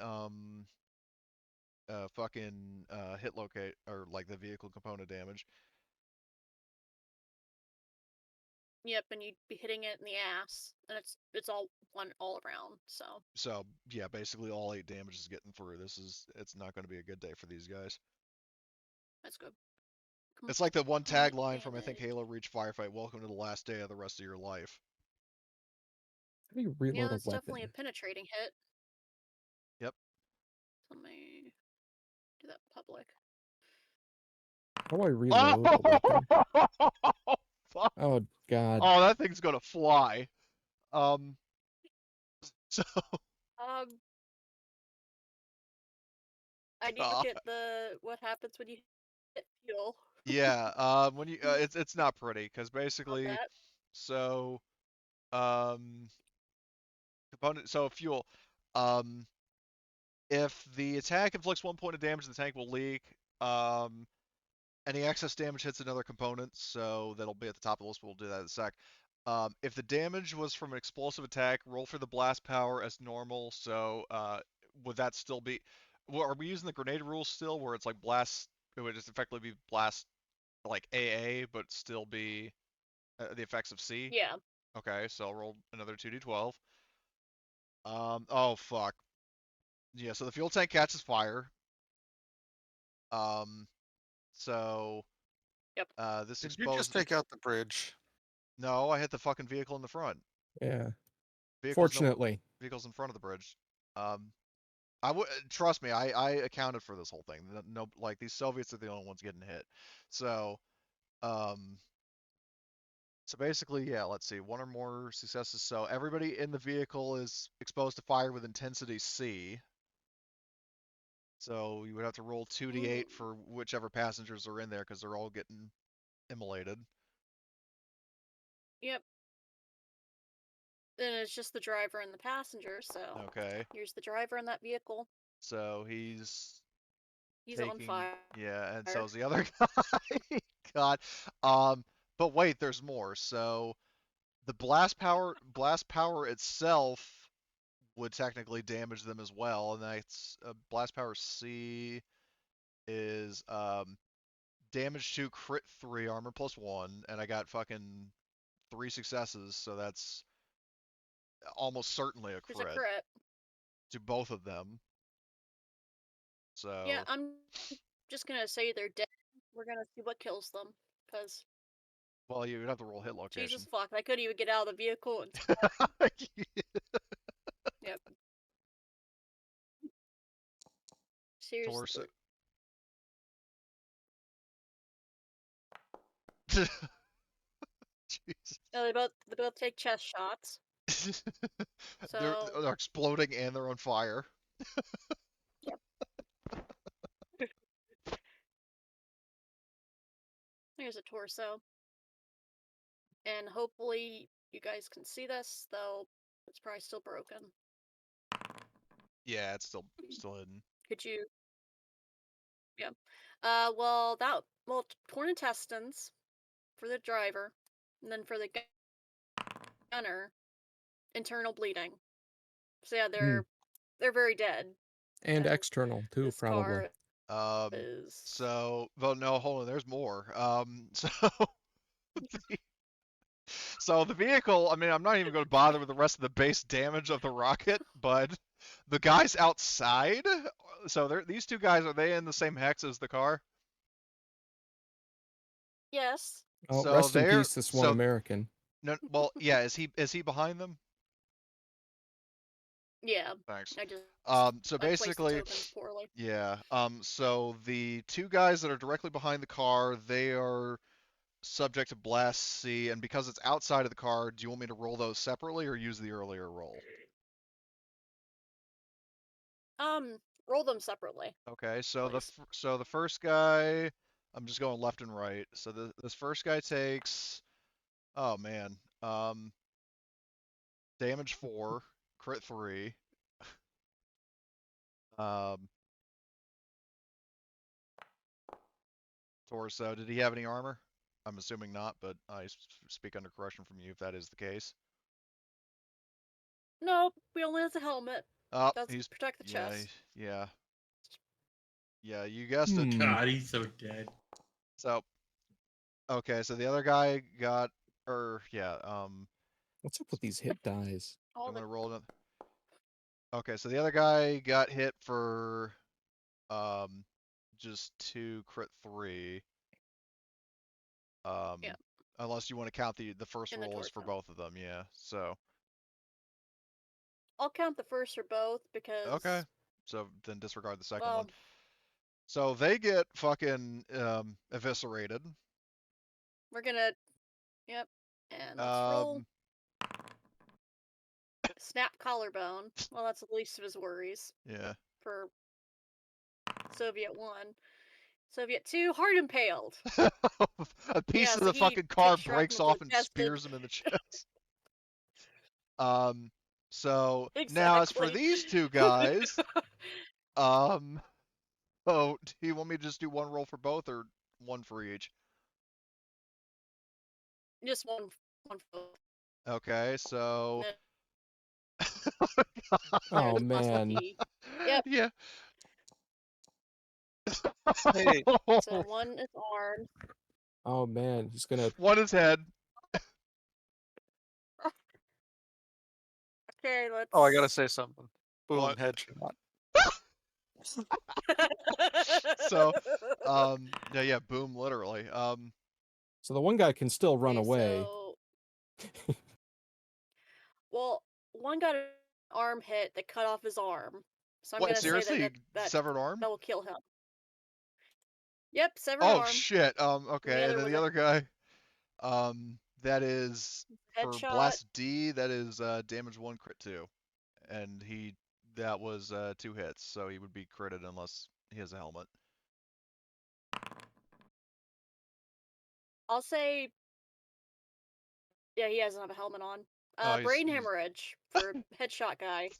fucking hit locate, or like the vehicle component damage. Yep, and you'd be hitting it in the ass, and it's all one all around. So yeah, basically all 8 damage is getting through. It's not going to be a good day for these guys. That's good. It's like the one Component tagline from I think damage. Halo Reach Firefight: "Welcome to the last day of the rest of your life." How do you Yeah, reload a that's definitely a weapon? penetrating hit. Yep. Let me do that public. How do I reload a weapon? Fuck. Oh god. Oh, that thing's gonna fly. So Um, I need to look God. at what happens when you hit fuel Yeah. When you it's not pretty because on basically, that. so um component so fuel, um if the attack inflicts 1 point of damage, the tank will leak. Any excess damage hits another component, so that'll be at the top of the list, but we'll do that in a sec. If the damage was from an explosive attack, roll for the blast power as normal. So would that still be? Well, are we using the grenade rule still, where it's like blast? It would just effectively be blast like AA, but still be the effects of C. Yeah. Okay, so I'll roll another 2d12. Oh fuck. Yeah, so the fuel tank catches fire. Um, so Yep. this Did you just exposes. take out the bridge? No, I hit the fucking vehicle in the front. Yeah. Vehicles no Fortunately. vehicles in front of the bridge. Um, I would trust me. I accounted for this whole thing. No, like these Soviets are the only ones getting hit. So um, so basically, yeah. Let's see, one or more successes. So everybody in the vehicle is exposed to fire with intensity C. So you would have to roll 2d8 Ooh. for whichever passengers are in there because they're all getting immolated. Yep. Then it's just the driver and the passenger. So Okay. here's the driver in that vehicle. So he's He's on taking, fire. yeah, and so is the other guy. God. But wait, there's more. So the blast power itself would technically damage them as well, and that's blast power C is damage 2, crit 3, armor +1, and I got fucking 3 successes, so that's almost certainly a There's a crit crit. to both of them. Yeah, So I'm just gonna say they're dead. We're gonna see what kills them. Cause well, you would have to roll hit Jesus location. fuck, I couldn't even get out of the vehicle and yep. Torso. Seriously. Jesus. No, they both take chest shots. they're, So they're exploding and they're on fire. yep. There's a torso. And hopefully you guys can see this, though it's probably still broken. Yeah, it's still hidden. Could you yeah. Torn intestines for the driver, and then for the gunner, internal bleeding. So yeah, they're very dead. And And external too, this probably. car Um, is well, no, hold on, there's more. So the vehicle, I mean, I'm not even going to bother with the rest of the base damage of the rocket, but the guys outside, so these two guys, are they in the same hex as the car? yes. Oh, So rest in they're, peace, this one so, American. no, well, yeah, is he behind them? Yeah. Thanks. I just So I placed the basically, tokens poorly. yeah, so the two guys that are directly behind the car, they are subject to Blast C, and because it's outside of the car, do you want me to roll those separately or use the earlier roll? Roll them separately, Okay, so please. the first guy, I'm just going left and right. So this first guy takes, oh man, damage 4, crit 3. Torso. Did he have any armor? I'm assuming not, but I speak under correction from you if that is the case. Nope, we only has a helmet. Oh, That's he's protect the chest. yeah. You guessed it. God, he's so dead. So, okay, so the other guy got, What's up with these hit dies? All I'm the gonna roll it. Okay, so the other guy got hit for, just 2 crit 3. Yeah. Unless you want to count the first In the rolls for torso. both of them, yeah. So, I'll count the first for both because okay. So then disregard the second well, one. So they get fucking eviscerated. we're gonna yep. And let's roll. Snap collarbone. Well, that's the least of his worries Yeah. for Soviet 1. Soviet 2, hard impaled. A piece Yeah, of so the he fucking car takes breaks shrapnel to off the and chest and- spears him in the chest. So now as for Exactly. these two guys, oh, do you want me to just do one roll for both or one for each? Just one for both. Okay, so Oh Just plus man. lucky. Yep. yeah. Hey, So one is armed. Oh man, he's gonna. One is head. Okay, let's. oh, I gotta say something. Boom, What? headshot. So, yeah, boom, literally. So the one guy can still run Okay, away. so- well, one got an arm hit that cut off his arm. So I'm What, gonna seriously? say that Severed arm? will kill him. Yep, severed Oh arm. shit. Okay, and other then was the a other guy, that is for headshot. blast D, that is damage 1, crit 2. And that was 2 hits, so he would be critted unless he has a helmet. I'll say. Yeah, he doesn't have a helmet on. Oh, Brain hemorrhage for headshot guy.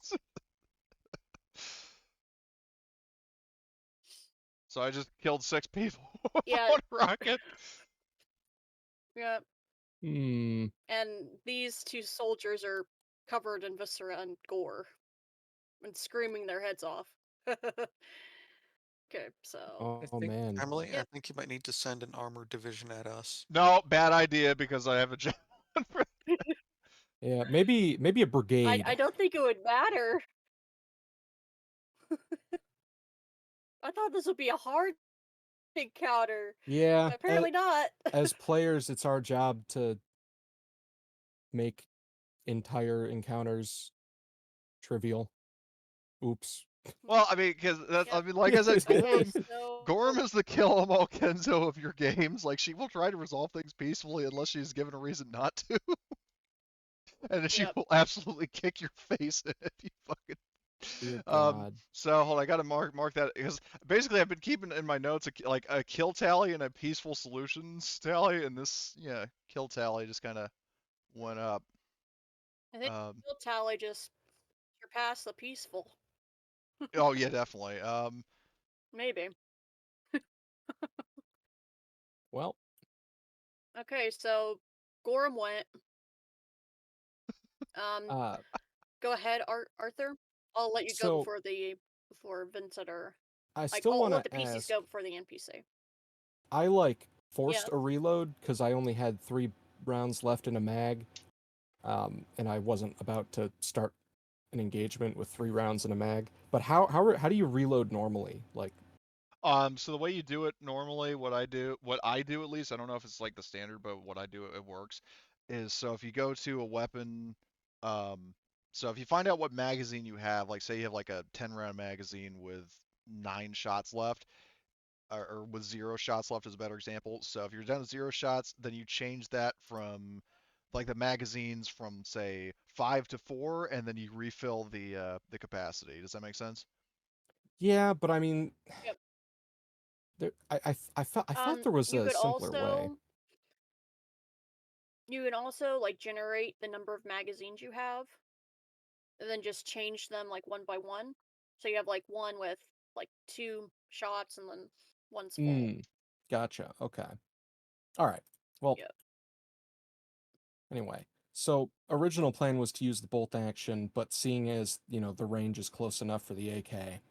So I just killed 6 people Yeah. with one rocket. Yep. Hmm. And these two soldiers are covered in viscera and gore and screaming their heads off. Okay, so Oh man. Emily, I Yep. think you might need to send an armored division at us. No, bad idea because I have a javelin. Yeah, maybe a brigade. I don't think it would matter. I thought this would be a hard encounter. Yeah. But apparently not. As players, it's our job to make entire encounters trivial. Oops. Well, I mean, because Yep. I mean, like I said, Okay, so Gorm is the kill 'em all Kenzo of your games. Like, she will try to resolve things peacefully unless she's given a reason not to. And then she Yep. will absolutely kick your face in if you fucking. Dear God. So hold on, I gotta mark that because basically I've been keeping in my notes like a kill tally and a peaceful solutions tally, and this kill tally just kind of went up. I think kill tally just surpassed the peaceful. Oh yeah, definitely. Maybe. Well. Okay, so Gorham went. Go ahead, Arthur. I'll let you go So- before Vincent or I like still I'll want let the to PCs ask. go before the NPC. I forced a reload because I only had 3 rounds left in a mag, and I wasn't about to start an engagement with 3 rounds in a mag. But how do you reload normally? Like, so the way you do it normally, what I do at least, I don't know if it's like the standard, but what I do, it works, is so if you go to a weapon, so if you find out what magazine you have, like say you have like a 10 round magazine with 9 shots left, or with 0 shots left is a better example. So if you're down to 0 shots, then you change that from like the magazines from say 5 to 4, and then you refill the capacity. Does that make sense? yeah, but I mean, Yep. I thought there was you a could simpler way. You can also like generate the number of magazines you have. and then just change them like one by one. So you have like one with like 2 shots and then one's full. Gotcha. Okay. All right. Well, Yep. anyway, so original plan was to use the bolt action, but seeing as, the range is close enough for the AK.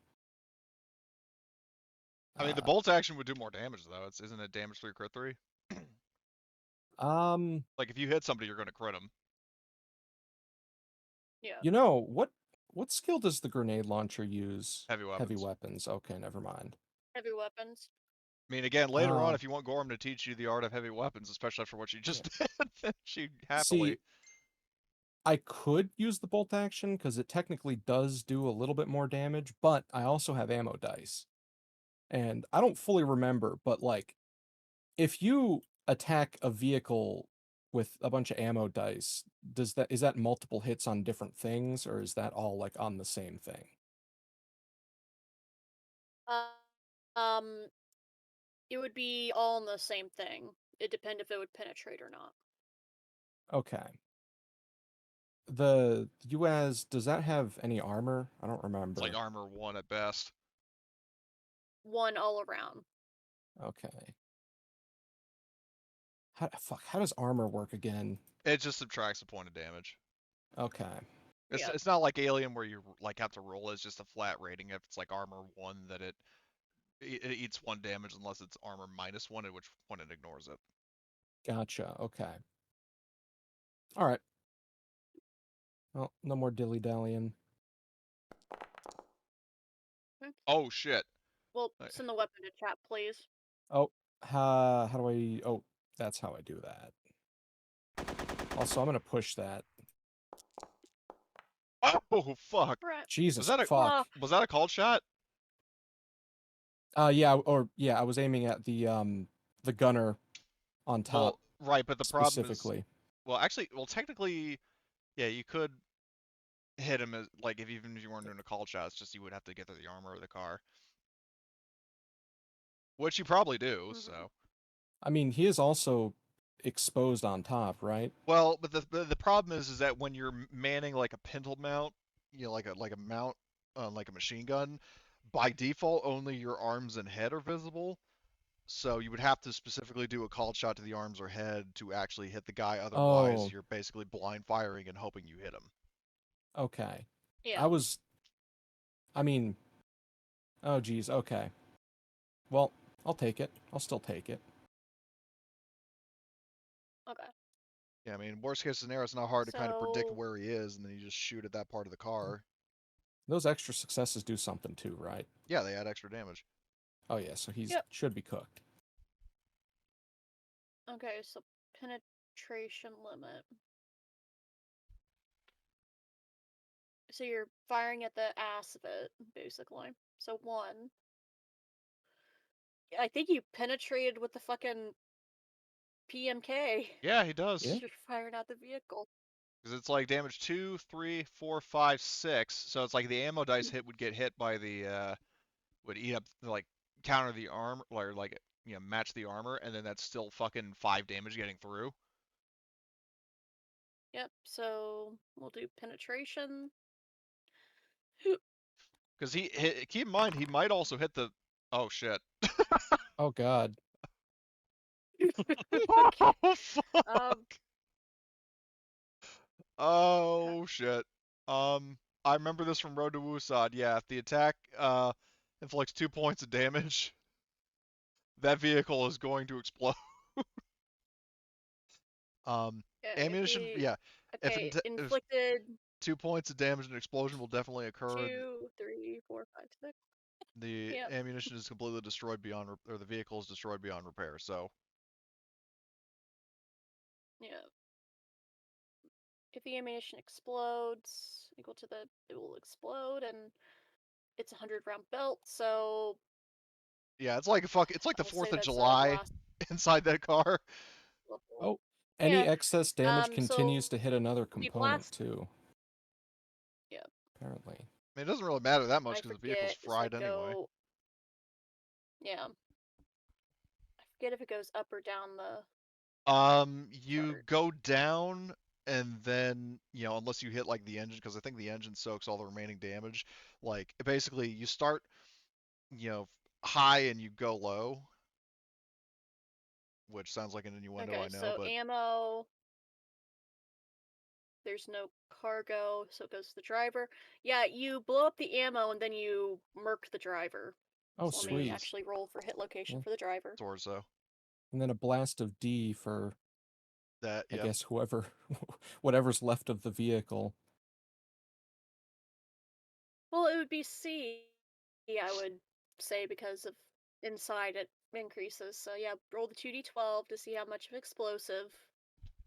I mean, the bolt action would do more damage though. Isn't it damage 3, crit 3? Um, Like if you hit somebody, you're gonna crit them. Yeah. what skill does the grenade launcher use? Heavy Heavy weapons. weapons. Okay, never mind. Heavy weapons. I mean, again, later on, Uh, if you want Gorm to teach you the art of heavy weapons, especially after what you just did, then she'd See, happily. I could use the bolt action because it technically does do a little bit more damage, but I also have ammo dice. And I don't fully remember, but like if you attack a vehicle with a bunch of ammo dice, is that multiple hits on different things, or is that all like on the same thing? Uh, um, it would be all in the same thing. It depends if it would penetrate or not. Okay. The UAS, does that have any armor? I don't It's remember. like armor 1 at best. 1 all around. Okay. How does armor work again? It just subtracts a point of damage. Okay. Yep. It's not like Alien where you like have to roll. It's just a flat rating. If it's like armor 1, that it eats 1 damage unless it's armor -1, at which point it ignores it. Gotcha. Okay. All right. Well, no more dilly-dallying. Oh shit. Well, send the weapon to chat, please. Oh, how do I... Oh, that's how I do that. Also, I'm going to push that. Oh fuck. Right. Jesus, Was fuck. Was that a called shot? Yeah, I was aiming at the gunner on top Well, right, but the problem is, specifically. well, actually, well, technically, yeah, you could hit him as like even if you weren't doing a called shot, it's just you would have to get through the armor of the car, which you probably do. So, I mean, he is also exposed on top, right? well, but the problem is that when you're manning like a pintle mount, like a mount on like a machine gun, by default only your arms and head are visible. So you would have to specifically do a called shot to the arms or head to actually hit the guy. Otherwise, Oh, you're basically blind firing and hoping you hit him. okay. Yeah. I mean, oh geez, okay. Well, I'll take it. I'll still take it. Okay. Yeah, I mean, worst case scenario, it's not hard to kind of predict So where he is, and then you just shoot at that part of the car. Those extra successes do something too, right? Yeah, they add extra damage. Oh yeah, so he's Yep. should be cooked. okay, so penetration limit. So you're firing at the ass of it, basically. So 1. I think you penetrated with the fucking PMK. Yeah, he does. Yeah. You're firing at the vehicle. Because it's like damage 2, 3, 4, 5, 6. So it's like the ammo dice hit would get hit by the would eat up like counter the armor or like match the armor, and then that's still fucking 5 damage getting through. Yep, so we'll do penetration. Because keep in mind he might also hit the. Oh shit. Oh god. Okay. Oh fuck. Oh shit. I remember this from Road to Wusad. Yeah, if the attack inflicts 2 points of damage, that vehicle is going to explode. Yeah, Ammunition. Yeah, okay, if inflicted 2 points of damage and explosion will definitely occur. 2, 3, 4, 5, 6. The Yep. ammunition is completely destroyed beyond, or the vehicle is destroyed beyond repair. So Yeah. If the ammunition explodes, equal to it will explode, and it's a 100-round belt, so yeah, it's like the I'll say 4th of that's July glass inside that car. level. Oh, any Yeah. excess damage continues So to hit another the component blast. too. Yeah. Apparently. I mean, it doesn't really matter that much I because the vehicle's forget. Does that fried anyway. go? Yeah. I forget if it goes up or down the You chart. go down and then unless you hit like the engine, because I think the engine soaks all the remaining damage. Like basically, you start you know high and you go low, which sounds like an innuendo, Okay, I know, so but ammo. There's no cargo, so it goes to the driver. Yeah, you blow up the ammo and then you murk the driver. Oh, So let me sweet. actually roll for hit location Yeah. for the driver. torso. And then a blast of D for, That I yeah. guess, whoever, whatever's left of the vehicle. Well, it would be C, I would say, because of inside it increases. So yeah, roll the 2d12 to see how much of explosive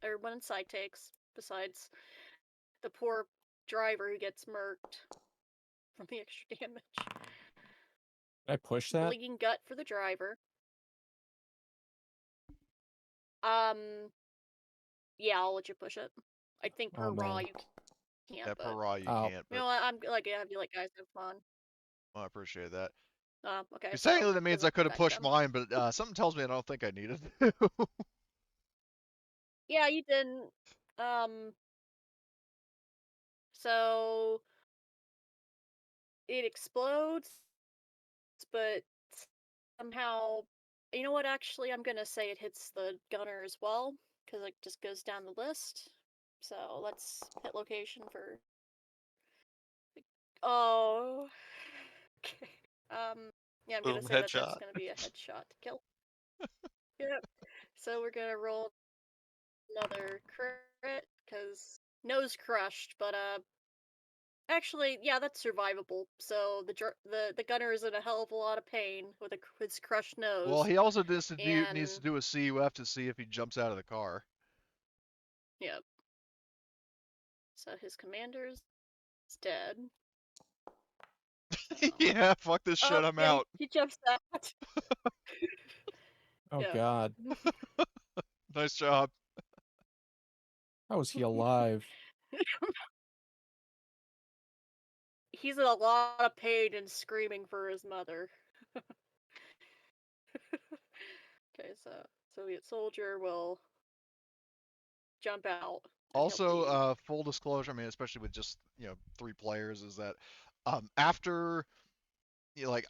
everyone inside takes, besides the poor driver who gets murked from the extra damage. Can I push that? Bleeding gut for the driver. Um, yeah, I'll let you push it. I think per Oh, raw man. you can't, Yeah, per but raw you Oh. can't, you but know what? I'm like, yeah, I'd be like, guys, have fun. I appreciate that. Okay, Because so technically that good means I luck could have back pushed then. mine, but something tells me I don't think I needed to. Yeah, you didn't. Um, so it explodes, but somehow, you know what? Actually, I'm gonna say it hits the gunner as well because it just goes down the list. So let's hit location for. Oh. Okay. Yeah, I'm gonna Boom, say that that's headshot. gonna be a headshot to kill. Yep. So we're gonna roll another crit because nose crushed, but actually, yeah, that's survivable. So the gunner is in a hell of a lot of pain with his crushed Well, nose, he also needs to and do a CUF to see if he jumps out of the car. yeah. So his commander's dead. So. Yeah, fuck this shit, Oh I'm yeah, out. he jumps out. Oh, Yeah. God. Nice job. How is he alive? He's in a lot of pain and screaming for his mother. Okay, so Soviet soldier will jump out and he'll Also, bleed. full disclosure, I mean, especially with just 3 players, is that after like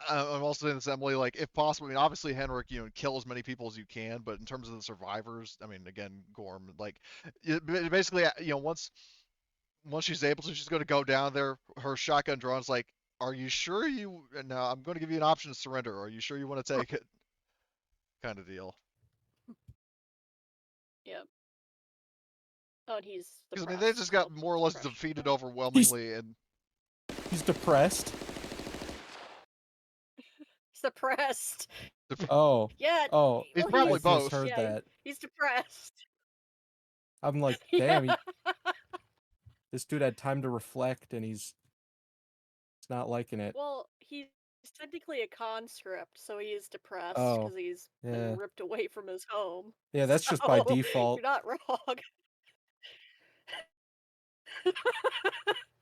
I'm also in assembly, like if possible, I mean, obviously Henrik, kill as many people as you can, but in terms of the survivors, I mean, again, Gorm, like basically, once she's able to, she's going to go down there. Her shotgun drawn's like, "Are you sure you? No, I'm going to give you an option to surrender. Are you sure you want to take it?" Kind of deal. Yep. Oh, and he's Because I mean, they depressed. just Well, got more or less depression. defeated He's overwhelmingly, and he's depressed. He's depressed. Oh. Yeah. Oh, he's Well, I probably he's both. misheard yeah. that. He's depressed. I'm like, Yeah. damn, this dude had time to reflect and he's not liking it. Well, he's technically a conscript, so he is depressed Oh, because he's been yeah. ripped away from his home. Yeah, that's just by So default. you're not wrong.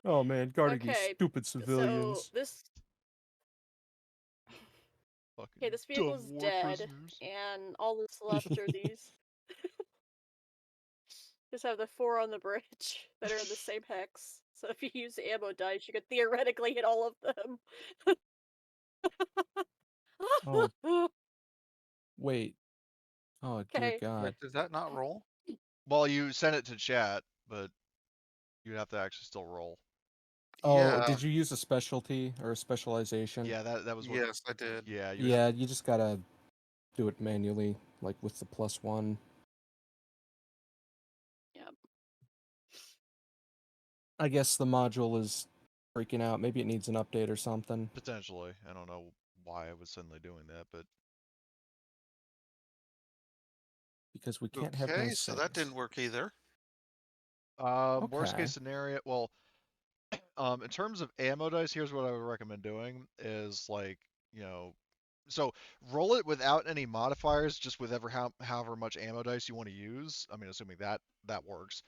Oh man, guarding these Okay, stupid so civilians. this okay, Fucking this dumb vehicle's war dead, prisoners. and all that's left are these. Just have the 4 on the bridge that are in the same hex. So if you use ammo dice, you could theoretically hit all of them. Oh, wait. Oh, dear Okay. God. Wait, does that not roll? Well, you sent it to chat, but you'd have to actually still roll. Oh, Yeah. did you use a specialty or a specialization? Yeah, that was what. Yes, I did. Yeah, you have. Yeah, you just gotta do it manually, like with the +1. Yep. I guess the module is freaking out. Maybe it needs an update or something. Potentially. I don't know why I was suddenly doing that, but Because we can't have Okay, nice so that things. didn't work either. worst Okay. case scenario. Well, in terms of ammo dice, here's what I would recommend doing: is like so roll it without any modifiers, just with however much ammo dice you want to use. I mean, assuming that works.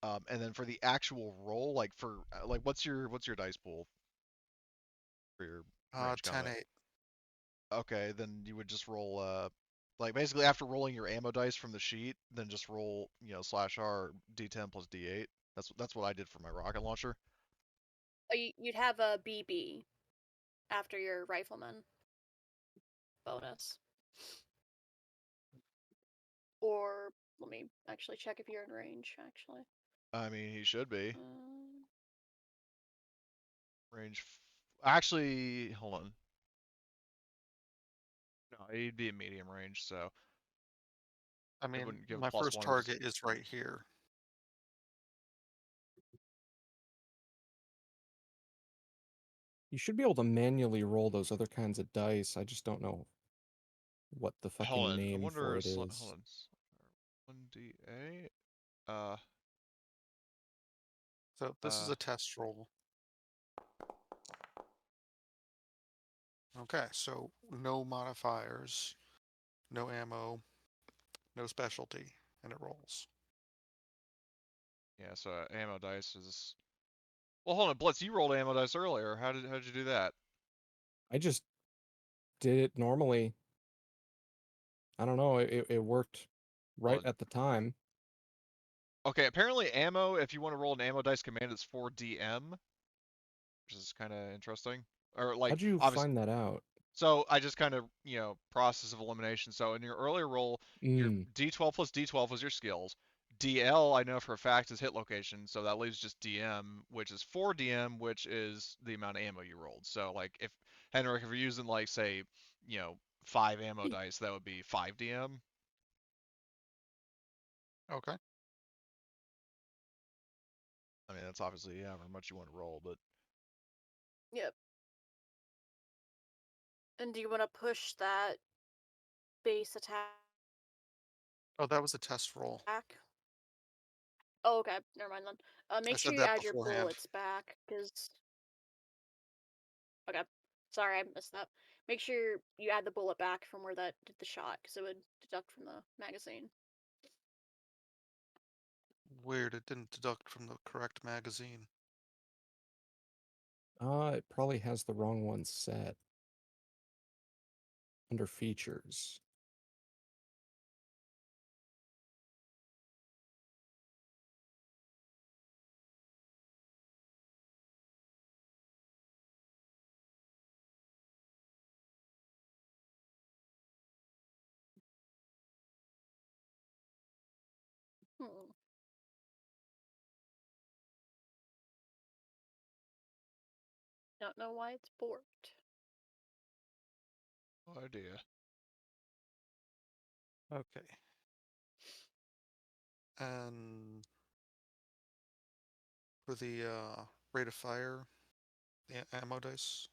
And then for the actual roll, like what's your dice pool for your range 10 combat? 8. Okay, then you would just roll Like basically after rolling your ammo dice from the sheet, then just roll, /R D10 plus D8. That's what I did for my rocket launcher. You'd have a BB after your rifleman bonus. Or let me actually check if you're in range. Actually, I mean, he should be um, range. Actually, hold on. No, he'd be in medium range, so I it mean, wouldn't give a my plus first one. It just target is right here. You should be able to manually roll those other kinds of dice. I just don't know what the hold fucking on. I name wonder. for it Hold is. on. 1D8. So this is a test roll. Okay, so no modifiers, no ammo, no specialty, and it rolls. Yeah. So ammo dice is. Well, hold on, Blitz. You rolled ammo dice earlier. How did you do that? I just did it normally. I don't know. It worked right Well, at the time. okay. Apparently, ammo. If you want to roll an ammo dice command, it's 4DM, which is kind of interesting. Or like, How'd you obviously. find that out? So I just kind of, process of elimination. So in your earlier roll, your Mm, D12 plus D12 was your skills. DL, I know for a fact, is hit location, so that leaves just DM, which is 4 DM, which is the amount of ammo you rolled. So, like, if Henrik, if you're using, like, say, 5 ammo dice, that would be 5 DM. Okay. I mean, that's obviously however much you want to roll, but yep. And do you want to push that base attack? Oh, that was a test roll. Oh, okay. Never mind then. I Make sure said you that add your beforehand. bullets back, because... Okay. Sorry, I missed that. Make sure you add the bullet back from where that did the shot, because it would deduct from the magazine. Weird, it didn't deduct from the correct magazine. it probably has the wrong one set under features. Hmm. Don't know why it's borked. no idea. Okay. And for the rate of fire, the ammo dice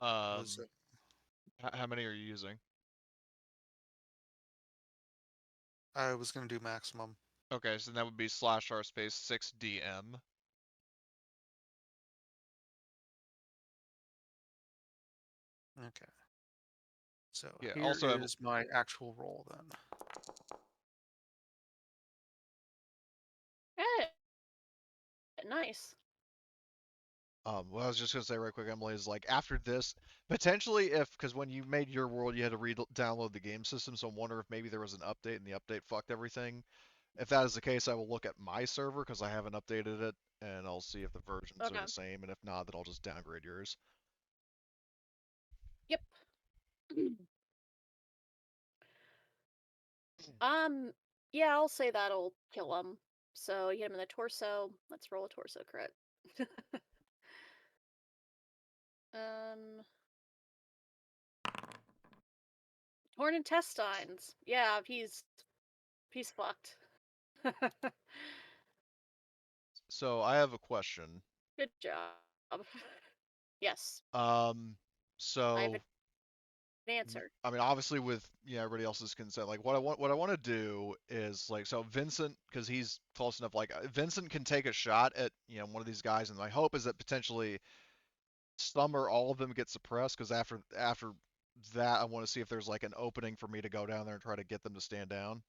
was How many are you using? I was gonna do maximum. Okay, so that would be /R space 6 DM. Okay. So Yeah, here also is my actual roll then. Eh, nice. What I was just gonna say right quick, Emily, is like after this, potentially because when you made your world, you had to download the game system, so I wonder if maybe there was an update and the update fucked everything. If that is the case, I will look at my server because I haven't updated it, and I'll see if the versions are Okay. the same, and if not, then I'll just downgrade yours. Yep. Yeah, I'll say that'll kill him. So you hit him in the torso. Let's roll a torso crit. um, torn intestines. Yeah, he's fucked. So I have a question. Good job. Yes, Um, I have an so answer. I mean, obviously with everybody else's consent, like what I want to do is like so Vincent, because he's close enough, like Vincent can take a shot at one of these guys, and my hope is that potentially some or all of them get suppressed, because after that I want to see if there's like an opening for me to go down there and try to get them to stand down.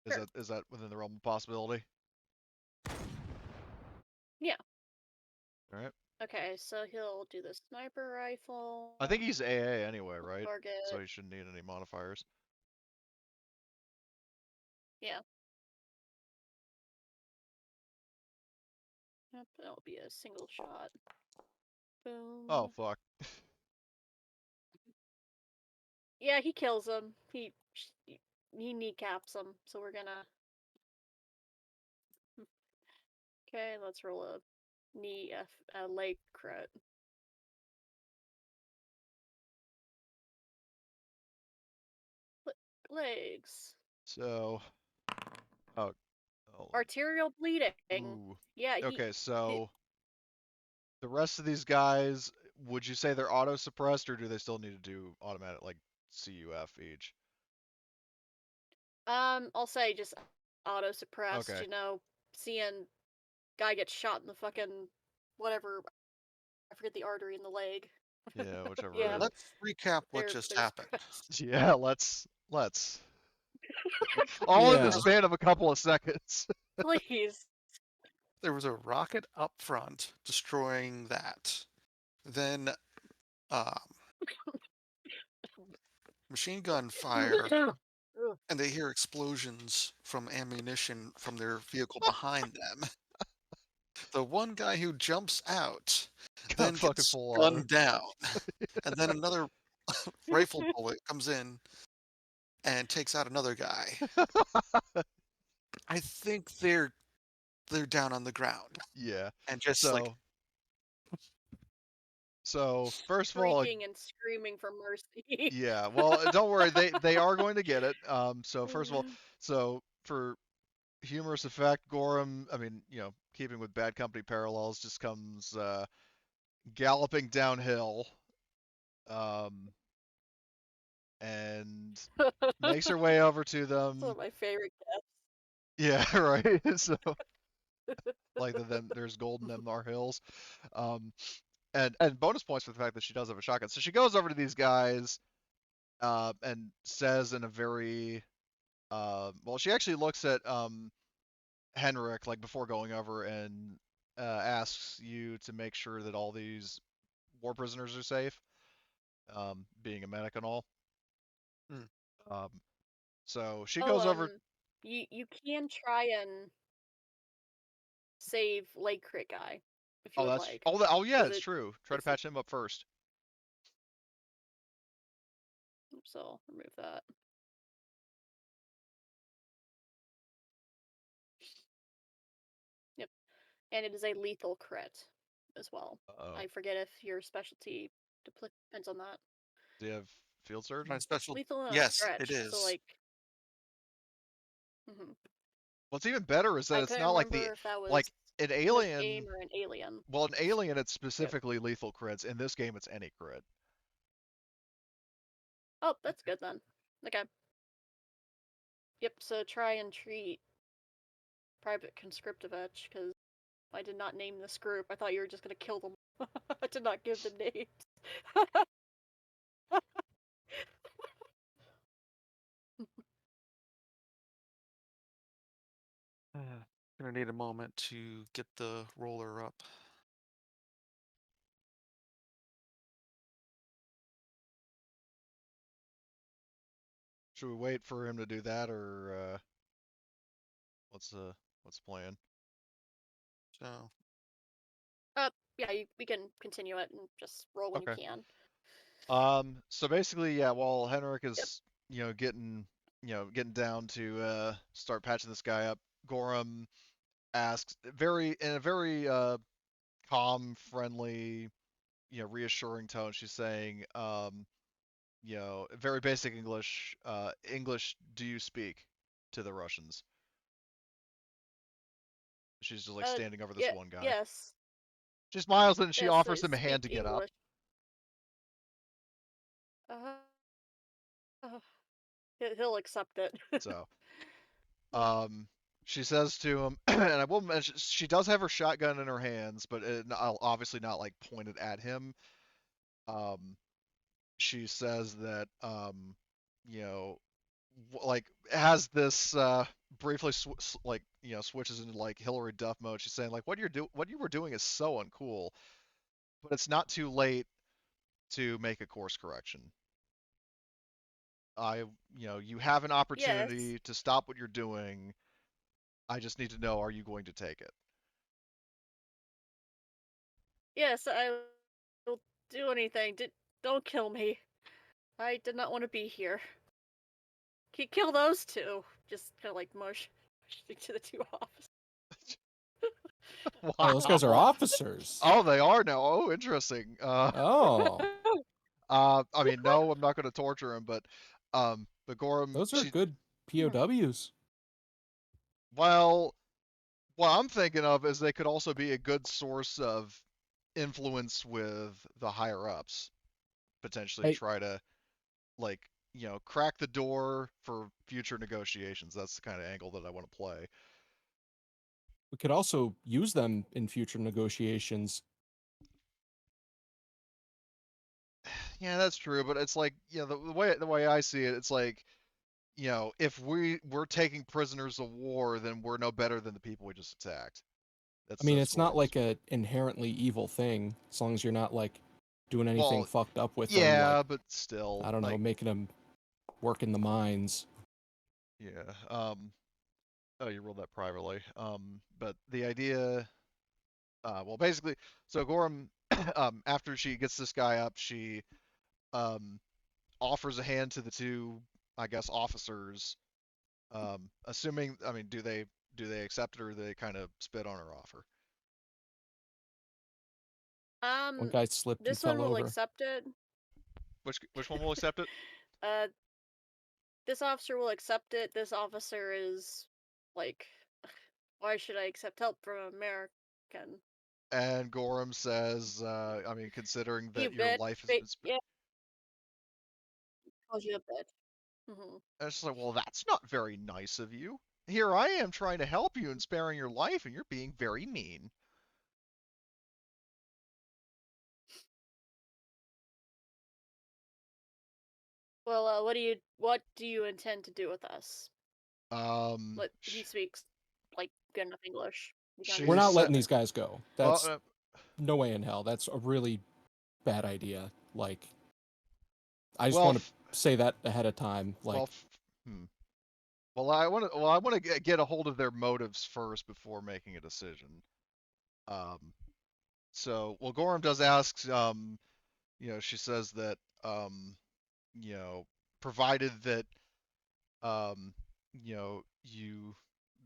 Is Sure. that within the realm of possibility? Yeah. All right. Okay, so he'll do the sniper rifle. I think he's AA anyway, right? Target. So he shouldn't need any modifiers. Yeah. Yep, that'll be a single shot. Boom. Oh fuck. Yeah, he kills him. He kneecaps him. So we're gonna. Okay, let's roll a leg crit. Legs. So, oh, Arterial bleeding. ooh. Yeah, Okay, so the rest of these guys, would you say they're auto suppressed, or do they still need to do automatic like CUF each? I'll say just auto suppressed. Okay. You know, seeing guy get shot in the fucking whatever. I forget the artery in the leg. Yeah, whichever it Yeah, is. Let's recap what just they're happened. suppressed. Yeah, let's. All in the Yeah. span of a couple of seconds. Please. There was a rocket up front destroying that. Then machine gun fire, Ugh. and they hear explosions from ammunition from their vehicle behind them. The one guy who jumps out then Got fucking gets full auto. gunned down, and then another rifle bullet comes in and takes out another guy. I think they're down on the ground Yeah. and just like So first of all, Shrieking and screaming for mercy. yeah. Well, don't worry, they are going to get it. So first of all, so for humorous effect, Gorham, I mean, keeping with Bad Company parallels, just comes galloping downhill, um, and makes her way over to That's one them. of my favorite Yeah, right. So like then there's gold in them our hills. And bonus points for the fact that she does have a shotgun. So she goes over to these guys, and says in a very well, she actually looks at Henrik like before going over and asks you to make sure that all these war prisoners are safe, being a medic and all. Hmm. Um, so she Oh, goes over. you can try and save leg crit guy if you Oh, would that's like, oh yeah, because it's true. Try to it's patch him up first. so I'll remove that. Yep, and it is a lethal crit as well. Oh, I forget if your specialty depends on that. do you have field my surgeon? special. Lethal and a Yes, it stretch. So is. like, What's even better is that I it's couldn't not like remember if that was like an in this game alien. or an Alien. Well, an alien, it's Yep. specifically lethal crits. In this game, it's any crit. Oh, that's good then. Okay. Yep. So try and treat Private Conscriptovich because I did not name this group. I thought you were just gonna kill them. I did not give them names. Gonna need a moment to get the roller up. Should we wait for him to do that, or what's the plan? So Yeah, we can continue it and just roll when you Okay. can. So basically, yeah, while Henrik Yep. is, getting down to start patching this guy up, Gorham asks in a very calm, friendly, reassuring tone. She's saying, very basic English. English, do you speak to the Russians? She's just like standing over this Yeah, one guy. yes. She smiles and she Yes, offers him a hand speak to get up. English. Uh, uh, he'll accept it. So, she says to him, and I will mention she does have her shotgun in her hands, but obviously not like pointed at him. She says that, like has this briefly switches into like Hillary Duff mode. She's saying like what you were doing is so uncool. but it's not too late to make a course correction. You have an Yes. opportunity to stop what you're doing. I just need to know, are you going to take it? Yes, I will do anything. Don't kill me. I did not want to be here. Kill those two. Just kind of like mush to the two officers. Oh, those guys are Wow. officers. Oh, they are now. Oh, interesting. Oh, I mean, no, I'm not going to torture him, but Gorham, those are good POWs. well, what I'm thinking of is they could also be a good source of influence with the higher ups, potentially Hey, try to like, crack the door for future negotiations. That's the kind of angle that I want to play. we could also use them in future negotiations. Yeah, that's true, but it's like, the way I see it, it's like, if we're taking prisoners of war, then we're no better than the people we just attacked. I That's mean, that's it's not Gorham's. like a inherently evil thing, as long as you're not like doing anything Well, fucked up with them, like yeah, but still, I don't know, like, making them work in the mines. yeah. Oh, you rolled that privately. But the idea, well, basically, so Gorham, after she gets this guy up, she um offers a hand to the two, I guess, officers. Assuming, I mean, do they accept it, or do they kind of spit on her offer? One Um, guy slipped and this one fell will over. accept it. Which one will accept it? Uh, this officer will accept it. This officer is like, why should I accept help from an American? And Gorham says, I mean, considering You that your bitch. life has been, Yeah, calls you a bitch. and it's like, well, that's not very nice of you. Here I am trying to help you and sparing your life, and you're being very mean. Well, what do you intend to do with us? Um, He speaks like good enough English. We can We're she not understand said, letting him. these guys go. well, That's no way in hell. That's a really bad idea. Like, I just well, want to say that ahead of time. well, Like, hmm. Well, I want to get a hold of their motives first before making a decision. Um, well, Gorham does ask, she says that, you know, provided that, um, you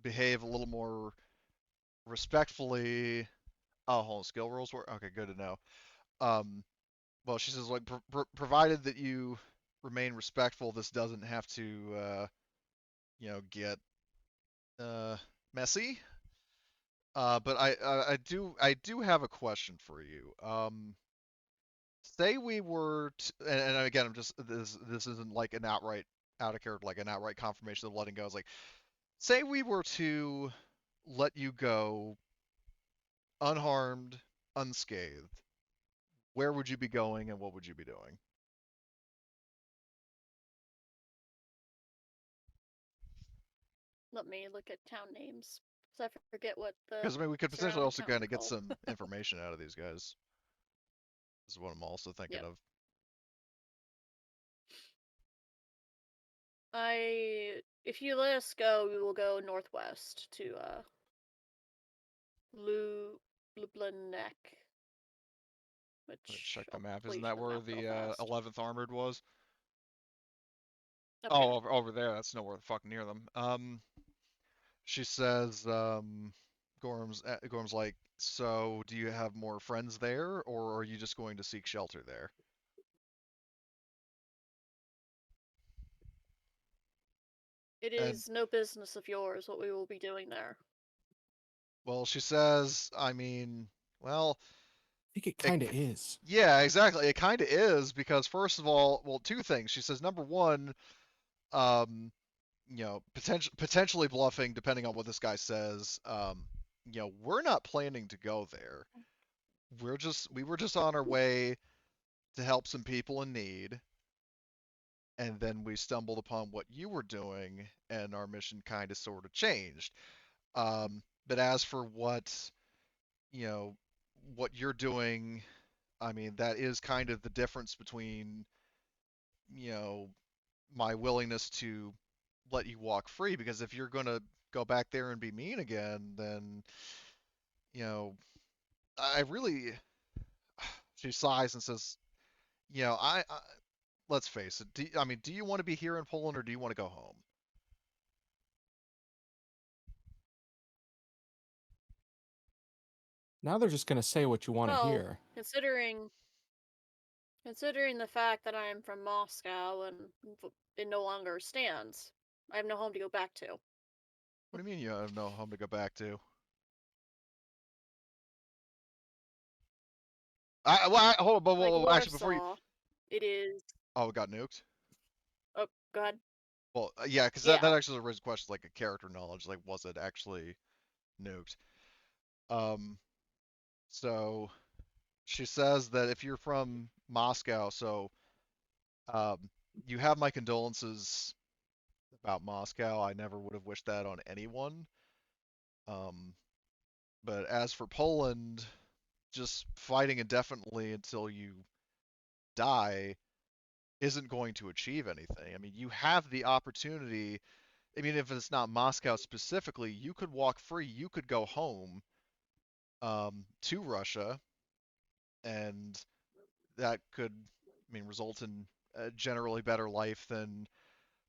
behave a little more respectfully. Oh, hold on, skill rules were okay. Good to know. Um, well, she says, like, provided that you remain respectful, this doesn't have to, get uh messy. But I do have a question for you. Say we were, and again, I'm just this isn't like an outright out of character, like an outright confirmation of letting go. It's like, say we were to let you go unharmed, unscathed. Where would you be going, and what would you be doing? Let me look at town names. Because I forget what the Because I mean, we could potentially surrounding also towns kind are of get called. some information out of these guys. This is what I'm also thinking Yep. of. If you let us go, we will go northwest to Lublanek, Let's which check the I'll map. Isn't place that in the where map real the fast. 11th Armored was? Up here. Oh, over there. That's nowhere the fuck near them. She says, Gorham's like, so do you have more friends there, or are you just going to seek shelter there? It And is no business of yours what we will be doing there. well, she says, I mean, well, I think it it, kind of is. yeah, exactly. It kind of is because first of all, well, two things. She says, number one, um, potentially bluffing, depending on what this guy says. We're not planning to go there. We were just on our way to help some people in need, and then we stumbled upon what you were doing, and our mission kind of sort of changed. But as for you know, what you're doing, I mean, that is kind of the difference between, you know, my willingness to let you walk free, because if you're going to go back there and be mean again, then, you know, I really, she sighs and says, you know, let's face it. I mean, do you want to be here in Poland or do you want to go home? Now they're just gonna say what you want to Well, hear. considering the fact that I am from Moscow and it no longer stands, I have no home to go back to. What do you mean you have no home to go back to? Hold on, Like actually, before you, Warsaw, it is. oh, it got nuked. Oh, go ahead. Well, yeah, because that Yeah. actually raises questions like a character knowledge, like was it actually nuked? Um, so she says that if you're from Moscow, so um, you have my condolences about Moscow. I never would have wished that on anyone. Um, but as for Poland, just fighting indefinitely until you die isn't going to achieve anything. I mean, you have the opportunity. I mean, if it's not Moscow specifically, you could walk free. You could go home to Russia, and that could, I mean, result in a generally better life than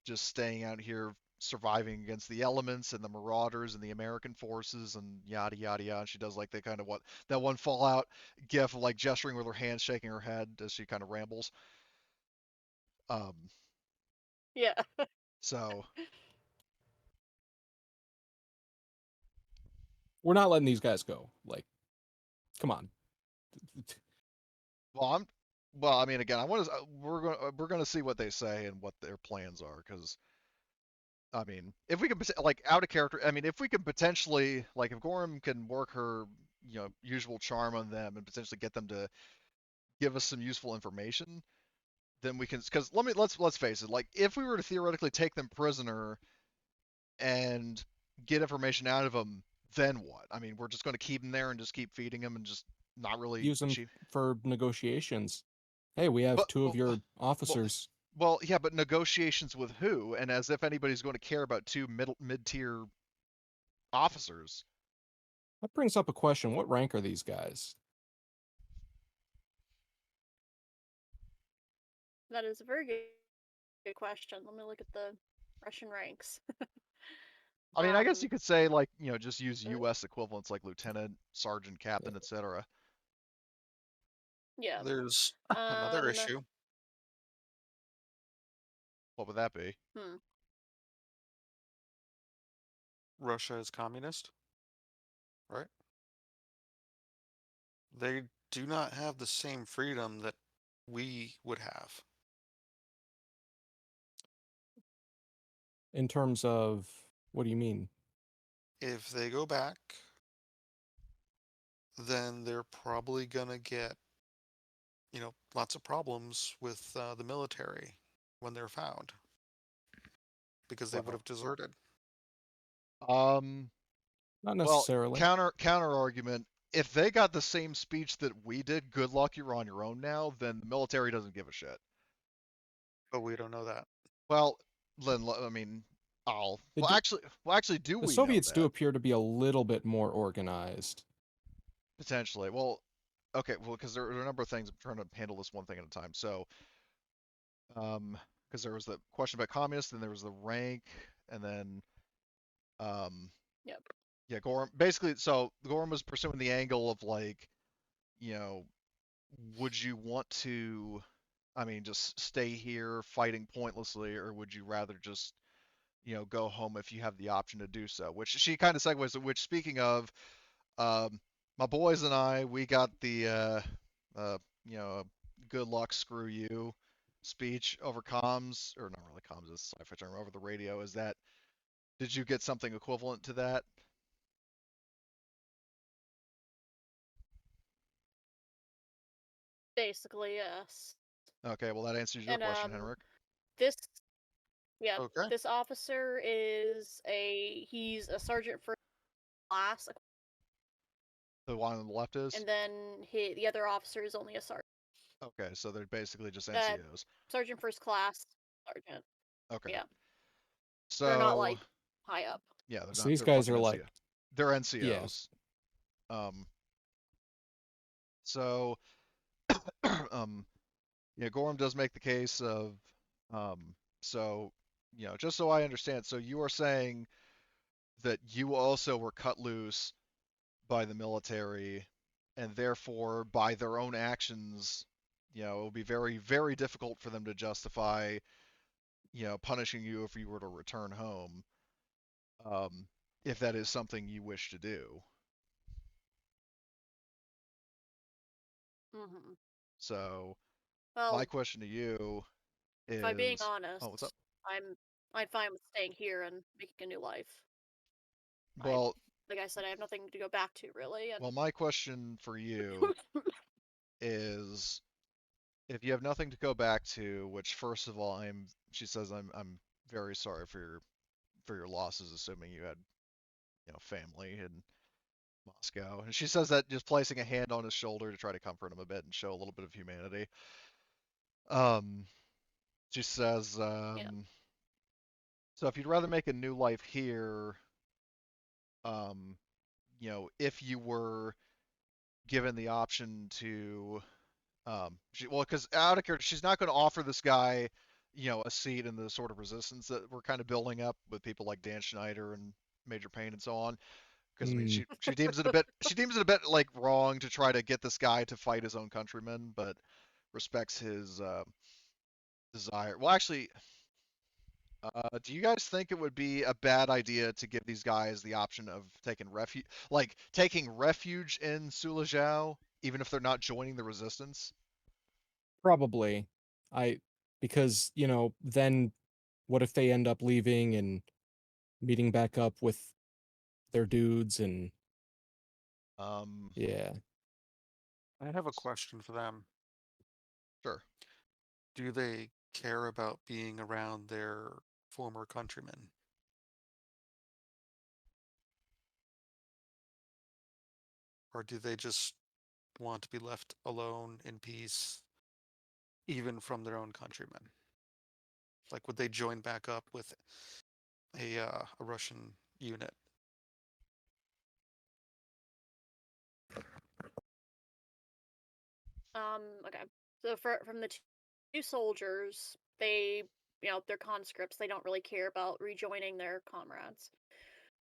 just staying out here surviving against the elements and the marauders and the American forces and yada yada yada. And she does like the kind of what that one Fallout gif of like gesturing with her hands, shaking her head as she kind of rambles. Um, Yeah. so We're not letting these guys go. Like, come on. well, well, I mean, again, I want to we're going to see what they say and what their plans are, because I mean, if we can like out of character, I mean, if we can potentially like if Gorham can work her, usual charm on them and potentially get them to give us some useful information, then we can. Because let's face it, like if we were to theoretically take them prisoner and get information out of them, then what? I mean, we're just going to keep them there and just keep feeding them and just not really Use them achieve. for negotiations. Hey, we have But two of your well, officers. well, yeah, but negotiations with who? And as if anybody's going to care about two mid-tier officers. That brings up a question. What rank are these guys? That is a very good question. Let me look at the Russian ranks. I mean, I guess you um, could say like, just use uh, U.S. equivalents like lieutenant, sergeant, captain, etc. yeah. There's another Um, issue. What would that be? hmm. Russia is communist, right? They do not have the same freedom that we would have. In terms of, what do you mean? If they go back, then they're probably gonna get, lots of problems with the military when they're found because they would Well, have deserted. um, Not well, necessarily. counter argument. If they got the same speech that we did, good luck, you're on your own now. Then the military doesn't give a shit. But we don't know that. Well, then I mean, I'll. They Well, do, actually, do the we know Soviets do that appear to be a little bit more organized. potentially? Well, okay, well, because there are a number of things. I'm trying to handle this one thing at a time. So, because there was the question about communists, and there was the rank, and then, um, Yep. yeah, Gorham. Basically, so Gorham was pursuing the angle of like, you know, would you want to, I mean, just stay here fighting pointlessly, or would you rather just, go home if you have the option to do so? Which she kind of segues. Which, speaking of, um, my boys and I, we got the, uh, you know, good luck, screw you speech over comms, or not really comms, it's sci-fi term, over the radio. Is that, did you get something equivalent to that? Basically, yes. Okay, well, that answers your And question, Henrik. this yeah, Okay. this officer is he's a sergeant first class, The one on the left is? and then the other officer is only a sergeant. Okay, so they're basically just Uh, NCOs. Sergeant first class, sergeant. Okay. Yeah, they're not So, like high up. yeah, they're So not, these they're guys fucking are NCO. like, They're yeah, NCOs. Um, so, um, yeah, Gorham does make the case of, um, so, just so I understand, so you are saying that you also were cut loose by the military, and therefore, by their own actions, it would be very, very difficult for them to justify, punishing you if you were to return home, um, if that is something you wish to do. Hmm. So, my Well, question to you if I'm being is, oh, what's up? honest, I'm fine with staying here and making a new life. I Well, like I said, I have nothing to go back to really, and my question for you is, if you have nothing to go back to, which first of all, she says, I'm very sorry for your losses, assuming you had, family in Moscow. And she says that just placing a hand on his shoulder to try to comfort him a bit and show a little bit of humanity. Um, she says, yeah. so if you'd rather make a new life here, um, if you were given the option to, well, because out of character, she's not going to offer this guy, a seat in the sort of resistance that we're kind of building up with people like Dan Schneider and Major Payne and so on. Because I mean, mm, she deems it a bit like wrong to try to get this guy to fight his own countrymen, but respects his desire. Well, actually, do you guys think it would be a bad idea to give these guys the option of taking refuge in Sulajau, even if they're not joining the resistance? probably. I because, then what if they end up leaving and meeting back up with their dudes and Um, yeah. I have a question for them. sure. Do they care about being around their former countrymen? Or do they just want to be left alone in peace, even from their own countrymen? Like, would they join back up with a Russian unit? Okay. So from the two soldiers, they, they're conscripts. They don't really care about rejoining their comrades.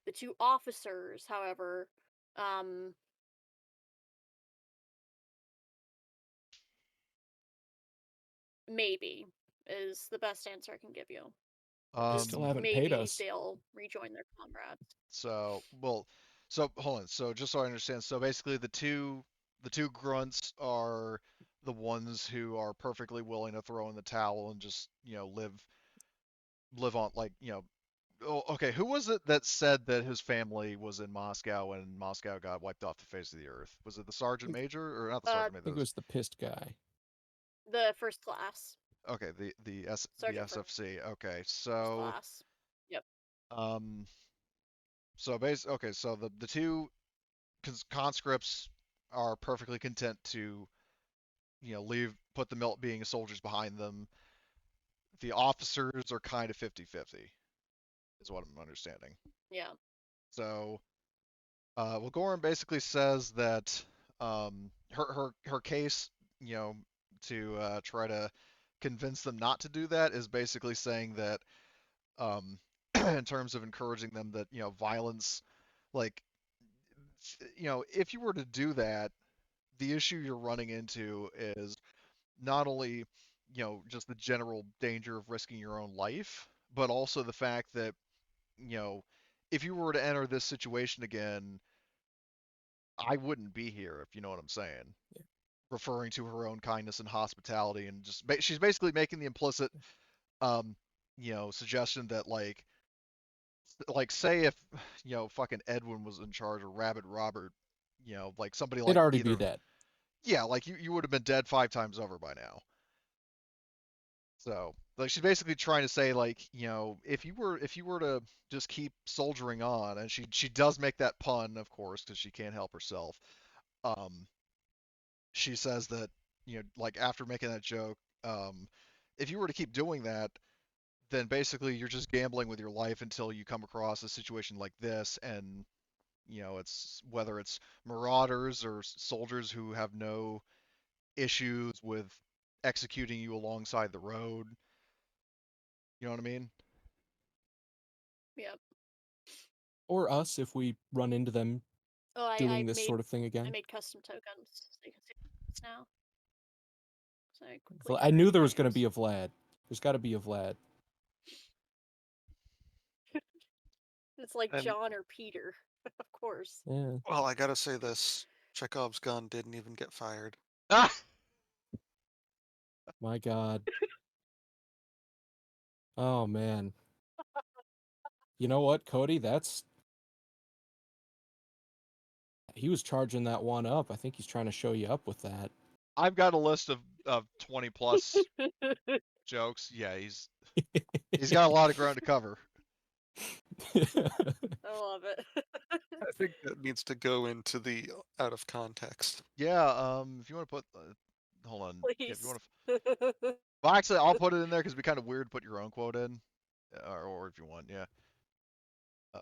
The two officers, however, um, maybe is the best answer I can give you. They Is still Um, haven't paid maybe us. they'll rejoin their comrades. so well, so hold on. So just so I understand, so basically the two grunts are the ones who are perfectly willing to throw in the towel and just live on, like, oh, okay, who was it that said that his family was in Moscow and Moscow got wiped off the face of the earth? Was it the sergeant major, or not the Uh, sergeant major? Think it was the pissed guy. the first class, Okay, the sergeant SFC. Okay, first so class. Yep. um okay, so the two conscripts are perfectly content to, leave, put the melt being soldiers behind them. The officers are kind of 50-50, is what I'm understanding. Yeah. So, well, Gorham basically says that, her case, you know, to try to convince them not to do that is basically saying that, um, in terms of encouraging them, that, violence, like, if you were to do that, the issue you're running into is not only, just the general danger of risking your own life, but also the fact that, you know, if you were to enter this situation again, I wouldn't be here, if you know what I'm saying. Yeah. Referring to her own kindness and hospitality, and just she's basically making the implicit, um, suggestion that, like say if, fucking Edwin was in charge, or Rabbit Robert, like somebody They'd like already be either, dead. yeah, like you would have been dead 5 times over by now. So, like, she's basically trying to say, like, if you were to just keep soldiering on, and she does make that pun, of course, because she can't help herself. she says that, like after making that joke, if you were to keep doing that, then basically you're just gambling with your life until you come across a situation like this, and it's whether it's marauders or soldiers who have no issues with executing you alongside the road. You know what I mean? Yep. Or us if we run into them Oh, doing this sort of thing I again. made custom tokens so you can see this now. So I quickly I knew there was going to generated be a Vlad. There's got to be a Vlad. It's like And John or Peter, of course. Yeah. well, I gotta say this: Chekhov's gun didn't even get fired. Ah, My God. Oh man. You know what, Cody? He was charging that one up. I think he's trying to show you up with that. I've got a list of 20 plus jokes. Yeah, he's got a lot of ground to cover. I love it. I think that needs to go into the out of context. Yeah, if you want to put, hold on. Yeah, if you Please. want to, well, actually, I'll put it in there because it'd be kind of weird to put your own quote in, or if you want, yeah. Uh,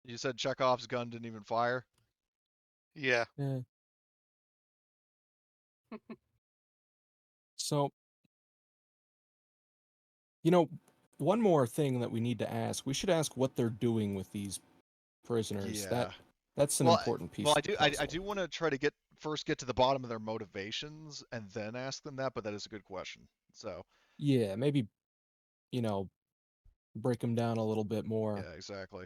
you said Chekhov's gun didn't even fire. Yeah. Yeah. So, one more thing that we need to ask. We should ask what they're doing with these prisoners. Yeah. That's an Well, important piece well, of the I puzzle. do want to try to get to the bottom of their motivations and then ask them that, but that is a good question. So, Yeah, maybe, break them down a little bit more. yeah, exactly.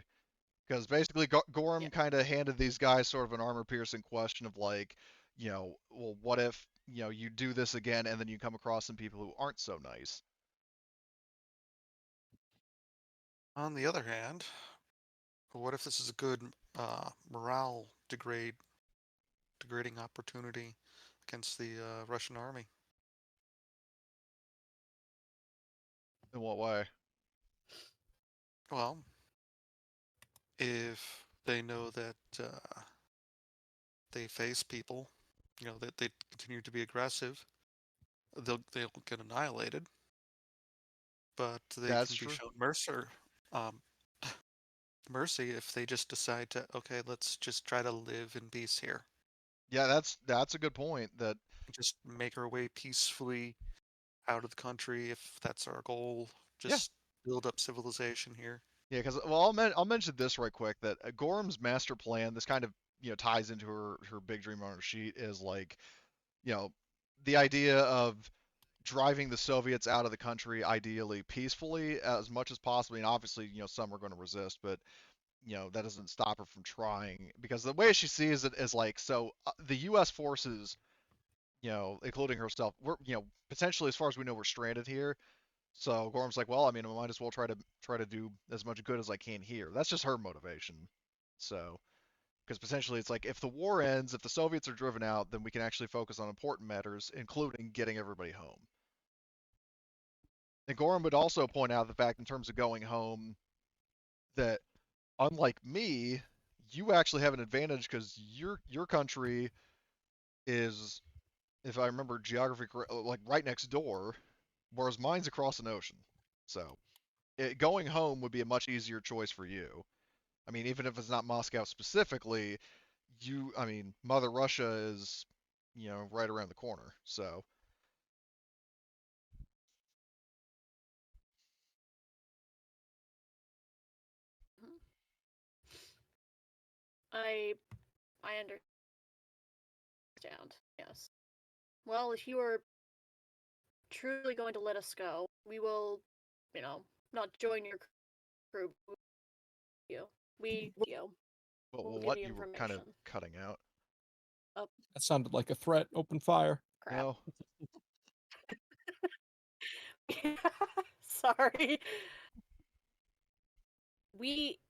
Because basically, Gorham Yeah. kind of handed these guys sort of an armor-piercing question of like, well, what if, you do this again and then you come across some people who aren't so nice? On the other hand, what if this is a good morale degrading opportunity against the Russian army? In what way? Well, if they know that they face people, that they continue to be aggressive, they'll get annihilated. But they That's can be true. shown um, mercy if they just decide to, okay, let's just try to live in peace here. Yeah, that's a good point. That Just make our way peacefully out of the country if that's our goal. yeah, Just build up civilization here. yeah, because well, I'll mention this right quick that Gorham's master plan. This kind of ties into her big dream on her sheet is like you know the idea of driving the Soviets out of the country, ideally peacefully as much as possible. And obviously, some are going to resist, but that doesn't stop her from trying. Because the way she sees it is like, so the U.S. forces, including herself, we're, potentially, as far as we know, we're stranded here. So Gorham's like, well, I mean, I might as well try to do as much good as I can here. That's just her motivation. So, because potentially it's like if the war ends, if the Soviets are driven out, then we can actually focus on important matters, including getting everybody home. And Gorham would also point out the fact, in terms of going home, that unlike me, you actually have an advantage because your country is, if I remember geography like right next door, whereas mine's across an ocean. So going home would be a much easier choice for you. I mean, even if it's not Moscow specifically, I mean, Mother Russia is, right around the corner. So I I understand. Yes. Well, if you are truly going to let us go, we will, not join your crew. You. well, We'll give what you you were kind of information. cutting out. Oh, That sounded like a threat. Open fire. crap. No, Sorry.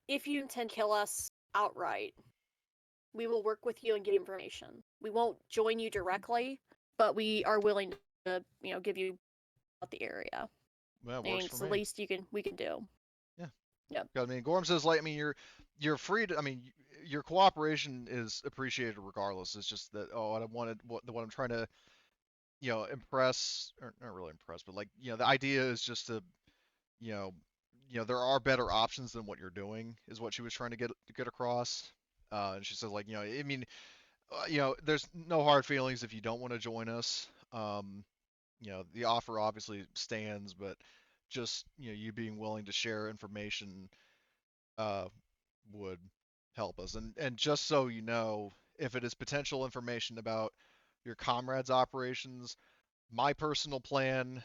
If you intend to kill us outright, we will work with you and get information. We won't join you directly, but we are willing to, give you about the area. well, it I mean, works for it's the me. least we can do. Yeah. Yep. I mean, Gorham says, like, I mean, you're free to. I mean, your cooperation is appreciated regardless. It's just that I wanted what I'm trying to impress, or not really impress, but like the idea is just to you know there are better options than what you're doing is what she was trying to get across. And she says like I mean there's no hard feelings if you don't want to join us. The offer obviously stands, but just you being willing to share information uh, would help us. And just so you know, if it is potential information about your comrades' operations, my personal plan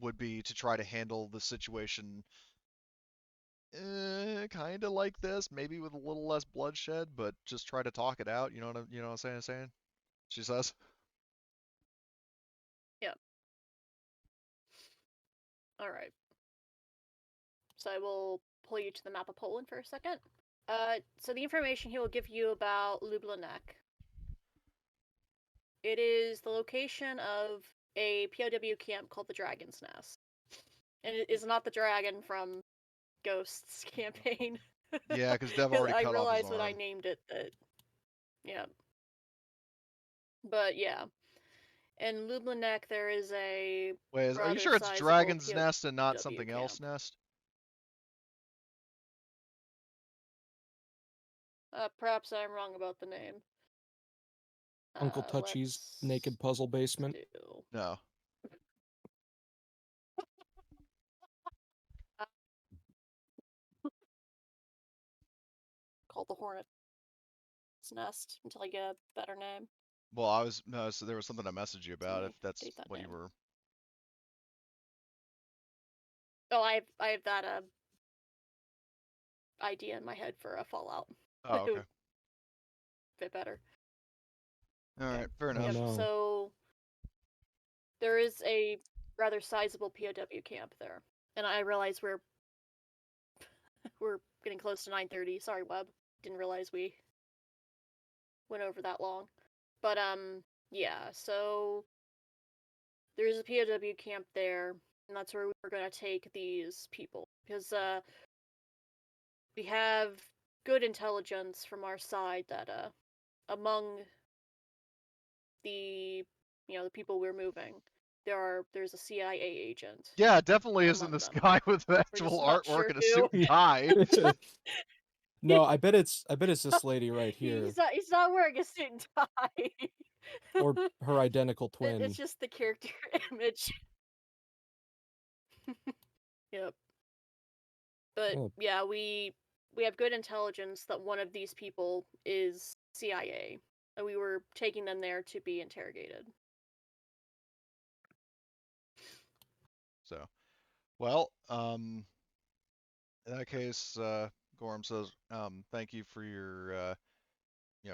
would be to try to handle the situation kind of like this, maybe with a little less bloodshed, but just try to talk it out. You know what I'm saying? She says. Yeah. All right. So I will pull you to the map of Poland for a second. So the information he will give you about Lublanek. It is the location of a POW camp called the Dragon's Nest. And it is not the dragon from Ghost's campaign. Yeah, because Dev Because already I cut off his realized when I arm. named it that, yeah. But yeah. In Lublanek, there is a Wait, are you rather sure it's sizable Dragon's Nest and not POW something camp. else Nest? Perhaps I'm wrong about the name. Uncle Touchy's naked puzzle basement. Do. No. Called the Hornet's Nest until I get a better name. Well, I was no, so there was something I messaged you So let about me if that's update that what you name. were. Oh, I have that idea in my head for a Fallout. Oh, It okay. would fit better. All right, fair Oh enough. Yep. no. So there is a rather sizable POW camp there, and I realize we're getting close to 9:30. Sorry, Webb. Didn't realize we went over that long. But yeah. So there's a POW camp there, and that's where we're gonna take these people because we have good intelligence from our side that among the the people we're moving, there's a CIA agent Yeah, it definitely isn't among this them. guy with the We're actual just not artwork sure and a suit who. and tie. No, I bet it's this lady right here, He's not wearing a suit and tie. or her identical twin. It's just the character image. Yep. But Oh, yeah, we have good intelligence that one of these people is CIA, and we were taking them there to be interrogated. So, well, in that case, Gorham says, thank you for your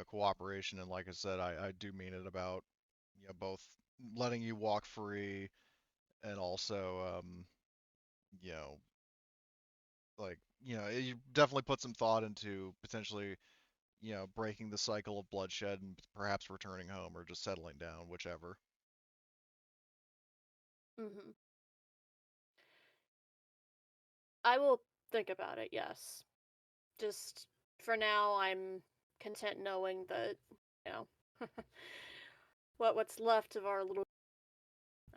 cooperation, and like I said, I do mean it about both letting you walk free and also you know like you definitely put some thought into potentially breaking the cycle of bloodshed and perhaps returning home or just settling down, whichever. Mm-hmm. I will think about it, yes. Just for now, I'm content knowing that, you know, what's left of our little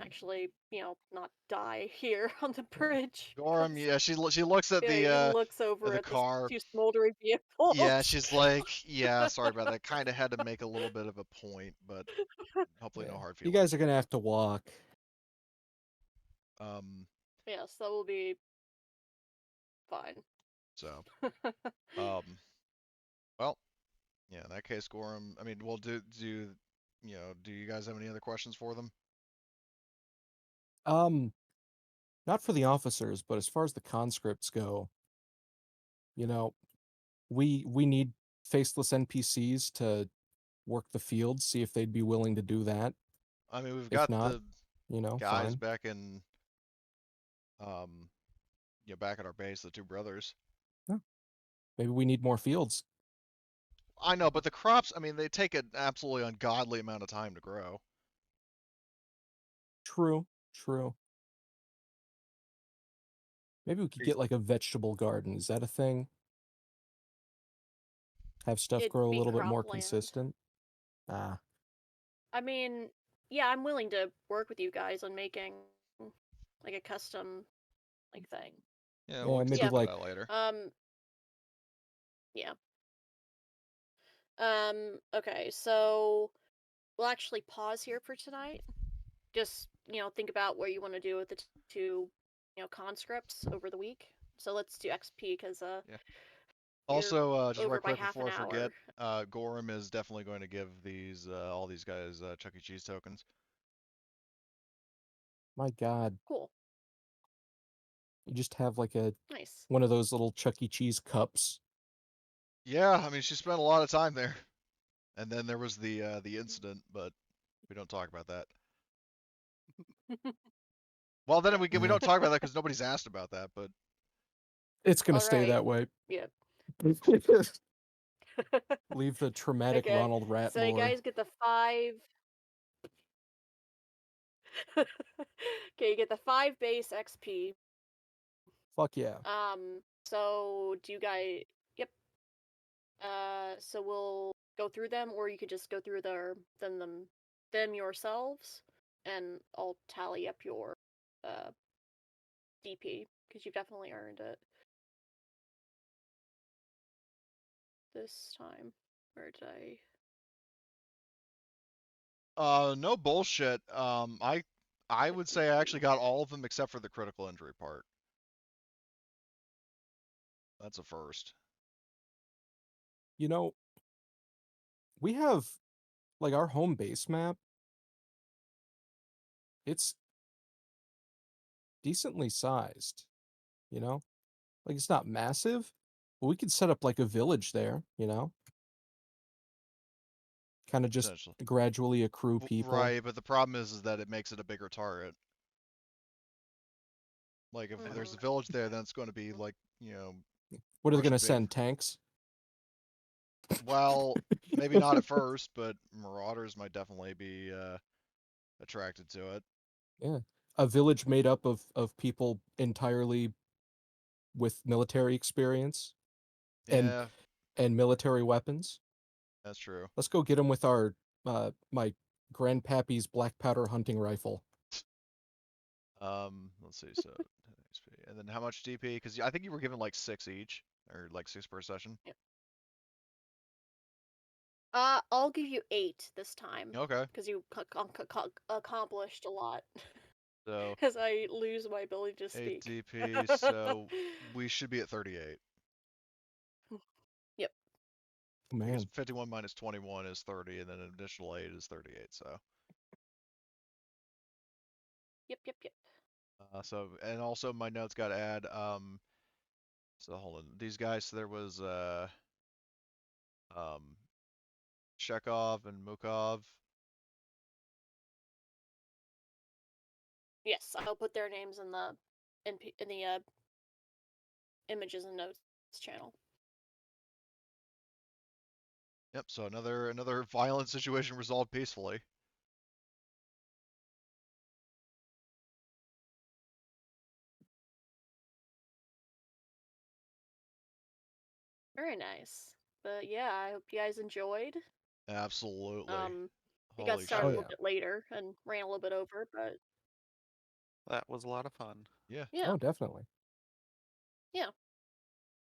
actually, not die here on the bridge. Gorham, yeah, she looks at Yeah, he looks over the at the car. two smoldering vehicles. Yeah, she's like, yeah, sorry about that. Kind of had to make a little bit of a point, but hopefully yeah. no hard You feelings. guys are gonna have to walk. Um, Yes, that will be fine. so, um, well, yeah, in that case, Gorham, I mean, well, do you guys have any other questions for them? Not for the officers, but as far as the conscripts go, you know, we need faceless NPCs to work the field, see if they'd be willing to do that. I mean, we've If got not, the guys fine. back in, um, back at our base, the two brothers. Yeah. Maybe we need more fields. I know, but the crops, I mean, they take an absolutely ungodly amount of time to grow. True, true. Maybe we could Are you- get like a vegetable garden. Is that a thing? Have stuff It'd grow a be little bit more cropland. consistent. Ah, I mean, yeah, I'm willing to work with you guys on making like a custom like thing. Yeah, yeah, we can maybe talk Yeah. about like that later. Yeah. Okay, so we'll actually pause here for tonight. Just, think about what you want to do with the two, conscripts over the week. So let's do XP because Yeah. you're Also, just over right by quick half an before I forget, hour. Gorham is definitely going to give these all these guys Chuck E. Cheese tokens. my God, Cool. you just have like Nice. one of those little Chuck E. Cheese cups. Yeah, I mean she spent a lot of time there, and then there was the incident, but we don't talk about that. Well, then Yeah. we Yeah. don't talk about that because nobody's asked about that. But It's gonna All stay right. that way. Yeah. Leave the traumatic Okay. Ronald Rat So you lore. guys get the 5. Okay, you get the 5 base XP. Fuck yeah. So do you guys? Yep. So we'll go through them, or you could just go through them yourselves, and I'll tally up your uh DP because you've definitely earned it this time. Or did I? no bullshit. I would say I actually got all of them except for the critical injury part. That's a first. You know, we have like our home base map. It's decently sized, you know? Like it's not massive, but we could set up like a village there, you know? Kind of just Potentially. gradually accrue people. Right, but the problem is that it makes it a bigger target. Like if there's a village there, then it's going to be like, What are they pushing gonna big. send? Tanks? Well, maybe not at first, but marauders might definitely be attracted to it. Yeah. A village made up of people entirely with military experience and Yeah, and military weapons. that's true. Let's go get them with our my grandpappy's black powder hunting rifle. Let's see. So, 10 XP, and then how much DP? Because I think you were given like 6 each, or like 6 per session. Yeah. I'll give you 8 this time Okay. because you accomplished a lot. So As I lose my ability to 8 speak. DP. So we should be at 38. Yep. Oh, Because man. 51 minus 21 is 30, and then an additional 8 is 38. So. Yep. Yep. Yep. So and also my notes got to add. So hold on. These guys. So there was um, Chekhov and Mukov. Yes, I'll put their names in the images and notes channel. Yep. So another violent situation resolved peacefully. Very nice. But yeah, I hope you guys enjoyed. Absolutely. We got Holy started Oh a shit. little yeah. bit later and ran a little bit over, but That was a lot of fun. Yeah. yeah, Oh, definitely. yeah.